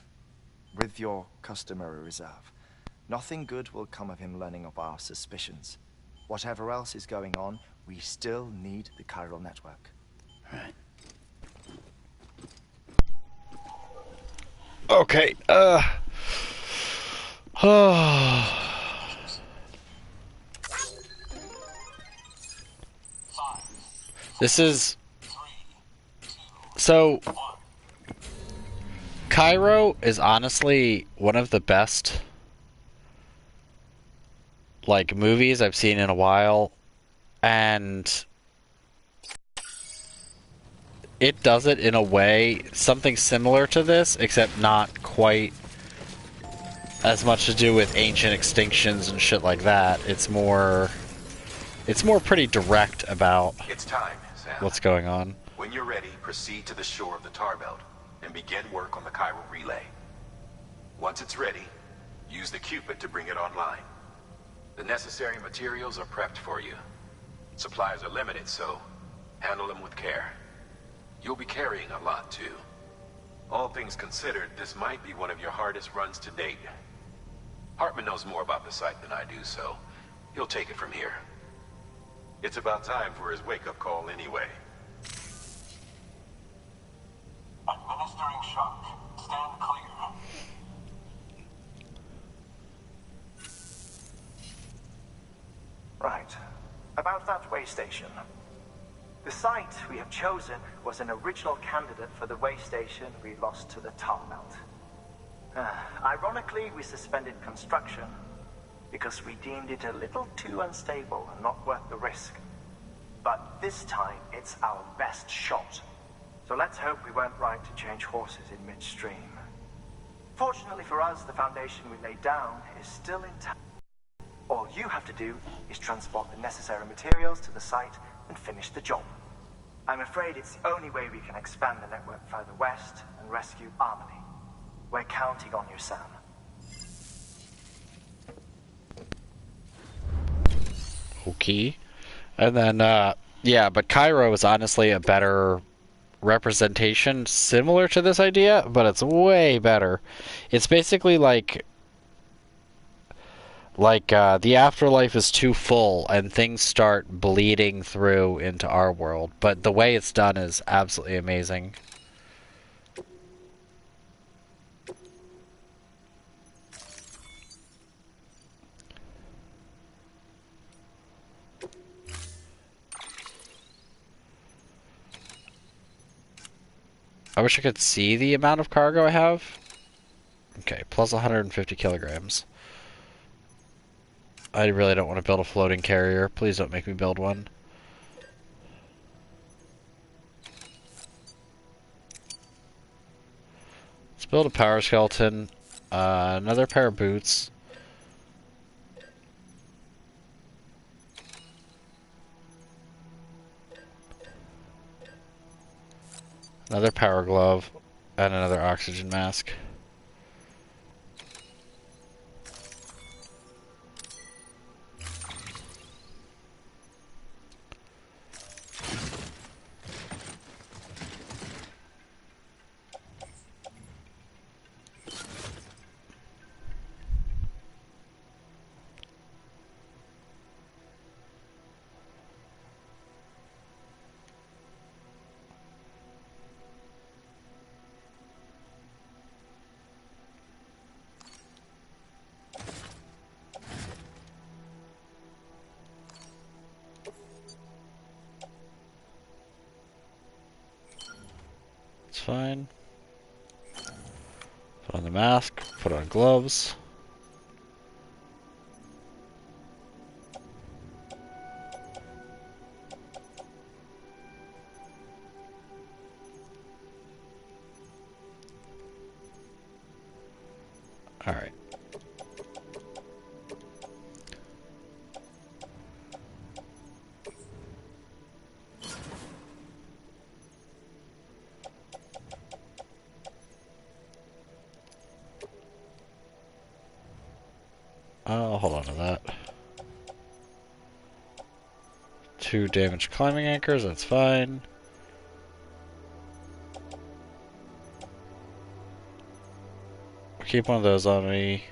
Speaker 4: With your customary reserve. Nothing good will come of him learning of our suspicions. Whatever else is going on, we still need the chiral network.
Speaker 7: Right.
Speaker 1: Okay, This is... So... Cairo is honestly one of the best, like, movies I've seen in a while, and it does it in a way, something similar to this, except not quite as much to do with ancient extinctions and shit like that. It's more pretty direct about
Speaker 3: It's time, Sam.
Speaker 1: what's going on.
Speaker 3: When you're ready, proceed to the shore of the tar belt and begin work on the chiral relay. Once it's ready, use the Cupid to bring it online. The necessary materials are prepped for you. Supplies are limited, so handle them with care. You'll be carrying a lot, too. All things considered, this might be one of your hardest runs to date. Hartman knows more about the site than I do, so he'll take it from here. It's about time for his wake-up call anyway.
Speaker 5: Administering shock. Stand clear.
Speaker 9: Right. About that way station. The site we have chosen was an original candidate for the way station we lost to the tar belt. Ironically, we suspended construction because we deemed it a little too unstable and not worth the risk. But this time, it's our best shot. So let's hope we weren't right to change horses in midstream. Fortunately for us, the foundation we laid down is still intact. All you have to do is transport the necessary materials to the site and finish the job. I'm afraid it's the only way we can expand the network further west and rescue Harmony. We're counting on you, Sam.
Speaker 1: Okay. And then, yeah, but Cairo is honestly a better representation similar to this idea, but it's way better. It's basically like the afterlife is too full and things start bleeding through into our world, but the way it's done is absolutely amazing. I wish I could see the amount of cargo I have. Okay, plus 150 kilograms. I really don't want to build a floating carrier. Please don't make me build one. Let's build a power skeleton. Another pair of boots. Another power glove. And another oxygen mask. It's fine. Put on the mask, put on gloves. Alright. I'll hold on to that. 2 damaged climbing anchors, that's fine. I'll keep one of those on me.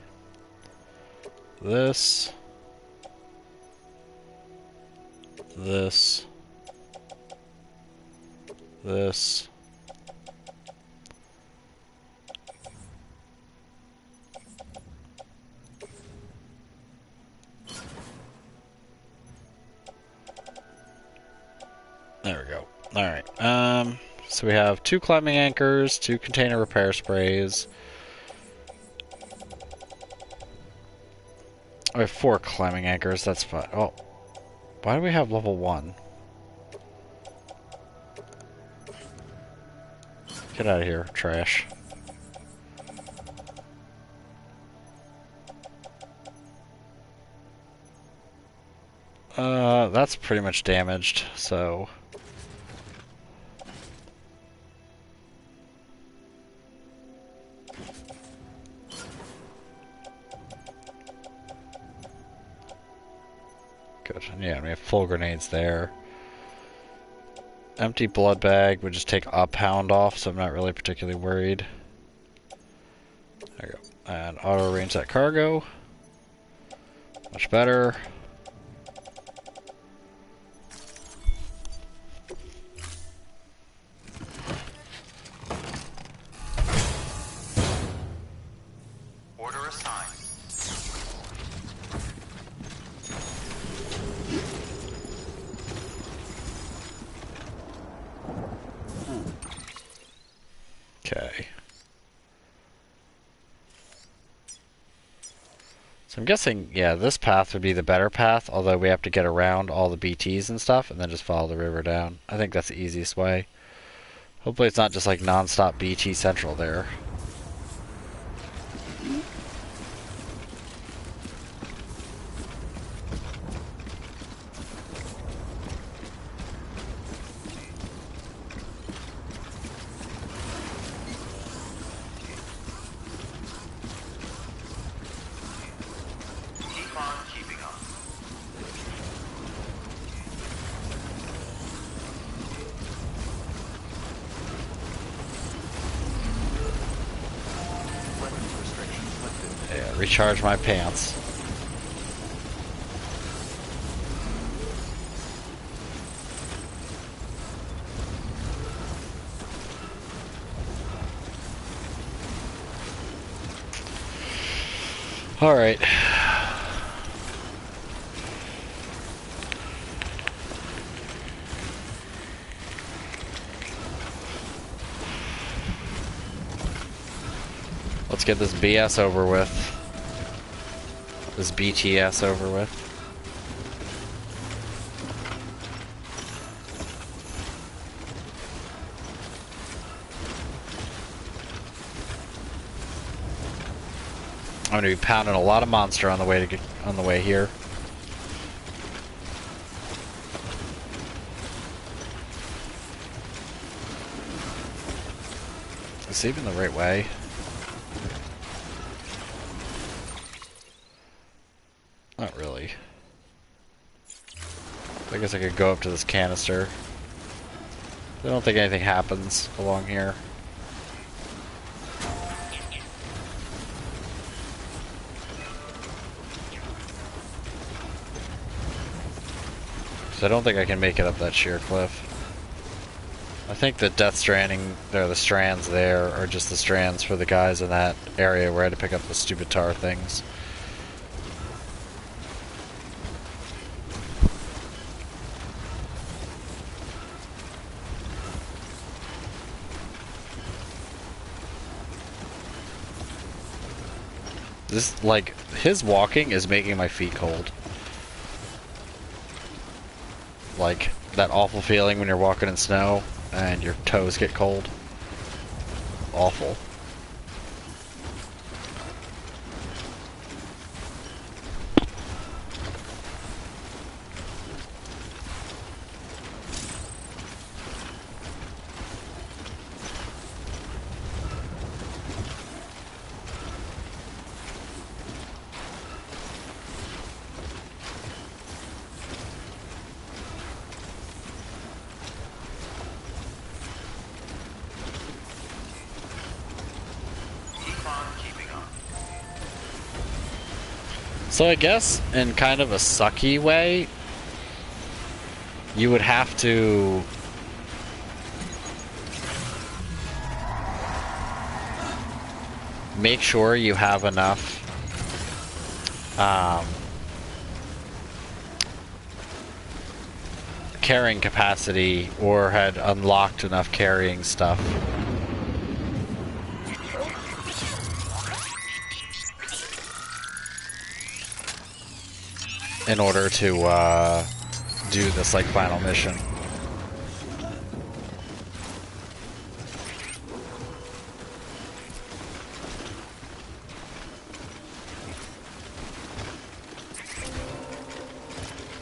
Speaker 1: This. This. This. There we go. Alright, so we have 2 climbing anchors, 2 container repair sprays. I have 4 climbing anchors, that's fine. Oh, why do we have level 1? Get out of here, trash. That's pretty much damaged, so... Good. Yeah, we have full grenades there. Empty blood bag would just take a pound off, so I'm not really particularly worried. There we go. And auto arrange that cargo. Much better.
Speaker 2: Order assigned.
Speaker 1: Okay. So I'm guessing, yeah, this path would be the better path, although we have to get around all the BTs and stuff, and then just follow the river down. I think that's the easiest way. Hopefully it's not just like non-stop BT central there. Yeah, recharge my pants. All right. Let's get this BS over with. This BTS over with. I'm gonna be pounding a lot of monster on the way here. Is this even the right way? Not really. I guess I could go up to this canister. I don't think anything happens along here. So I don't think I can make it up that sheer cliff. I think the Death Stranding, the strands there, are just the strands for the guys in that area where I had to pick up the stupid tar things. This, like, his walking is making my feet cold. Like, that awful feeling when you're walking in snow and your toes get cold. Awful. So I guess, in kind of a sucky way, you would have to make sure you have enough carrying capacity or had unlocked enough carrying stuff in order to do this like final mission.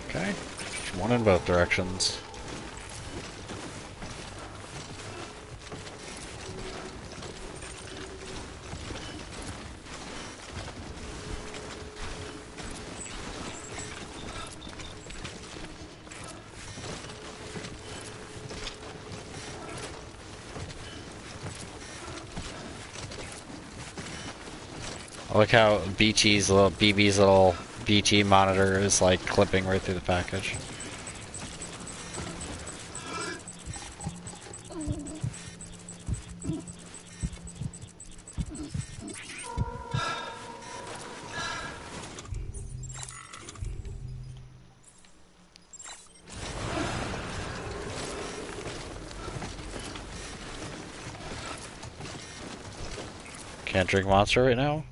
Speaker 1: Okay, one in both directions. I like how BB's little BT monitor is like clipping right through the package. Can't drink monster right now?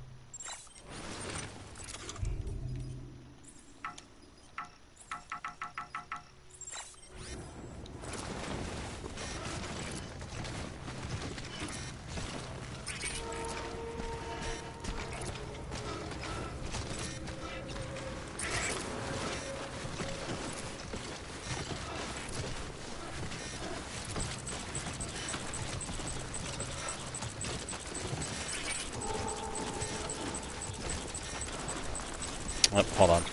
Speaker 1: Oh, hold on.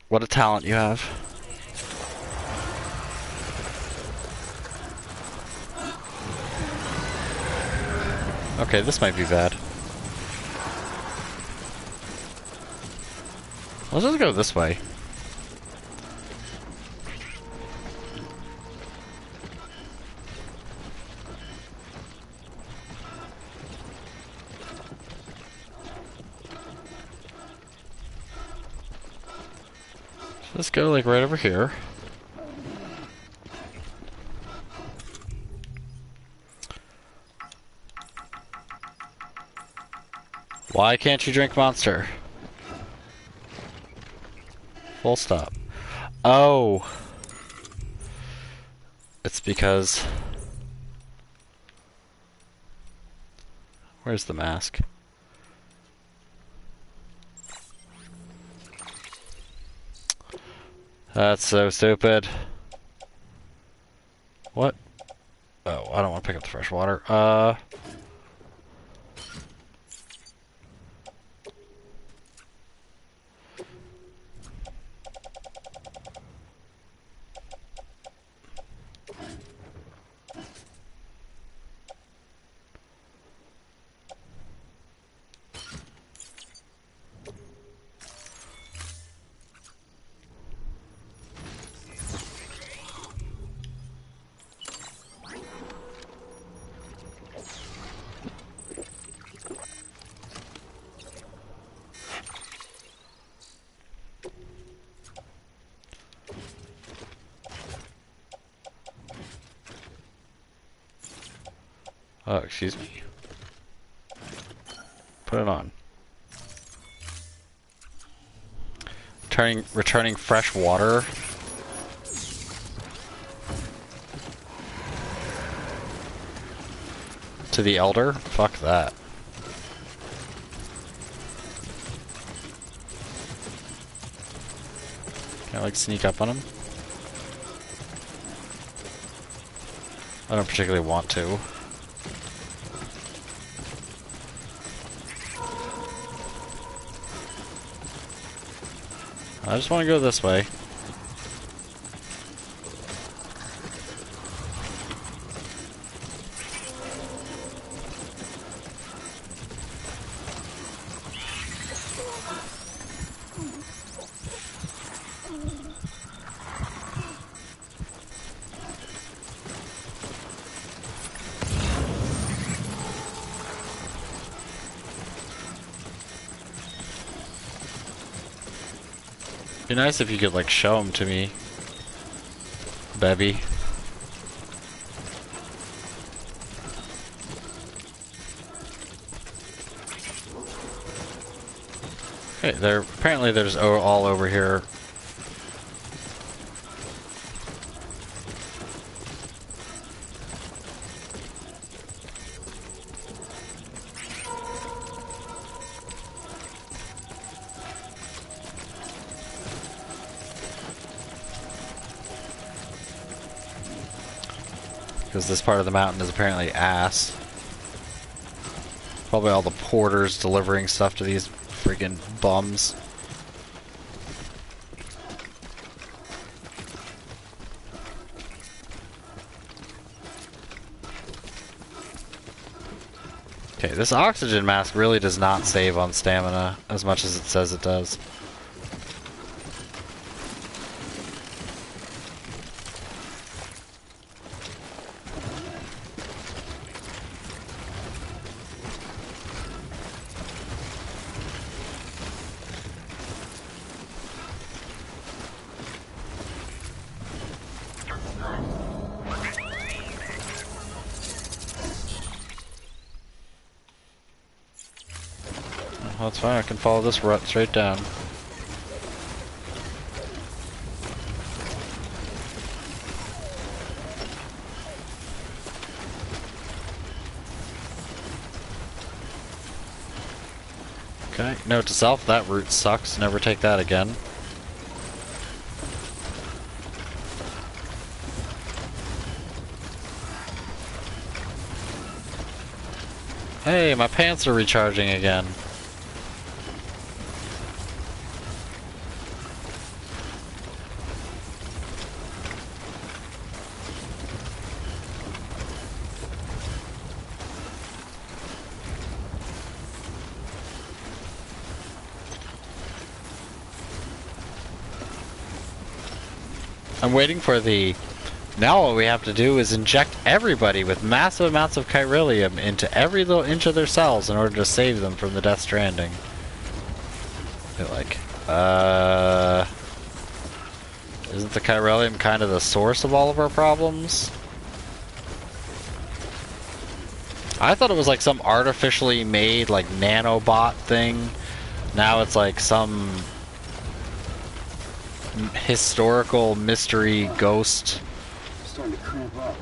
Speaker 1: What a talent you have. Okay, this might be bad. Let's just go this way. Let's go like right over here. Why can't you drink Monster? Full stop. Oh. It's because... Where's the mask? That's so stupid. What? Oh, I don't want to pick up the fresh water. Oh, excuse me. Put it on. Returning fresh water. To the Elder? Fuck that. Can I like sneak up on him? I don't particularly want to. I just want to go this way. Be nice if you could like show them to me, Bevy. Okay, they're apparently they're just all over here. Because this part of the mountain is apparently ass. Probably all the porters delivering stuff to these freaking bums. Okay, this oxygen mask really does not save on stamina as much as it says it does. Well, that's fine, I can follow this rut straight down. Okay, note to self, that route sucks, never take that again. Hey, my pants are recharging again. I'm waiting for the... Now what we have to do is inject everybody with massive amounts of chiralium into every little inch of their cells in order to save them from the Death Stranding. They're like, isn't the chiralium kind of the source of all of our problems? I thought it was like some artificially made, like, nanobot thing. Now it's like some historical mystery ghost.
Speaker 7: I'm starting to cramp up.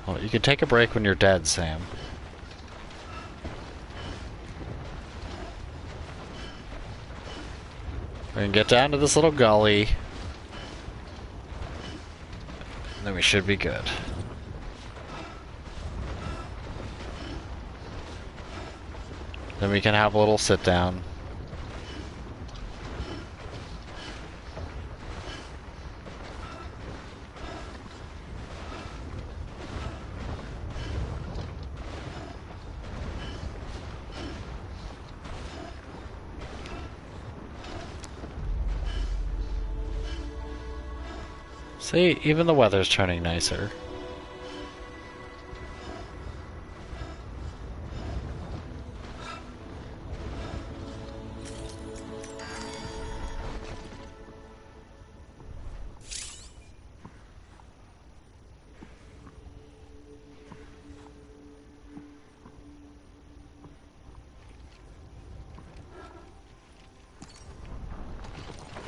Speaker 1: Well, you can take a break when you're dead, Sam. We can get down to this little gully. And then we should be good. Then we can have a little sit down. See, even the weather's turning nicer.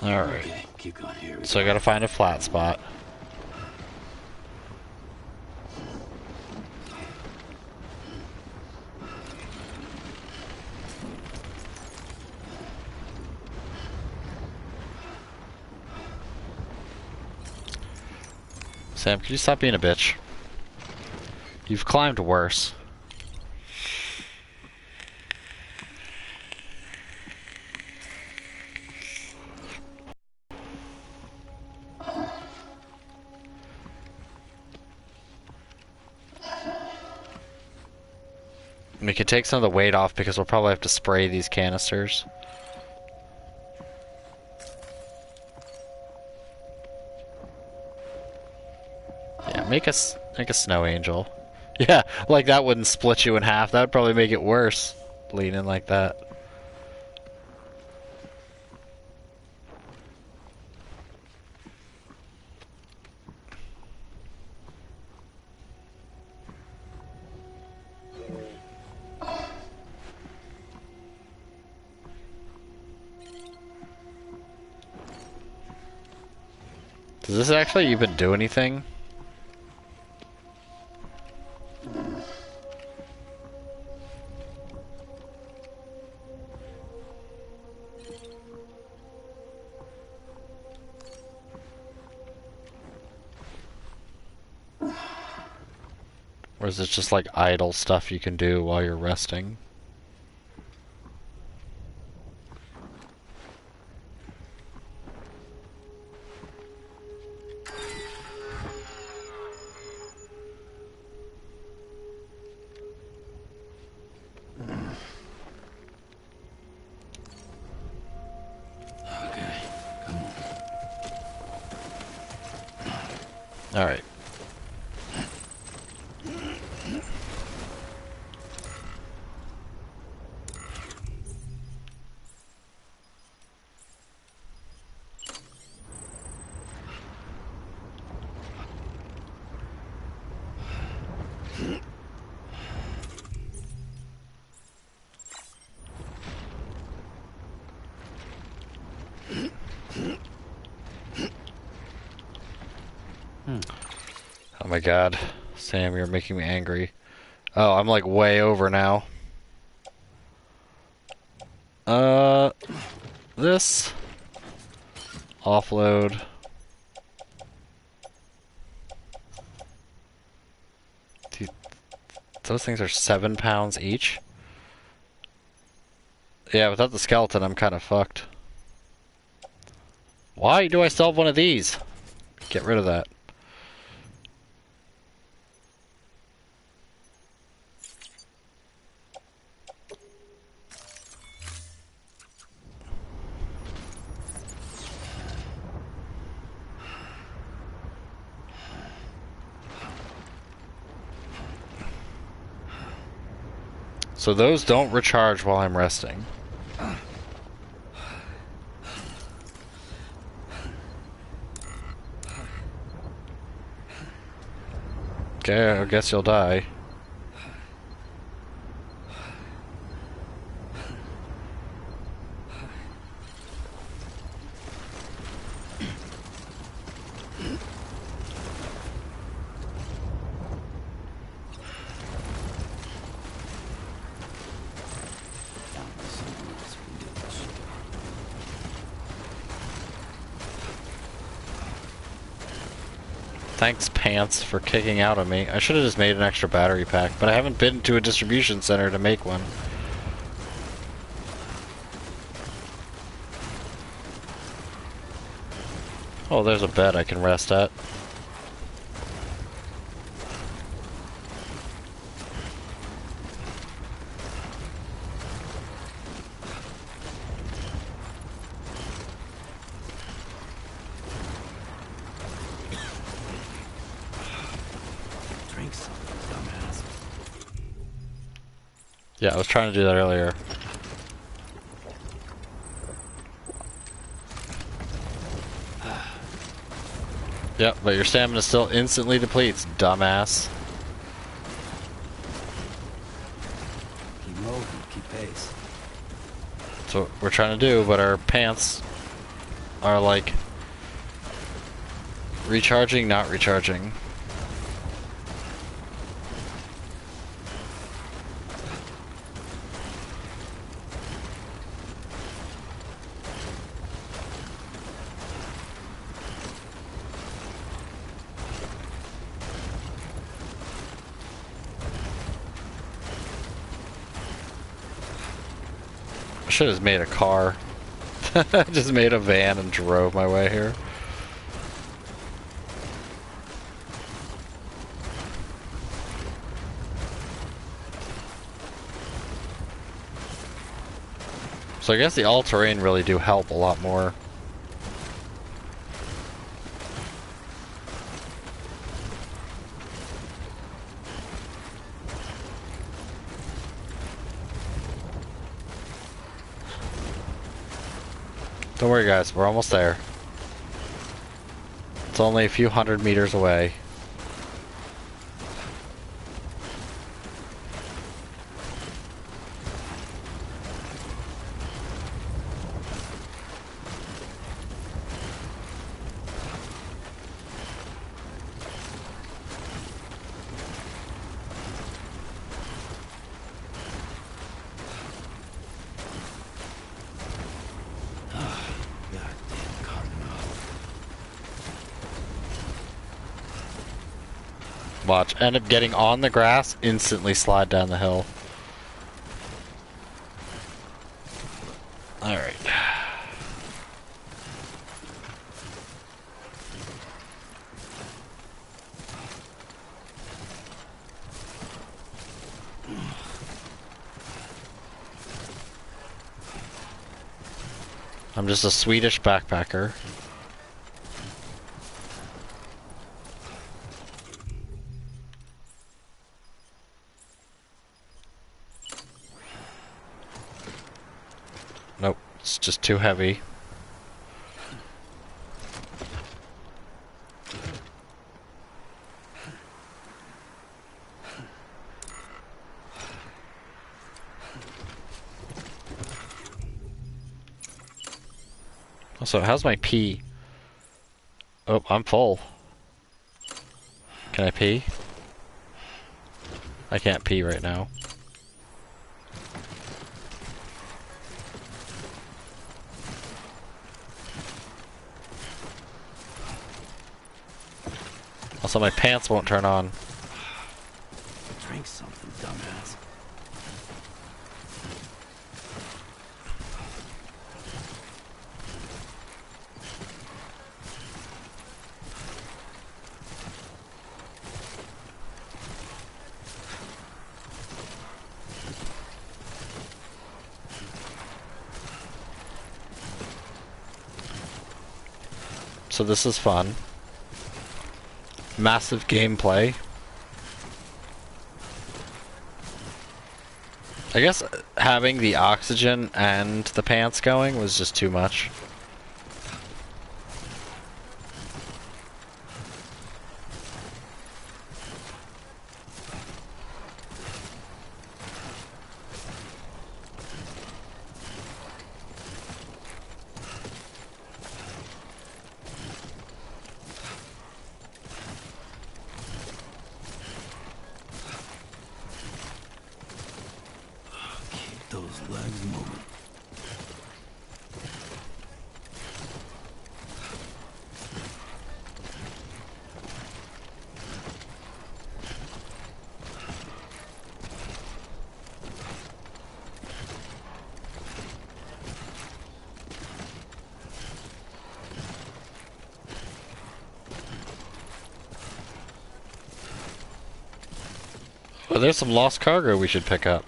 Speaker 1: Alright.
Speaker 7: Okay, keep going here.
Speaker 1: So I gotta find a flat spot. Sam, can you stop being a bitch? You've climbed worse. We can take some of the weight off because we'll probably have to spray these canisters. Yeah, make a snow angel. Yeah, like that wouldn't split you in half. That would probably make it worse. Leaning like that. Does this actually even do anything? Or is it just like idle stuff you can do while you're resting? Alright. Oh my god. Sam, you're making me angry. Oh, I'm like way over now. This. Offload. Dude, those things are 7 pounds each? Yeah, without the skeleton, I'm kind of fucked. Why do I still have one of these? Get rid of that. So those don't recharge while I'm resting. Okay, I guess you'll die. Thanks, Pants, for kicking out on me. I should have just made an extra battery pack, but I haven't been to a distribution center to make one. Oh, there's a bed I can rest at.
Speaker 7: Drink something, dumbass.
Speaker 1: Yeah, I was trying to do that earlier. Yep, but your stamina still instantly depletes, dumbass.
Speaker 7: Keep moving, keep pace.
Speaker 1: That's what we're trying to do, but our pants are like recharging, not recharging. I should have made a car. Just made a van and drove my way here. So I guess the all-terrain really do help a lot more. Don't worry guys, we're almost there. It's only a few hundred meters away. Watch, end up getting on the grass, instantly slide down the hill. Alright. I'm just a Swedish backpacker. Nope, it's just too heavy. Also, how's my pee? Oh, I'm full. Can I pee? I can't pee right now. Also, my pants won't turn on.
Speaker 7: Drink something, dumbass.
Speaker 1: So this is fun. Massive gameplay. I guess having the oxygen and the pants going was just too much.
Speaker 7: Keep those legs moving.
Speaker 1: Well, there's some lost cargo we should pick up.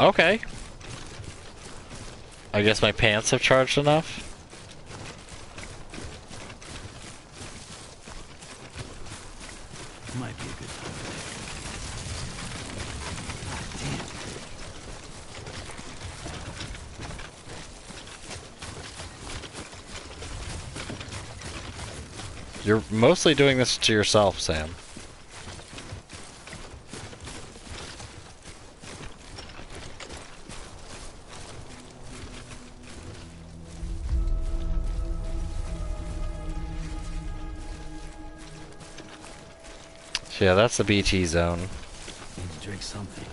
Speaker 1: Okay. I guess my pants have charged enough.
Speaker 7: Might be a good time.
Speaker 1: You're mostly doing this to yourself, Sam. Yeah, that's the BT zone.
Speaker 7: Need to drink something.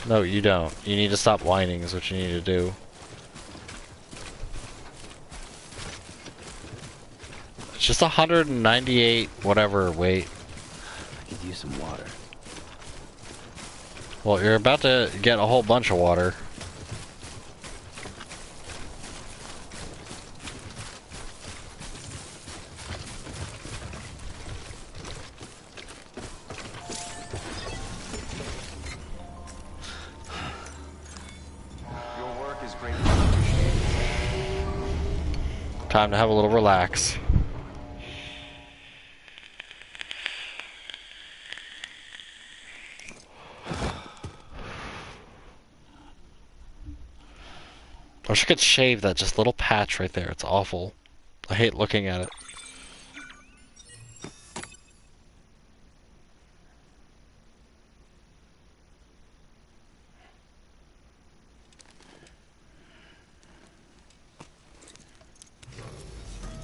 Speaker 1: No, you don't. You need to stop whining is what you need to do. It's just 198 whatever weight.
Speaker 7: I could use some water.
Speaker 1: Well, you're about to get a whole bunch of water.
Speaker 14: Your work is greatly appreciated.
Speaker 1: Time to have a little relax. I wish I could shave that just little patch right there. It's awful. I hate looking at it.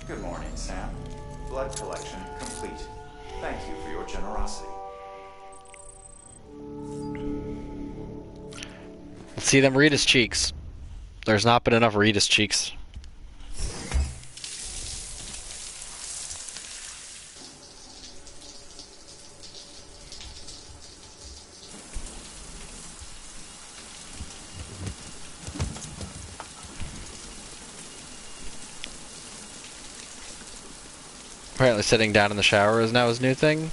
Speaker 14: Good morning, Sam. Blood collection complete. Thank you for your generosity.
Speaker 1: Let's see them Rita's cheeks. There's not been enough Rita's cheeks. Apparently sitting down in the shower is now his new thing.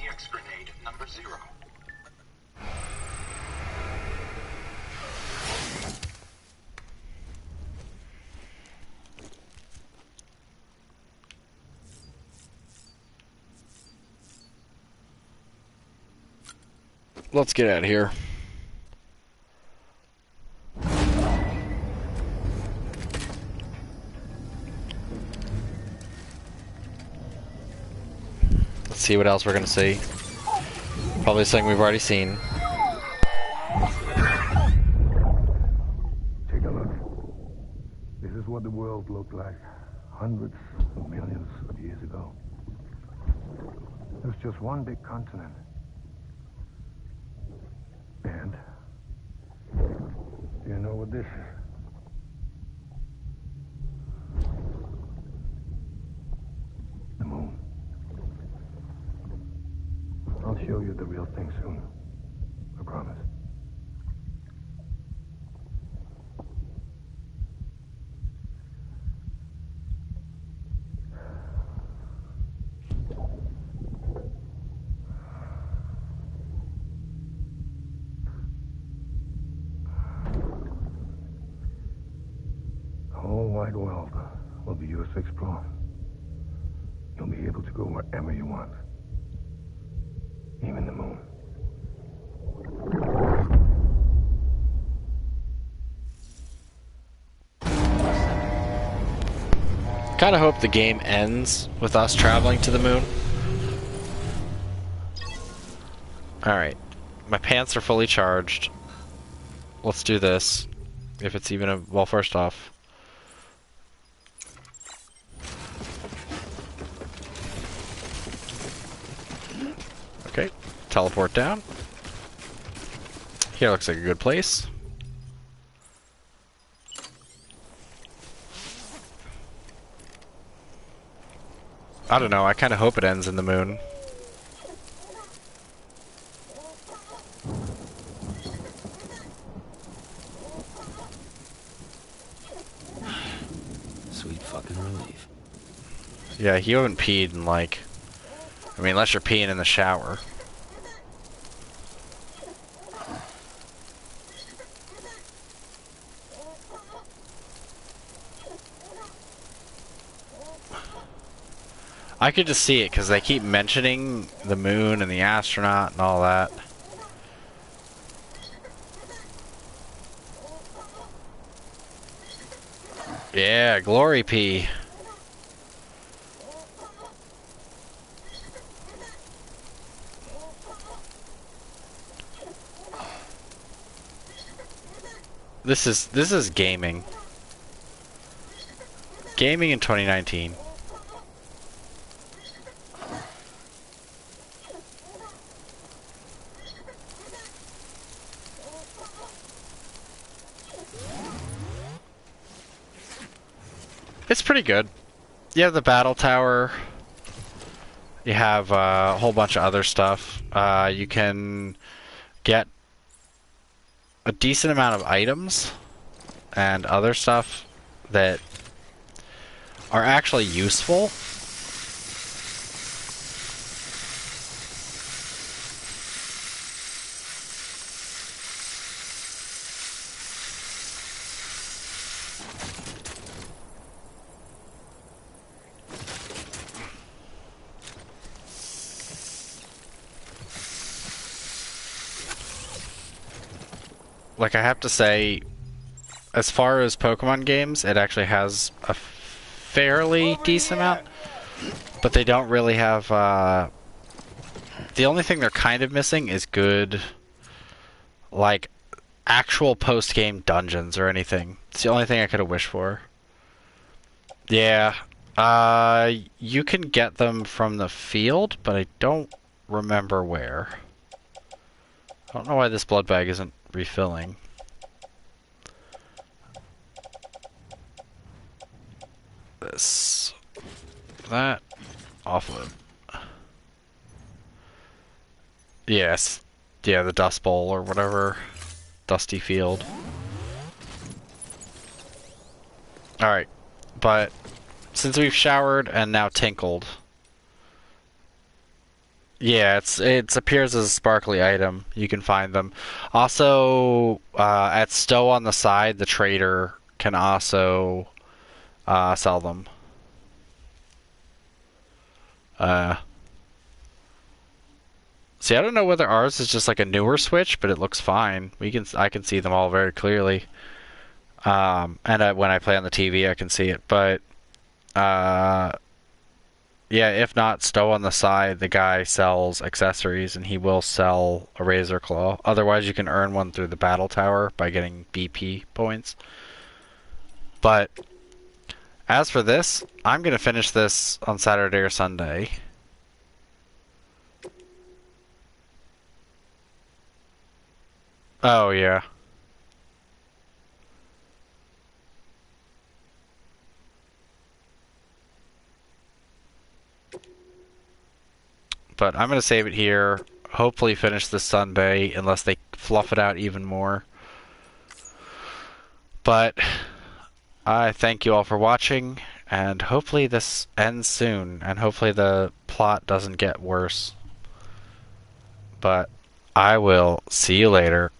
Speaker 2: EX grenade number 0.
Speaker 1: Let's get out of here. Let's see what else we're gonna see. Probably something we've already seen.
Speaker 16: Take a look. This is what the world looked like hundreds of millions of years ago. It was just one big continent. And do you know what this is? The moon. I'll show you the real thing soon. I promise. wide world will be yours to explore. You'll be able to go wherever you want. Even the moon.
Speaker 1: Kind of hope the game ends with us traveling to the moon. Alright. My pants are fully charged. Let's do this. If it's even a... Well, first off... Okay. Teleport down. Here looks like a good place. I don't know, I kind of hope it ends in the moon.
Speaker 7: Sweet fucking relief.
Speaker 1: Yeah, you haven't peed in like... I mean, unless you're peeing in the shower. I could just see it because they keep mentioning the moon and the astronaut and all that. Yeah, glory pee. This is gaming. Gaming in 2019. It's pretty good. You have the battle tower. You have a whole bunch of other stuff. You can get a decent amount of items and other stuff that are actually useful. Like, I have to say, as far as Pokemon games, it actually has a fairly decent amount, but they don't really have, the only thing they're kind of missing is good, like, actual post-game dungeons or anything. It's the only thing I could have wished for. Yeah, you can get them from the field, but I don't remember where. I don't know why this blood bag isn't refilling. This, that, offload. Yes, yeah, the Dust Bowl or whatever, Dusty Field. Alright, but since we've showered and now tinkled, yeah, it appears as a sparkly item. You can find them. Also, at Stowe on the side, the trader can also sell them. See, I don't know whether ours is just like a newer Switch, but it looks fine. I can see them all very clearly. And when I play on the TV, I can see it. But yeah, if not, Stowe on the side, the guy sells accessories, and he will sell a Razor Claw. Otherwise, you can earn one through the Battle Tower by getting BP points. But as for this, I'm going to finish this on Saturday or Sunday. Oh, yeah. But I'm going to save it here. Hopefully finish this Sunday, unless they fluff it out even more. But I thank you all for watching, and hopefully this ends soon, and hopefully the plot doesn't get worse. But I will see you later.